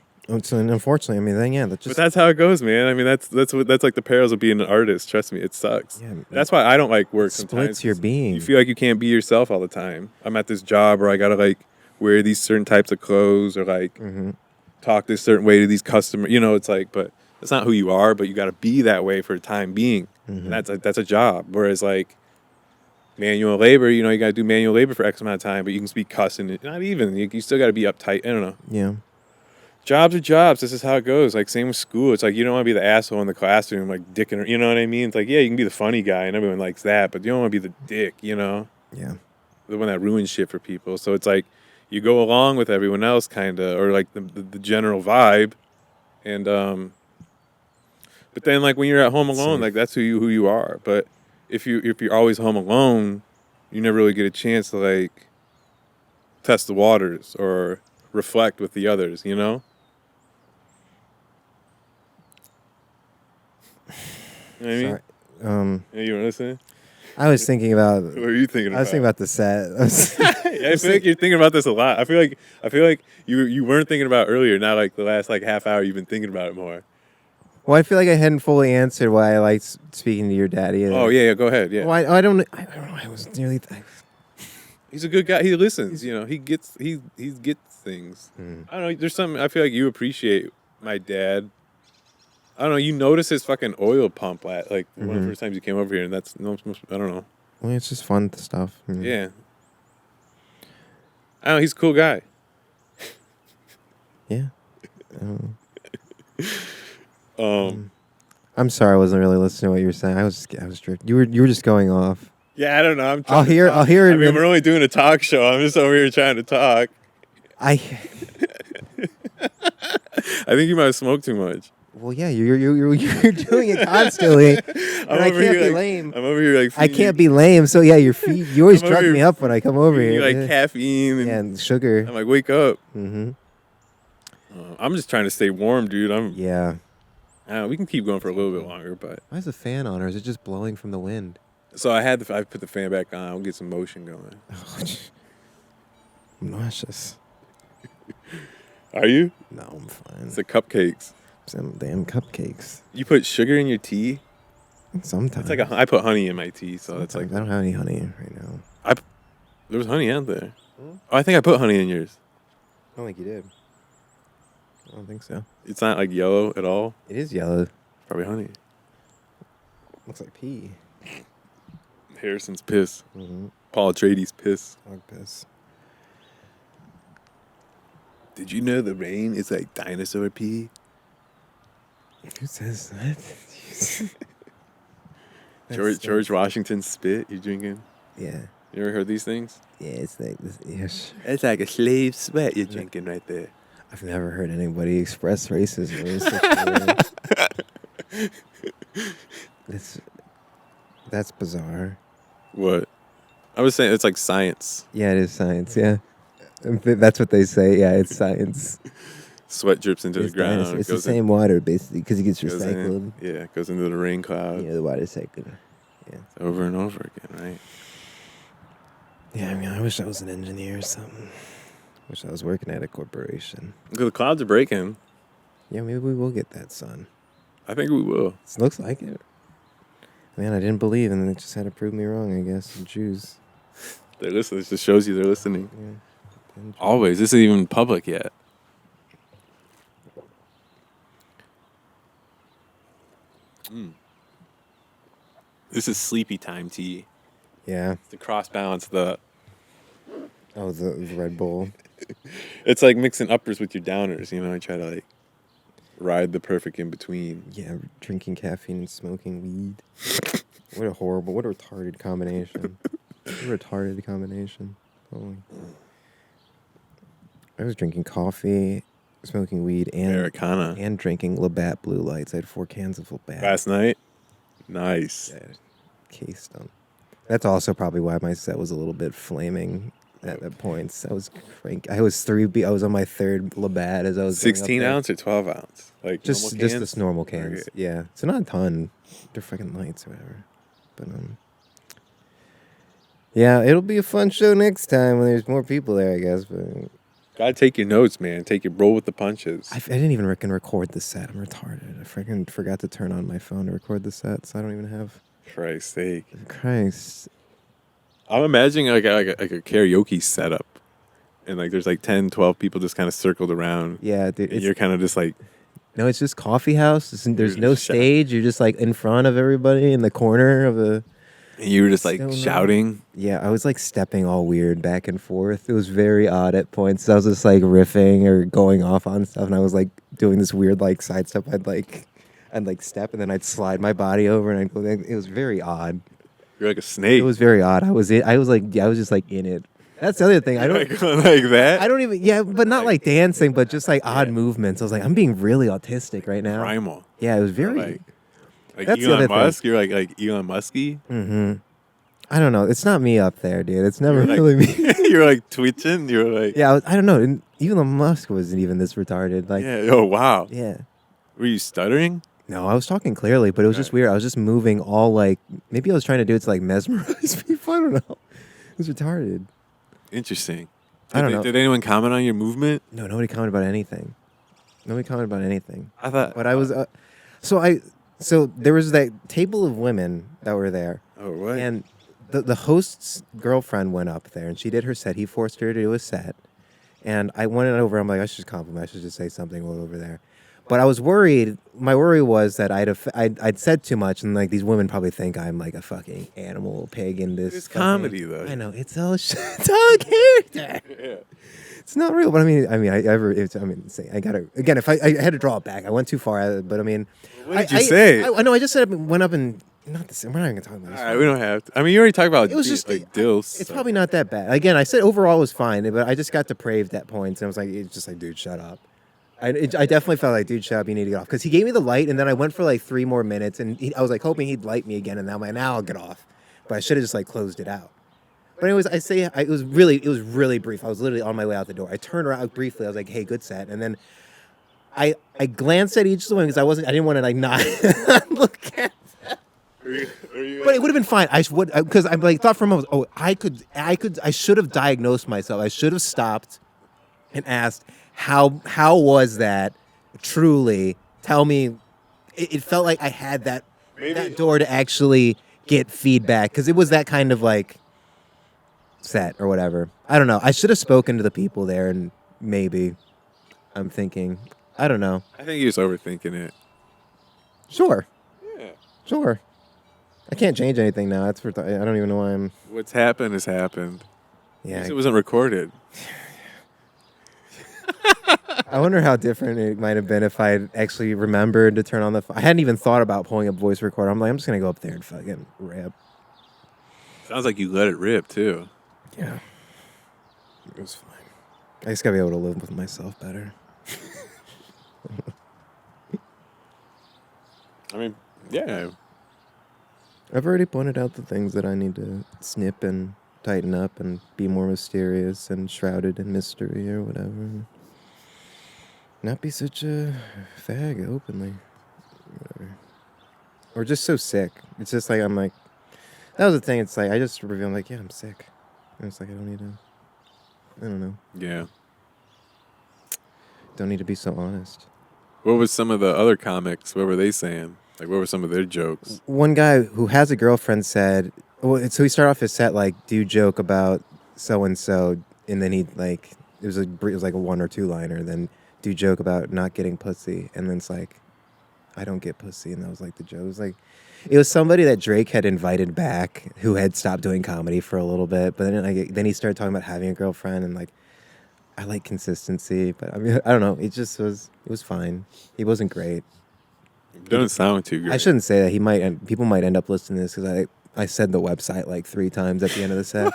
So, and unfortunately, I mean, then, yeah, but that's how it goes, man. I mean, that's like the perils of being an artist. Trust me, it sucks. Yeah, that's why I don't like work sometimes. Splits your being. You feel like you can't be yourself all the time. I'm at this job where I gotta like wear these certain types of clothes or like talk this certain way to these customers. You know, it's like, but that's not who you are. But you got to be that way for the time being. And that's a job. Whereas like manual labor, you know, you got to do manual labor for X amount of time, but you can be cussing. Not even. You still got to be uptight. I don't know. Yeah. Jobs are jobs. This is how it goes. Like same with school. It's like you don't want to be the asshole in the classroom, like dicking. You know what I mean? It's like yeah, you can be the funny guy, and everyone likes that, but you don't want to be the dick. You know? Yeah. The one that ruins shit for people. So it's like. You go along with everyone else, kind of, or like the general vibe, and but then like when you're at home alone, like that's who you are. But if you're always home alone, you never really get a chance to like test the waters or reflect with the others, you know. You know what I mean? Yeah, you were listening? I was thinking about. What were you thinking about? I was thinking about the set. I feel like you're thinking about this a lot. I feel like you weren't thinking about it earlier. Now, like the last like half hour, you've been thinking about it more. Well, I feel like I hadn't fully answered why I liked speaking to your dad either. Oh yeah, go ahead. Yeah. Well, I don't know. I was nearly. He's a good guy. He listens. You know, he gets things. I don't know. There's something I feel like you appreciate my dad. I don't know. You notice his fucking oil pump at like one of the first times you came over here, and that's I don't know. Well, it's just fun stuff. Yeah. I don't know. He's a cool guy. Yeah. I'm sorry, I wasn't really listening to what you were saying. I was you were just going off. Yeah, I don't know. I'll hear it. I mean, we're only doing a talk show. I'm just over here trying to talk. I think you might have smoked too much. Well, yeah, you're doing it constantly, and I can't be lame. I'm over here like I can't be lame. So yeah, you always drug me up when I come over here. Like caffeine and sugar. I'm like, wake up. I'm just trying to stay warm, dude. Yeah. We can keep going for a little bit longer, but why is the fan on, or is it just blowing from the wind? So I put the fan back on. We'll get some motion going. I'm nauseous. Are you? No, I'm fine. It's the cupcakes. Some damn cupcakes. You put sugar in your tea? Sometimes. It's like I put honey in my tea, so it's like I don't have any honey right now. There was honey out there. Oh, I think I put honey in yours. I don't think you did. don't think so. It's not like yellow at all. It is yellow. Probably honey. Looks like pee. Harrison's piss. Mm-hmm. Paul Atreides piss. Dog piss. Did you know the rain is like dinosaur pee? Who says that? George Washington's spit you drinking? Yeah. You ever heard these things? Yeah, it's like this. Yes. It's like a slave sweat you're drinking right there. I've never heard anybody express racism. That's bizarre. What? I was saying it's like science. Yeah, it is science. Yeah, that's what they say. Yeah, it's science. Sweat drips into the ground. It's the same water, basically, because it gets recycled. It goes into the rain cloud. Yeah, the water cycle. Yeah. Over and over again, right? Yeah, I mean, I wish I was an engineer or something. Wish I was working at a corporation. The clouds are breaking. Yeah, maybe we will get that sun. I think we will. It looks like it. Man, I didn't believe, and they just had to prove me wrong, I guess. The Jews. They're listening. It just shows you they're listening. Yeah. Always. This isn't even public yet. This is sleepy time tea. Yeah. It's to cross balance the... Oh, the Red Bull. It's like mixing uppers with your downers. You know, I try to like ride the perfect in between. Yeah, drinking caffeine and smoking weed. What a retarded combination. Holy. I was drinking coffee, smoking weed, and Americana. And drinking Labatt Blue Lights. I had 4 cans of Labatt. Last night? Nice. Yeah, cased them. That's also probably why my set was a little bit flaming at that point. I was crank. I was on my 3rd Labatt as I was 16 ounce or 12 ounce? Like just this normal cans. Okay. Yeah. So not a ton. They're fucking lights or whatever. But yeah, it'll be a fun show next time when there's more people there, I guess. But gotta take your notes, man. Roll with the punches. I didn't even record the set. I'm retarded. I freaking forgot to turn on my phone to record the set, so I don't even have. Christ's sake. Christ. I'm imagining like a karaoke setup. And like there's like 10, 12 people just kind of circled around. Yeah, dude. And you're kind of just like... No, it's just coffee house. There's no stage. You're just like in front of everybody in the corner of the... And you were just like shouting? Yeah, I was like stepping all weird back and forth. It was very odd at points. I was just like riffing or going off on stuff, and I was like doing this weird like side step. I'd step, and then I'd slide my body over, and I'd go. It was very odd. You're like a snake. It was very odd. I was just like in it. That's the other thing. I don't like that. I don't even. Yeah, but not like dancing, but just like odd movements. I was like, I'm being really autistic right now. Primal. Yeah, it was very. Like that's Elon Musk? You're like Elon Musky? Mm-hmm. I don't know. It's not me up there, dude. It's never really me. You're like twitching? You're like... Yeah, I don't know. And Elon Musk wasn't even this retarded. Like, yeah. Oh, wow. Yeah. Were you stuttering? No, I was talking clearly, but it was just weird. I was just moving all like... Maybe I was trying to do it to like mesmerize people. I don't know. It was retarded. Interesting. I don't know. Did anyone comment on your movement? No, nobody commented about anything. I thought... But I was... So there was that table of women that were there. Oh, right. And the host's girlfriend went up there, and she did her set. He forced her to do a set. And I went over. I'm like, I should just compliment. I should just say something while over there. But I was worried. My worry was that I'd said too much, and like these women probably think I'm like a fucking animal pig in this. It's comedy, though. I know it's all a character. Yeah. It's not real, but I gotta again. If I had to draw it back, I went too far. But I mean, what did you say? I know. I just said went up and not the same. We're not even gonna talk about this. All right, we don't have to. I mean, you already talked about it was just like dills. It's probably not that bad. Again, I said overall it was fine, but I just got depraved at points, and I was like, it's just like, dude, shut up. I definitely felt like, dude, shut up. You need to get off because he gave me the light, and then I went for like 3 more minutes, and I was like hoping he'd light me again, and I'm like, now I'll get off. But I should have just like closed it out. But anyways, it was really brief. I was literally on my way out the door. I turned around briefly. I was like, "Hey, good set." And then I glanced at each of the women because I didn't want to like not look at them. But it would have been fine. I thought for a moment, I should have diagnosed myself. I should have stopped and asked, "How was that? Truly, tell me." It felt like I had that door to actually get feedback because it was that kind of like set or whatever. I don't know. I should have spoken to the people there, and maybe I'm thinking I don't know. I think he was overthinking it. Sure. Yeah. Sure. I can't change anything now. That's I don't even know why I'm. What's happened has happened. Yeah. It wasn't recorded. I wonder how different it might have been if I had actually remembered to turn on the. I hadn't even thought about pulling a voice recorder. I'm like, I'm just gonna go up there and fucking rap. Sounds like you let it rip too. Yeah. It was fine. I just gotta be able to live with myself better. I mean, yeah. I've already pointed out the things that I need to snip and tighten up and be more mysterious and shrouded in mystery or whatever. Not be such a fag openly. Whatever. Or just so sick. It's just like, I'm like, that was the thing. It's like, I just reveal, I'm like, yeah, I'm sick. And it's like, I don't need to, I don't know. Yeah. Don't need to be so honest. What was some of the other comics? What were they saying? Like, what were some of their jokes? One guy who has a girlfriend said, well, so he started off his set like, do joke about so-and-so, and then he like, it was like a 1 or 2 liner, then do joke about not getting pussy, and then it's like, I don't get pussy, and that was like the joke. It was somebody that Drake had invited back who had stopped doing comedy for a little bit, but then he started talking about having a girlfriend, and like, I like consistency, but I mean, I don't know. It was fine. He wasn't great. It doesn't sound too great. I shouldn't say that. People might end up listening to this because I said the website like 3 times at the end of the set.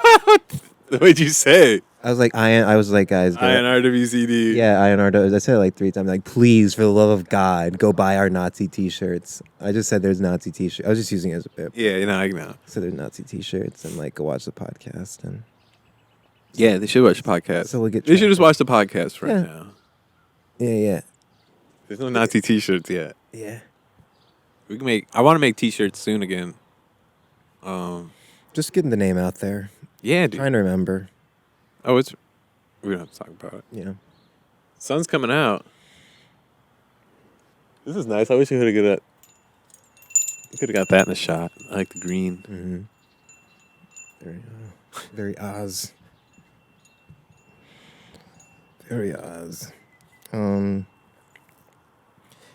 What'd you say? I was like, guys, go. INRWCD. Yeah, INR. I said it like 3 times. Like, please, for the love of God, go buy our Nazi T-shirts. I just said there's Nazi T-shirts. I was just using it as a bit. Yeah, I know. So there's Nazi T-shirts, and like, go watch the podcast. And yeah, they should watch the podcast. So we'll get. They should just watch the podcast right now. Yeah. There's no Nazi T-shirts yet. Yeah. We can make. I want to make T-shirts soon again. Just getting the name out there. Yeah, dude. Trying to remember. Oh, we don't have to talk about it. Yeah. Sun's coming out. This is nice. I wish you could have got that in the shot. I like the green. Mm-hmm. Very Oz. Very Oz.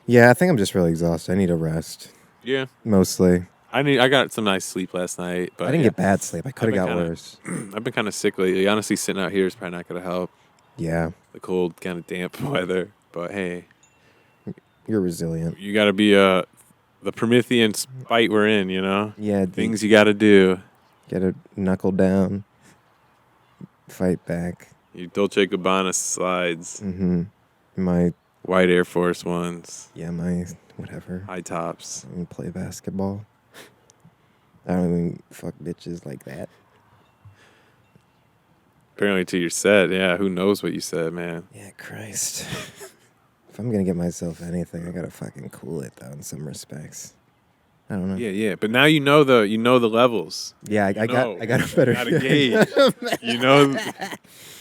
Yeah, I think I'm just really exhausted. I need a rest. Yeah. Mostly. I got some nice sleep last night, but I didn't get bad sleep. I could have got worse. I've been kind of sick lately. Honestly, sitting out here is probably not going to help. Yeah. The cold, kind of damp weather. But hey, you're resilient. You got to be the Promethean fight we're in, you know? Yeah. Things you got to do. Got to knuckle down. Fight back. You Dolce & Gabbana slides. Mm-hmm. My white Air Force Ones. Yeah, my whatever. High tops. I don't play basketball. I don't even fuck bitches like that. Apparently to your set, yeah. Who knows what you said, man? Yeah, Christ. If I'm gonna get myself anything, I gotta fucking cool it though in some respects. I don't know. Yeah. But now you know the levels. Yeah, I got a better. You got a gauge.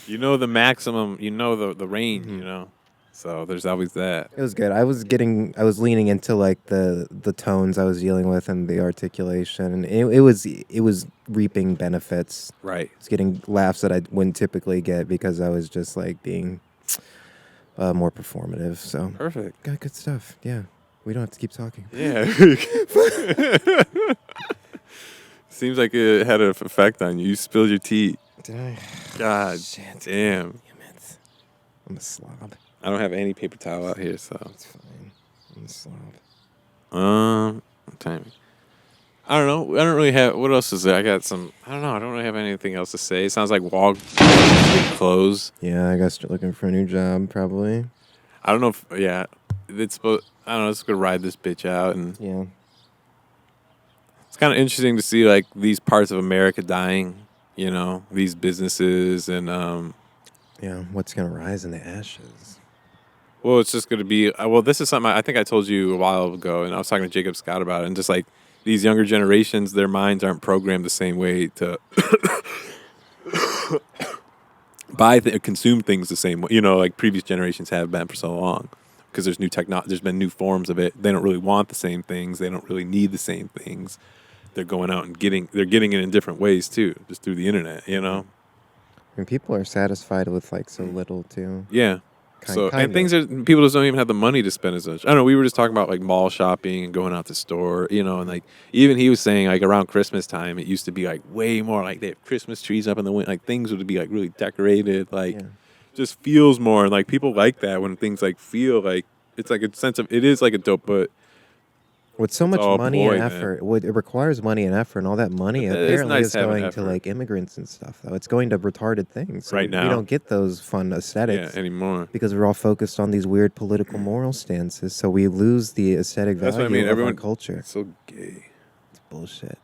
you know the maximum. You know the range. Mm-hmm. You know. So there's always that. It was good. I was leaning into like the tones I was dealing with and the articulation, and it was reaping benefits. Right. It's getting laughs that I wouldn't typically get because I was just like being more performative. So perfect. Got good stuff. Yeah. We don't have to keep talking. Yeah. Seems like it had an effect on you. You spilled your tea. Did I? God Shit. damn. Damn it. I'm a slob. I don't have any paper towel out here, so it's fine. I'm a slob. Timing. I don't know. I don't really have. What else is there? I got some. I don't know. I don't really have anything else to say. It sounds like Wall close. Yeah, I gotta start looking for a new job probably. I don't know if. Yeah, it's. I don't know. It's gonna ride this bitch out, and yeah, it's kind of interesting to see like these parts of America dying. You know, these businesses and yeah, what's gonna rise in the ashes? Well, it's just going to be... Well, this is something I think I told you a while ago, and I was talking to Jacob Scott about it, and just like these younger generations, their minds aren't programmed the same way to consume things the same way, you know, like previous generations have been for so long. Because there's there's been new forms of it. They don't really want the same things. They don't really need the same things. They're going out and getting it in different ways, too, just through the internet, you know? I mean, people are satisfied with like so little, too. Yeah. So and things are people just don't even have the money to spend as much. I don't know. We were just talking about like mall shopping and going out to store, you know, and like even he was saying like around Christmas time, it used to be like way more like they have Christmas trees up in the window, like things would be like really decorated, like just feels more. And like people like that when things like feel like it's like a sense of it is like a dope, but with so much money and effort, it requires money and effort, and all that money apparently is going to like immigrants and stuff. Though it's going to retarded things. So right now, we don't get those fun aesthetics anymore because we're all focused on these weird political moral stances. So we lose the aesthetic value of our culture. It's so gay. It's bullshit.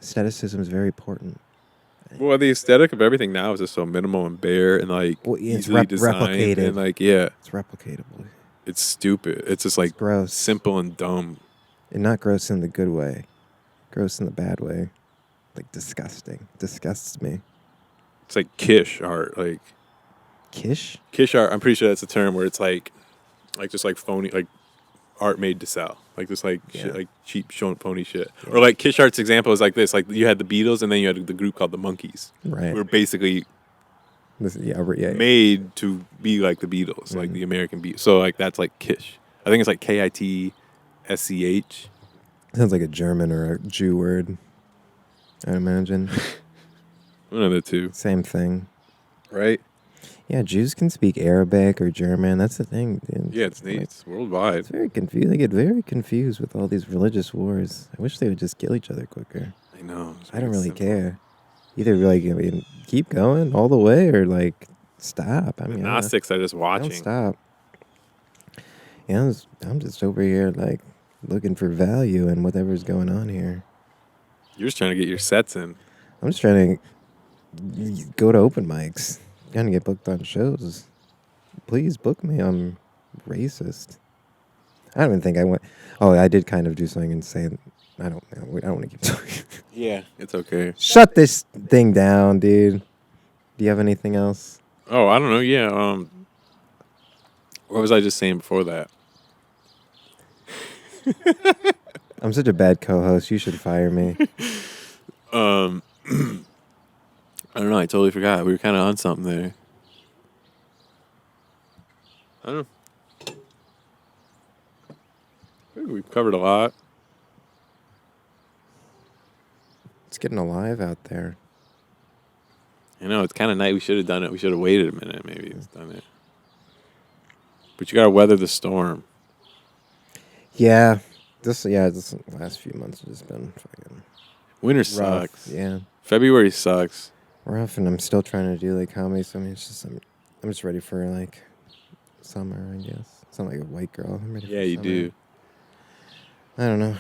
Aestheticism is very important. Well, the aesthetic of everything now is just so minimal and bare and like easily designed replicated. And like it's replicatable. It's stupid. It's just like gross, simple and dumb. And not gross in the good way. Gross in the bad way. Like disgusting. Disgusts me. It's like kish art. Like kish? Kish art, I'm pretty sure that's a term where it's like just like phony, like art made to sell. Like just like shit, like cheap phony shit. Yeah. Or like kish art's example is like this. Like you had the Beatles and then you had the group called the Monkees. Right. We're basically made to be like the Beatles, like the American Beatles. So like that's like kish. I think it's like KITSCH. Sounds like a German or a Jew word, I imagine. One of the two. Same thing. Right? Yeah, Jews can speak Arabic or German. That's the thing, dude. Yeah, it's neat. It's worldwide. It's very confused. They get very confused with all these religious wars. I wish they would just kill each other quicker. I know. I don't really care. Either like keep going all the way or like stop. I mean, Gnostics are just watching. Don't stop. Yeah, I'm just over here like looking for value in whatever's going on here. You're just trying to get your sets in. I'm just trying to go to open mics. Trying to get booked on shows. Please book me. I'm racist. I don't even think I went. Oh, I did kind of do something insane. I don't want to keep talking. Yeah, it's okay. Shut this thing down, dude. Do you have anything else? Oh, I don't know. Yeah. What was I just saying before that? I'm such a bad co-host. You should fire me. I don't know. I totally forgot. We were kind of on something there. I don't know. I think we've covered a lot. It's getting alive out there. I know. It's kind of night. We should have done it. We should have waited a minute. Maybe it's done it. But you got to weather the storm. Yeah. This last few months have just been fucking winter rough. Sucks. Yeah. February sucks. Rough, and I'm still trying to do like comedy. So I mean, it's just I'm just ready for like summer, I guess. Sound like a white girl. I'm ready for you summer. do. I don't know.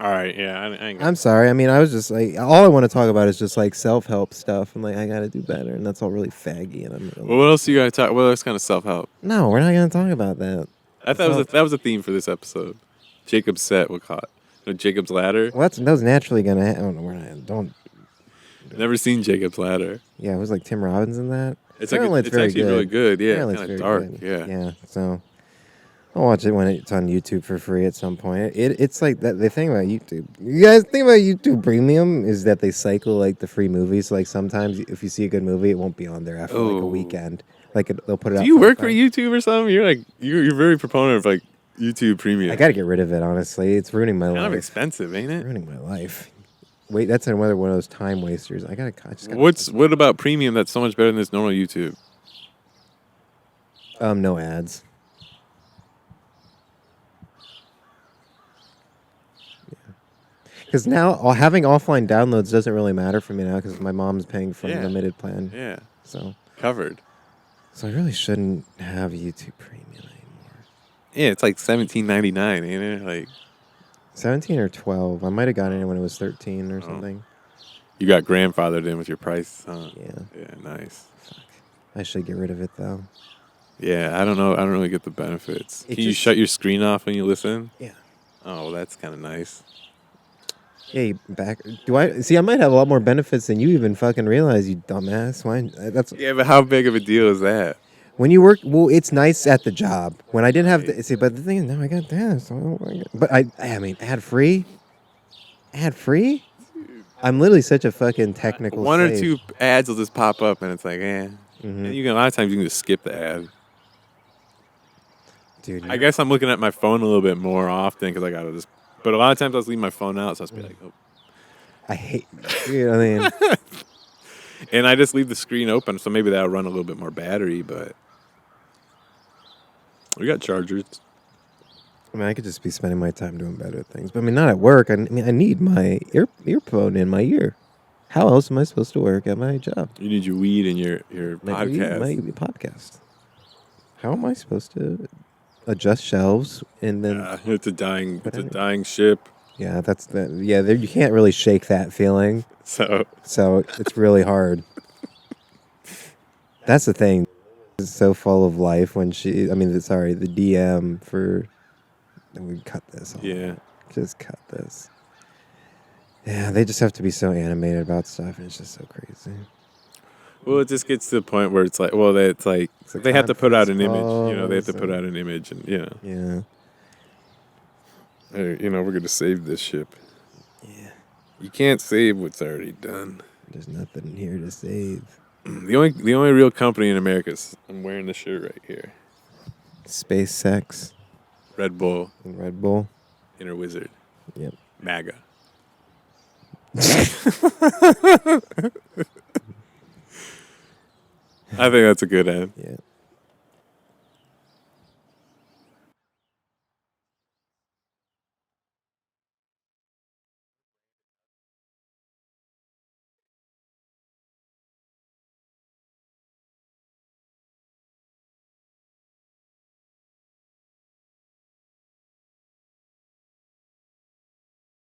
All right, yeah. I'm sorry. I mean, I was just like, all I want to talk about is just like self-help stuff. I'm like, I got to do better, and that's all really faggy. And well, what else you got to talk? What else kind of self-help? No, we're not going to talk about that. I thought that was a theme for this episode. Jacob's set, we'll call it. No, Jacob's Ladder. Well, that was naturally going to happen. We're not, don't. Never seen Jacob's Ladder. Yeah, it was like Tim Robbins in that. It's actually really good. Yeah, it's kind of dark. Good. Yeah. So I'll watch it when it's on YouTube for free at some point. It's like that. The thing about YouTube, you guys think about YouTube Premium is that they cycle like the free movies. So, like sometimes if you see a good movie, it won't be on there after like a weekend. Like they'll put it. Do you work for YouTube or something? You're like you're very proponent of like YouTube Premium. I got to get rid of it. Honestly, it's ruining my life. Kind of expensive, ain't it? It's ruining my life. Wait, that's another one of those time wasters. What about Premium that's so much better than this normal YouTube? No ads. Because now having offline downloads doesn't really matter for me now because my mom's paying for a limited plan. Yeah. So covered. So I really shouldn't have YouTube Premium anymore. Yeah, it's like $17.99, ain't it? Like 17 or 12. I might have gotten it when it was 13 or something. You got grandfathered in with your price, huh? Yeah. Yeah, nice. Fuck. I should get rid of it though. Yeah, I don't know. I don't really get the benefits. Can you shut your screen off when you listen? Yeah. Oh, well, that's kind of nice. Hey, do I see? I might have a lot more benefits than you even fucking realize, you dumbass. Why? Yeah, but how big of a deal is that? When you work, well, it's nice at the job. When I didn't have the, see, but the thing is, now I got this. But I mean, ad free. I'm literally such a fucking technical. One or slave. two ads will just pop up, and it's like, Mm-hmm. And you can, a lot of times you can just skip the ad. Dude, I guess I'm looking at my phone a little bit more often because I gotta just. But a lot of times I'll just leave my phone out, so I'll just be like, oh. I hate. Dude, I mean, and I just leave the screen open, so maybe that'll run a little bit more battery. But we got chargers. I mean, I could just be spending my time doing better things. But I mean, not at work. I mean, I need my earphone in my ear. How else am I supposed to work at my job? You need your weed and your My podcast. How am I supposed to adjust shelves and then? It's a dying ship. Yeah, that's the you can't really shake that feeling. So it's really hard. That's the thing. It's so full of life when the DM for. And we cut this off. Yeah. Just cut this. Yeah, they just have to be so animated about stuff, and it's just so crazy. Well, it just gets to the point where it's like, they have to put out an image. They have to put out an image, and Yeah. Hey, we're going to save this ship. Yeah. You can't save what's already done. There's nothing here to save. The only real company in America is, I'm wearing the shirt right here. SpaceX. Red Bull. Inner Wizard. Yep. MAGA. I think that's a good ad. Yeah.